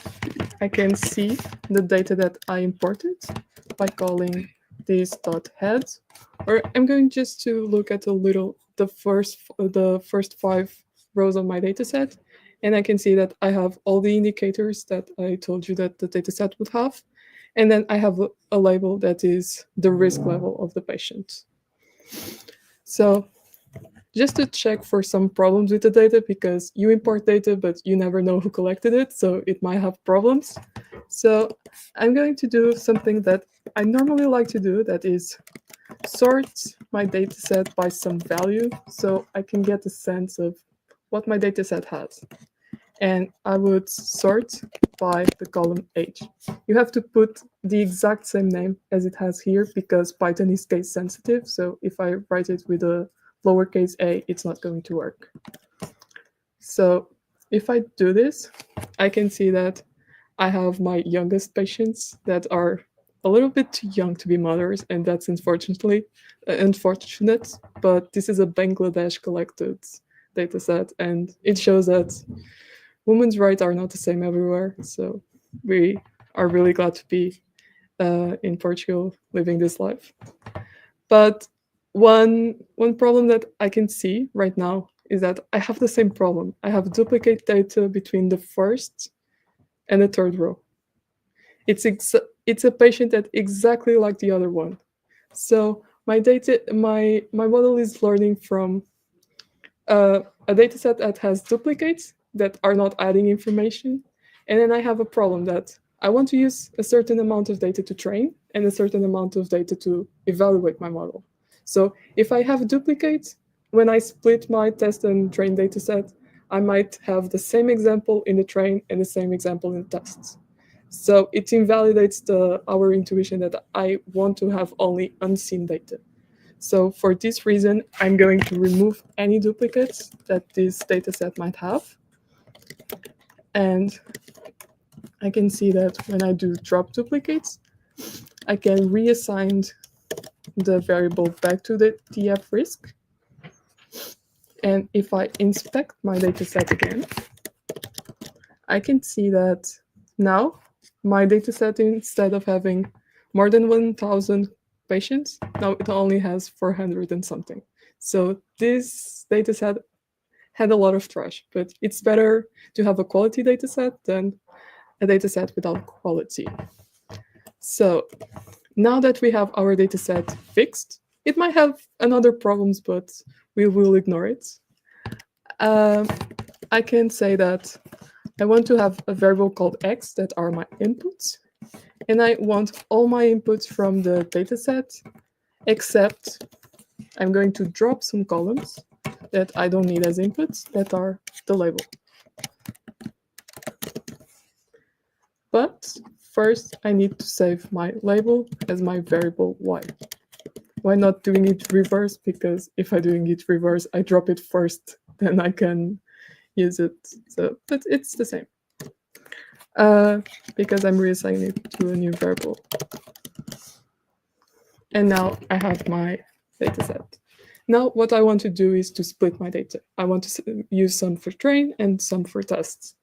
I can see the data that I imported by calling this.head, or I'm going just to look at the first 5 rows of my dataset, and I can see that I have all the indicators that I told you that the dataset would have, and then I have a label that is the risk level of the patient. So just to check for some problems with the data, because you import data, but you never know who collected it, so it might have problems. So I'm going to do something that I normally like to do, that is sort my dataset by some value, so I can get a sense of what my dataset has. And I would sort by the column age. You have to put the exact same name as it has here, because Python is case sensitive, so if I write it with a lowercase a, it's not going to work. So if I do this, I can see that I have my youngest patients that are a little bit too young to be mothers, and that's unfortunate, but this is a Bangladesh collected dataset, and it shows that women's rights are not the same everywhere. So we are really glad to be in Portugal living this life. But one problem that I can see right now is that I have the same problem. I have duplicate data between the first and the third row. It's a patient that exactly like the other one. So my model is learning from a data set that has duplicates that are not adding information. And then I have a problem that I want to use a certain amount of data to train and a certain amount of data to evaluate my model. So if I have duplicates, when I split my test and train data set, I might have the same example in the train and the same example in the tests. So it invalidates our intuition that I want to have only unseen data. So for this reason, I'm going to remove any duplicates that this dataset might have. And I can see that when I do drop duplicates, I can reassign the variable back to the df risk. And if I inspect my dataset again, I can see that now my dataset, instead of having more than 1,000 patients, now it only has 400 and something. So this dataset had a lot of trash, but it's better to have a quality data set than a data set without quality. So now that we have our data set fixed, it might have another problems, but we will ignore it. I can say that I want to have a variable called x that are my inputs, and I want all my inputs from the data set, except I'm going to drop some columns that I don't need as inputs that are the label. But first I need to save my label as my variable y. Why not doing it reverse? Because if I'm doing it reverse, I drop it first, then I can use it. So, but it's the same. Because I'm reassigning it to a new variable. And now I have my data set. Now what I want to do is to split my data. I want to use some for train and some for tests.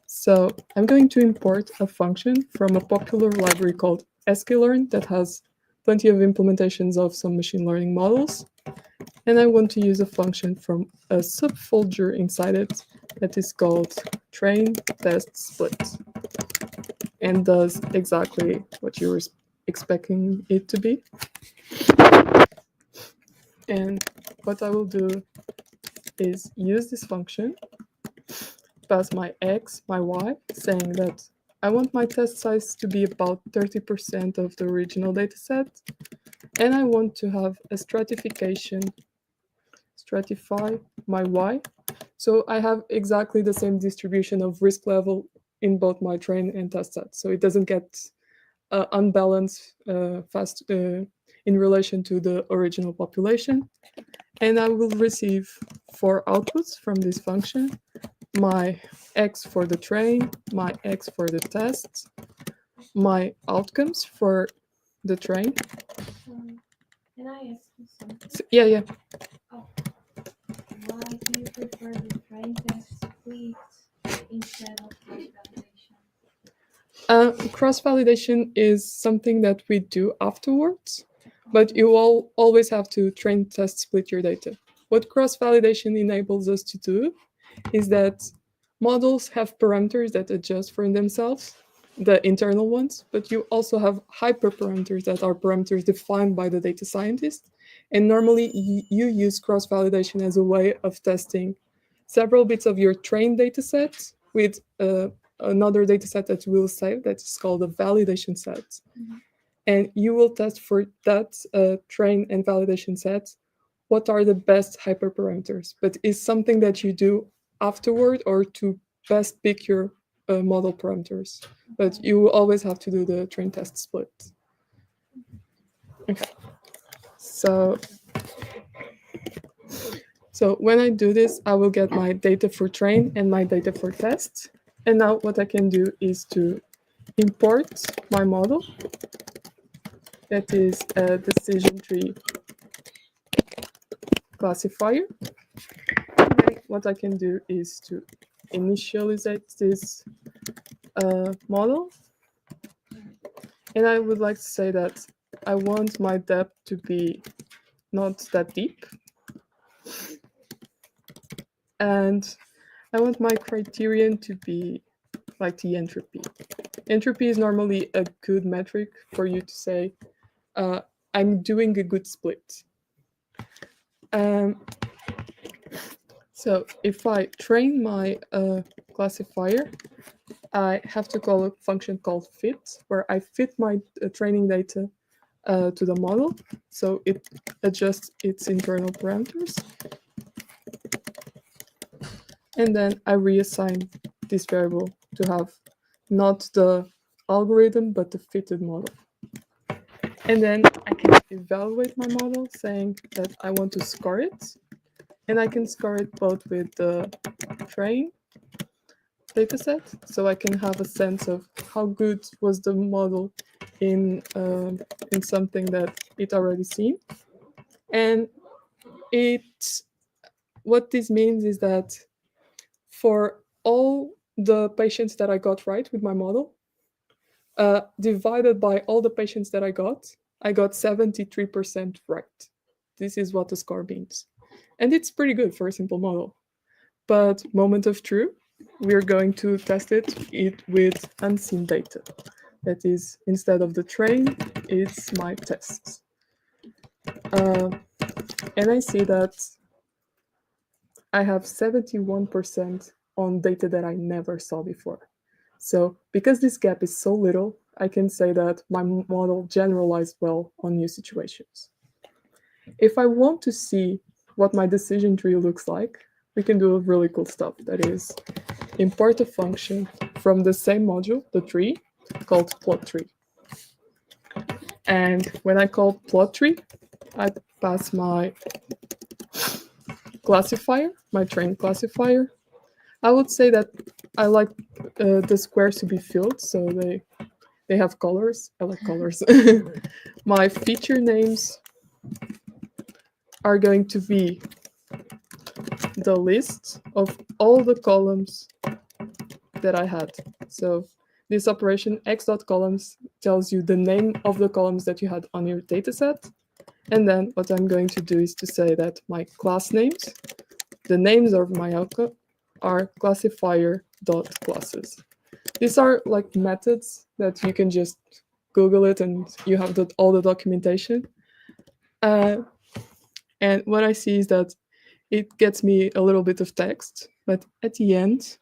So I'm going to import a function from a popular library called sklearn that has plenty of implementations of some machine learning models. And I want to use a function from a subfolder inside it that is called train test split, and does exactly what you were expecting it to be. And what I will do is use this function, pass my x, my y, saying that I want my test size to be about 30% of the original data set, and I want to have a stratification, stratify my y, so I have exactly the same distribution of risk level in both my train and test set, so it doesn't get unbalanced fast in relation to the original population. And I will receive 4 outputs from this function: my x for the train, my x for the test, my outcomes for the train. Can I ask you something? Yeah. Oh. Why do you prefer the train test split instead of cross-validation? Cross-validation is something that we do afterwards, but you always have to train test split your data. What cross-validation enables us to do is that models have parameters that adjust for themselves, the internal ones, but you also have hyperparameters that are parameters defined by the data scientist. And normally you use cross-validation as a way of testing several bits of your trained data set with another data set that you will save that is called a validation set. Mm-hmm. And you will test for that train and validation set what are the best hyperparameters, but it's something that you do afterward or to best pick your model parameters. But you will always have to do the train test split. Okay. So when I do this, I will get my data for train and my data for test. And now what I can do is to import my model. That is a decision tree classifier. And what I can do is to initialize this model. And I would like to say that I want my depth to be not that deep. And I want my criterion to be like the entropy. Entropy is normally a good metric for you to say, I'm doing a good split. So if I train my classifier, I have to call a function called fit, where I fit my training data to the model, so it adjusts its internal parameters. And then I reassign this variable to have not the algorithm, but the fitted model. And then I can evaluate my model, saying that I want to score it. And I can score it both with the train dataset, so I can have a sense of how good was the model in something that it already seen. And what this means is that for all the patients that I got right with my model, divided by all the patients that I got 73% right. This is what the score means. And it's pretty good for a simple model. But moment of truth, we're going to test it with unseen data. That is, instead of the train, it's my tests. And I see that I have 71% on data that I never saw before. So because this gap is so little, I can say that my model generalized well on new situations. If I want to see what my decision tree looks like, we can do really cool stuff. That is, import a function from the same module, the tree, called plot tree. And when I call plot tree, I pass my classifier, my train classifier. I would say that I like the squares to be filled, so they have colors. I like colors. My feature names are going to be the list of all the columns that I had. So this operation x.columns tells you the name of the columns that you had on your dataset. And then what I'm going to do is to say that my class names, the names of my output, are classifier.classes. These are like methods that you can just Google it and you have all the documentation. And what I see is that it gets me a little bit of text, but at the end,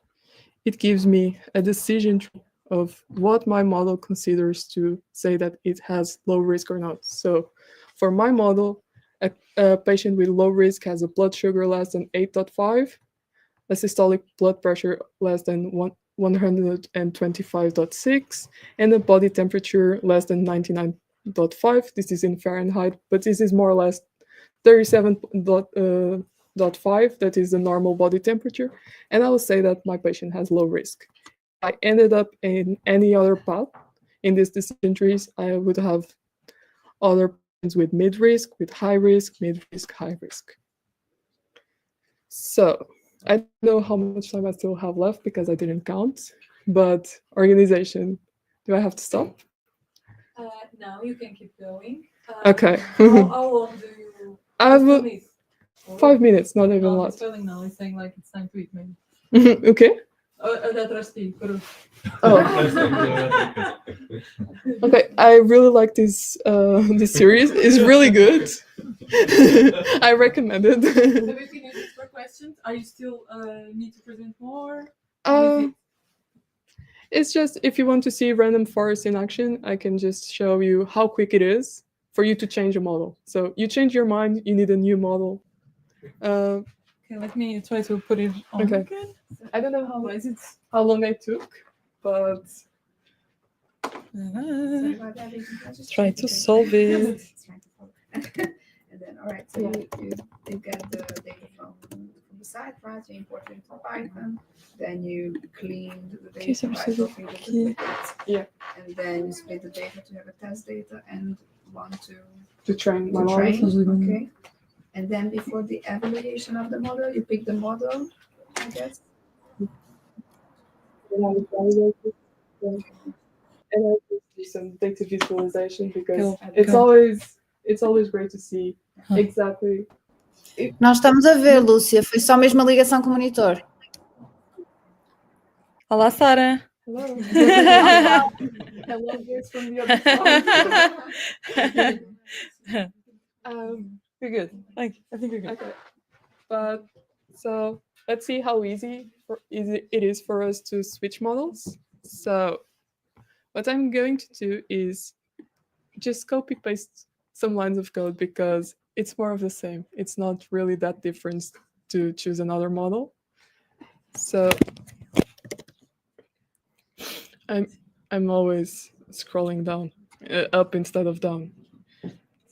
it gives me a decision tree of what my model considers to say that it has low risk or not. So for my model, a patient with low risk has a blood sugar less than 8.5, a systolic blood pressure less than 125.6, and a body temperature less than 99.5. This is in Fahrenheit, but this is more or less 37.5. That is the normal body temperature. And I will say that my patient has low risk. If I ended up in any other path in these decision trees, I would have other patients with mid-risk, with high risk, mid-risk, high risk. So I don't know how much time I still have left because I didn't count, but organization, do I have to stop? No, you can keep going. Okay. How long do you need? 5 minutes, not even a No, lot. he's spelling now. He's saying like it's time to eat, maybe. Okay. That rusty. Oh. Okay, I really like this this series. It's really good. I recommend it. Have you finished for questions? Are you still need to present more? It's just if you want to see random forest in action, I can just show you how quick it is for you to change a model. So you change your mind, you need a new model. Okay, let me try to put it on again. I don't know how long I took, but try to solve it. And then, all right, so you get the data from the site, right? You import it into Python, then you clean the data by copying the duplicates. Yeah. And then you split the data to have a test data and one to train my model. model. Okay. And then before the evaluation of the model, you pick the model, I guess. And I do some data visualization because it's always great to see exactly. Nós estamos a ver, Lúcia, foi só mesmo a ligação com o monitor. Olá, Sara. Hello. Hello, voice from the other side. You're good. I think you're good. Okay. But so let's see how easy it is for us to switch models. So what I'm going to do is just copy paste some lines of code because it's more of the same. It's not really that different to choose another model. So I'm always scrolling down, up instead of down.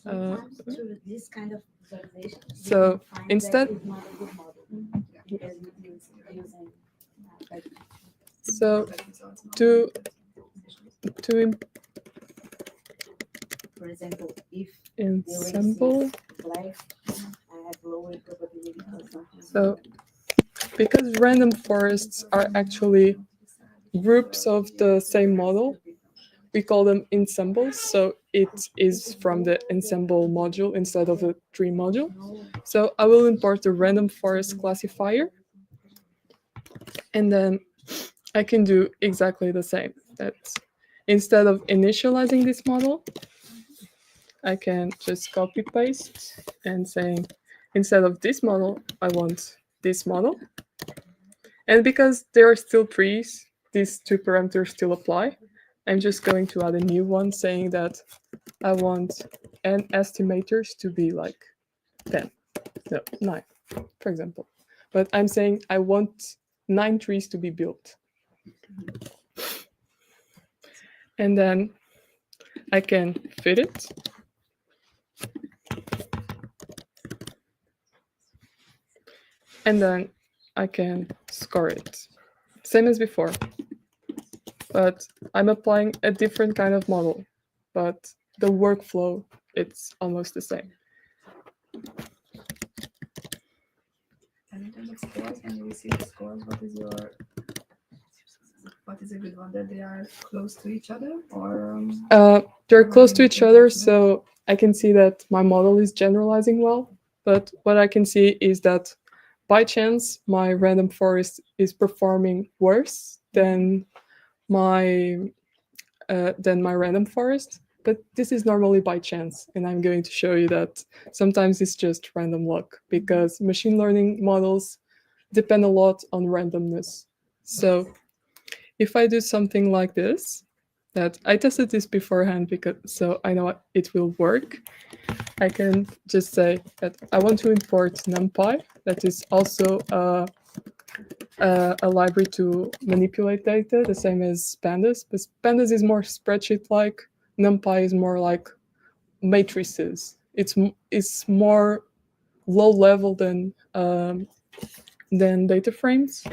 Through this kind of visualization, so instead, so to for example, if ensemble, life, I have lower probability. So because random forests are actually groups of the same model, we call them ensembles. So it is from the ensemble module instead of the tree module. So I will import the random forest classifier. And then I can do exactly the same. That instead of initializing this model, I can just copy paste and saying, instead of this model, I want this model. And because there are still trees, these two parameters still apply. I'm just going to add a new one saying that I want n estimators to be like 10, no, 9, for example. But I'm saying I want 9 trees to be built. And then I can fit it. And then I can score it. Same as before. But I'm applying a different kind of model. But the workflow, it's almost the same. And in terms of scores, when you receive the scores, what is a good one? That they are close to each other, or they're close to each other, so I can see that my model is generalizing well. But what I can see is that by chance my random forest is performing worse than my random forest. But this is normally by chance, and I'm going to show you that sometimes it's just random luck, because machine learning models depend a lot on randomness. So if I do something like this, that I tested this beforehand so I know it will work, I can just say that I want to import NumPy. That is also a library to manipulate data, the same as Pandas. But Pandas is more spreadsheet-like. NumPy is more like matrices. It's more low level than data frames.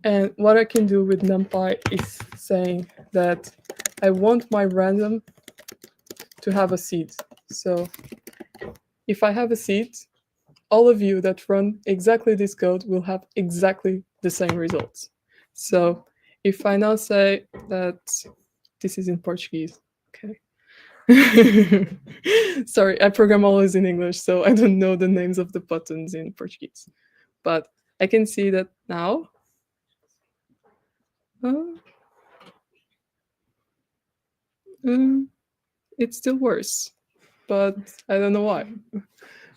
And what I can do with NumPy is saying that I want my random to have a seed. So if I have a seed, all of you that run exactly this code will have exactly the same results. So if I now say that this is in Portuguese, okay. Sorry, I program always in English, so I don't know the names of the buttons in Portuguese. But I can see that now. It's still worse, but I don't know why.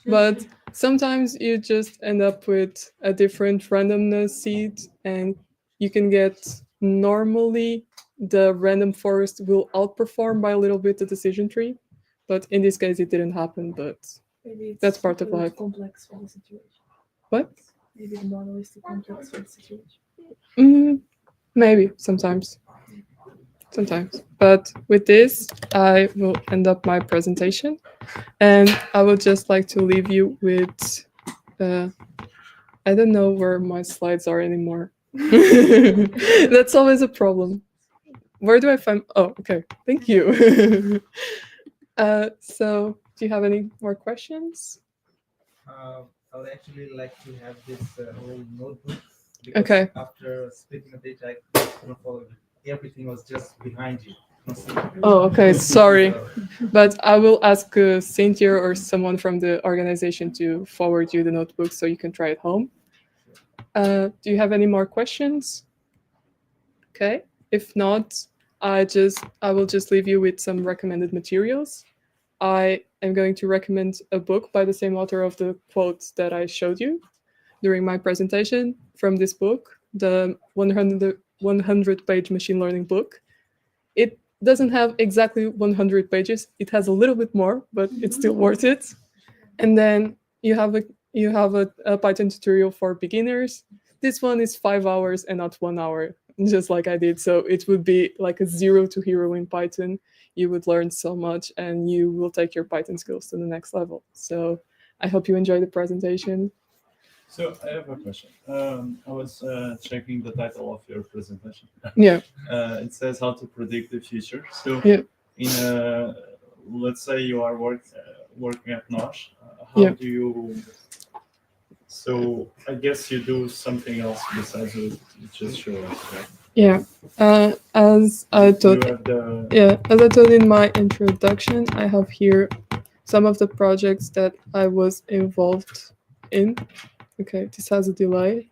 But sometimes you just end up with a different randomness seed, and you can get, normally the random forest will outperform by a little bit the decision tree, but in this case it didn't happen, but that's part of life. Complex for the situation. What? Maybe the model is too complex for the situation. Maybe, sometimes. But with this, I will end up my presentation, and I would just like to leave you with, I don't know where my slides are anymore. That's always a problem. Where do I find, oh, okay, thank you. So do you have any more questions? I would actually like to have this whole notebook, because Okay. after splitting the data, I couldn't follow it. Everything was just behind you. Oh, okay, sorry. But I will ask Cynthia or someone from the organization to forward you the notebook so you can try it home. Do you have any more questions? Okay, if not, I will just leave you with some recommended materials. I am going to recommend a book by the same author of the quotes that I showed you during my presentation. From this book, the 100-page machine learning book. It doesn't have exactly 100 pages. It has a little bit more, but it's still worth it. And then you have a Python tutorial for beginners. This one is 5 hours and not 1 hour, just like I did. So it would be like a 0 to hero in Python. You would learn so much, and you will take your Python skills to the next level. So I hope you enjoy the presentation. So I have a question. I was checking the title of your presentation. Yeah. It says how to predict the future. So yeah. Let's say you are working at NOSH. How do you? So I guess you do something else besides what you just showed us, right? Yeah. As I told in my introduction, I have here some of the projects that I was involved in. Okay, this has a delay.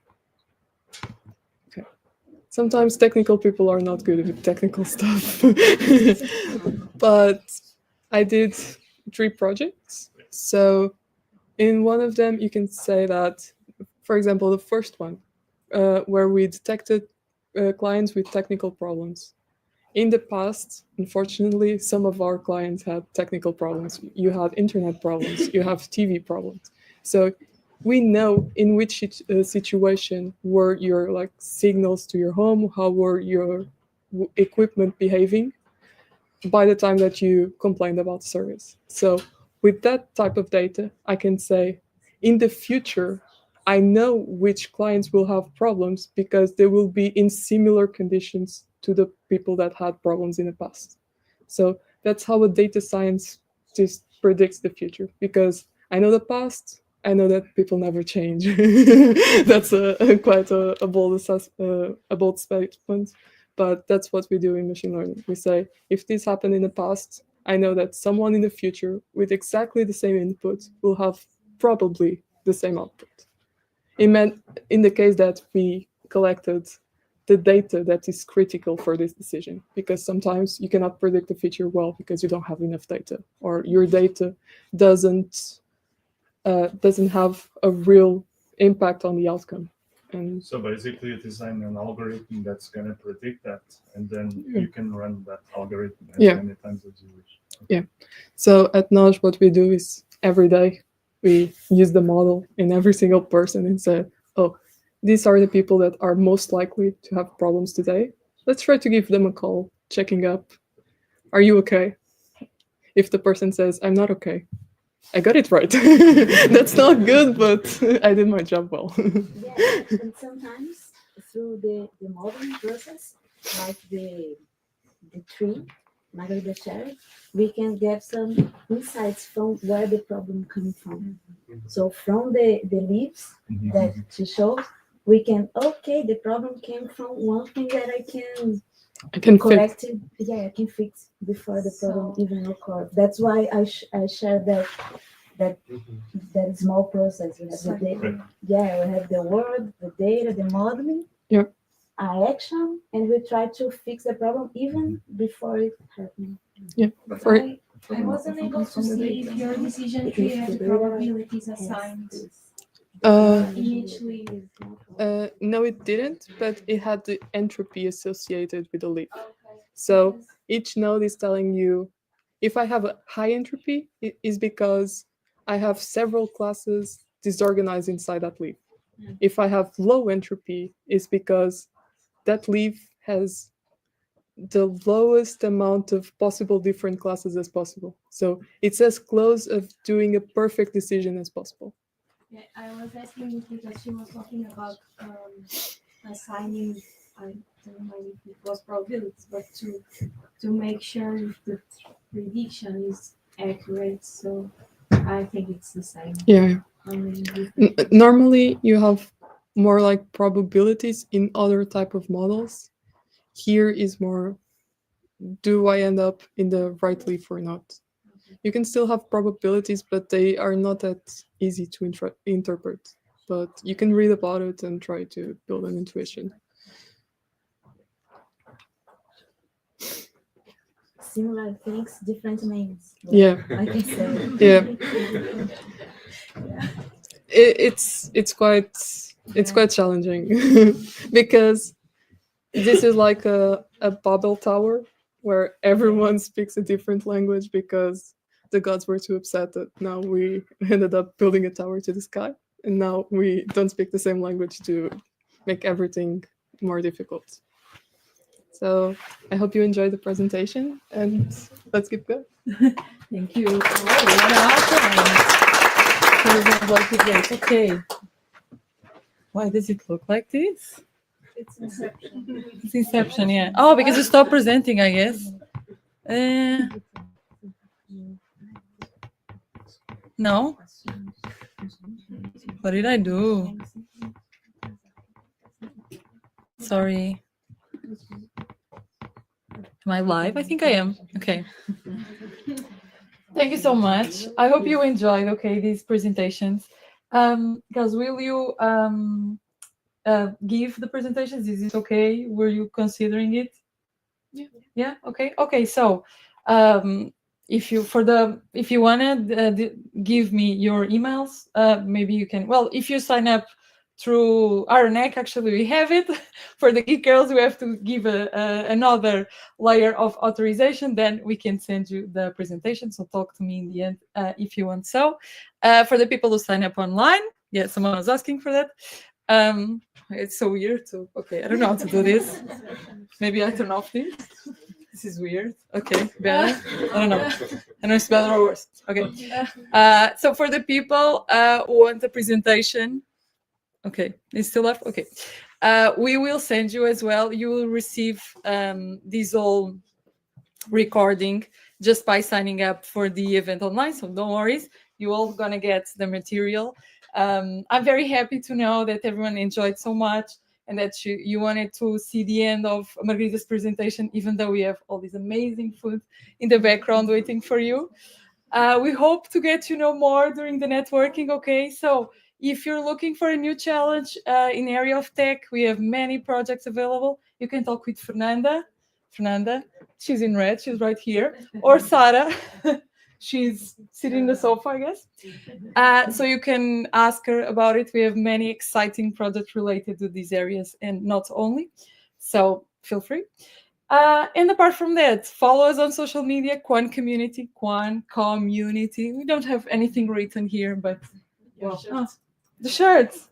sometimes technical people are not good with technical stuff. But I did 3 projects. So in one of them, you can say that, for example, the first one, where we detected clients with technical problems. In the past, unfortunately, some of our clients had technical problems. You had internet problems, you have TV problems. So we know in which situation were your like signals to your home, how were your equipment behaving by the time that you complained about the service. So with that type of data, I can say, in the future, I know which clients will have problems because they will be in similar conditions to the people that had problems in the past. So that's how a data science just predicts the future, because I know the past, I know that people never change. That's quite a bold statement, but that's what we do in machine learning. We say, if this happened in the past, I know that someone in the future with exactly the same input will have probably the same output. In the case that we collected the data that is critical for this decision, because sometimes you cannot predict the future well because you don't have enough data, or your data doesn't have a real impact on the outcome. And so basically you design an algorithm that's going to predict that, and then you can run that algorithm as many times as you wish. Yeah. So at Nudge, what we do is every day we use the model in every single person and say, oh, these are the people that are most likely to have problems today. Let's try to give them a call, checking up. Are you okay? If the person says, I'm not okay, I got it right. That's not good, but I did my job well. Yeah, and sometimes through the modeling process, like the tree, Margarida Cherry, we can get some insights from where the problem comes from. So from the leaves that she shows, we can, okay, the problem came from one thing that I can correct it. Yeah, I can fix before the problem even occurs. That's why I share that small process. We have the data. Yeah, we have the word, the data, the modeling. Yeah. Action, and we try to fix the problem even before it happens. Yeah. I wasn't able to see if your decision tree had probabilities assigned initially. No, it didn't, but it had the entropy associated with the leaf. So each node is telling you, if I have a high entropy, it is because I have several classes disorganized inside that leaf. If I have low entropy, it's because that leaf has the lowest amount of possible different classes as possible. So it's as close of doing a perfect decision as possible. Yeah, I was asking because she was talking about assigning, I don't know if it was probabilities, but to make sure if the prediction is accurate. So I think it's the same. Yeah. Normally you have more like probabilities in other type of models. Here is more, do I end up in the right leaf or not? You can still have probabilities, but they are not that easy to interpret. But you can read about it and try to build an intuition. Similar things, different names. Yeah. I can say. Yeah. It's quite challenging because this is like a Babel tower where everyone speaks a different language because the gods were too upset that now we ended up building a tower to the sky, and now we don't speak the same language to make everything more difficult. So I hope you enjoyed the presentation, and let's keep going. Thank you. Okay. Why does it look like this? It's Inception. It's Inception, yeah. Oh, because you stopped presenting, I guess. No? What did I do? Sorry. Am I live? I think I am. Okay. Thank you so much. I hope you enjoyed, these presentations. Guys, will you give the presentations? Is it okay? Were you considering it? Yeah. Okay. So, if you wanna give me your emails, maybe you can. Well, if you sign up through Ironhack, actually we have it. For the Geek Girls, we have to give another layer of authorization. Then we can send you the presentation. So talk to me in the end if you want. So, for the people who sign up online, yeah, someone was asking for that. It's so weird. So okay, I don't know how to do this. Maybe I turn off this. This is weird. Okay, better. I don't know. I don't know if it's better or worse. Okay. So for the people who want the presentation, okay, it's still left. Okay, we will send you as well. You will receive this whole recording just by signing up for the event online. So don't worry, you all gonna get the material. I'm very happy to know that everyone enjoyed so much and that you wanted to see the end of Margarida's presentation, even though we have all this amazing food in the background waiting for you. We hope to get to know more during the networking, okay? So if you're looking for a new challenge in area of tech, we have many projects available. You can talk with Fernanda, she's in red, she's right here, or Sarah, she's sitting in the sofa, I guess. So you can ask her about it. We have many exciting projects related to these areas and not only. So feel free. And apart from that, follow us on social media, KWAN Community, KWAN Community. We don't have anything written here, but well, the shirts.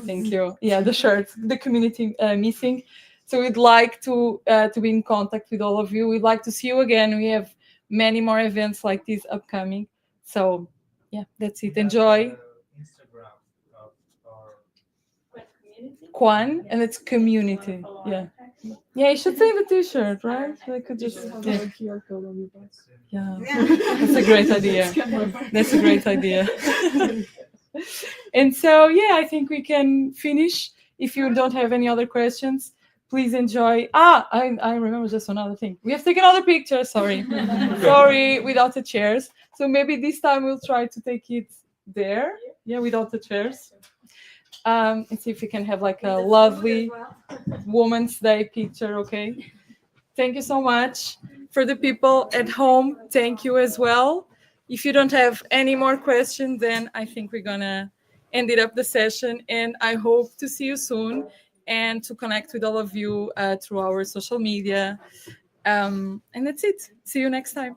Thank you. Yeah, the shirts, the community missing. So we'd like to be in contact with all of you. We'd like to see you again. We have many more events like this upcoming. So yeah, that's it. Enjoy. KWAN, and it's community. Yeah. Yeah, you should say the t-shirt, right? I could just yeah. That's a great idea. That's a great idea. And so yeah, I think we can finish. If you don't have any other questions, please enjoy. I remember just another thing. We have taken another picture, sorry. Sorry, without the chairs. So maybe this time we'll try to take it there. Yeah, without the chairs. And see if we can have like a lovely Women's Day picture, okay? Thank you so much. For the people at home, thank you as well. If you don't have any more questions, then I think we're gonna end it up the session, and I hope to see you soon and to connect with all of you through our social media. And that's it. See you next time.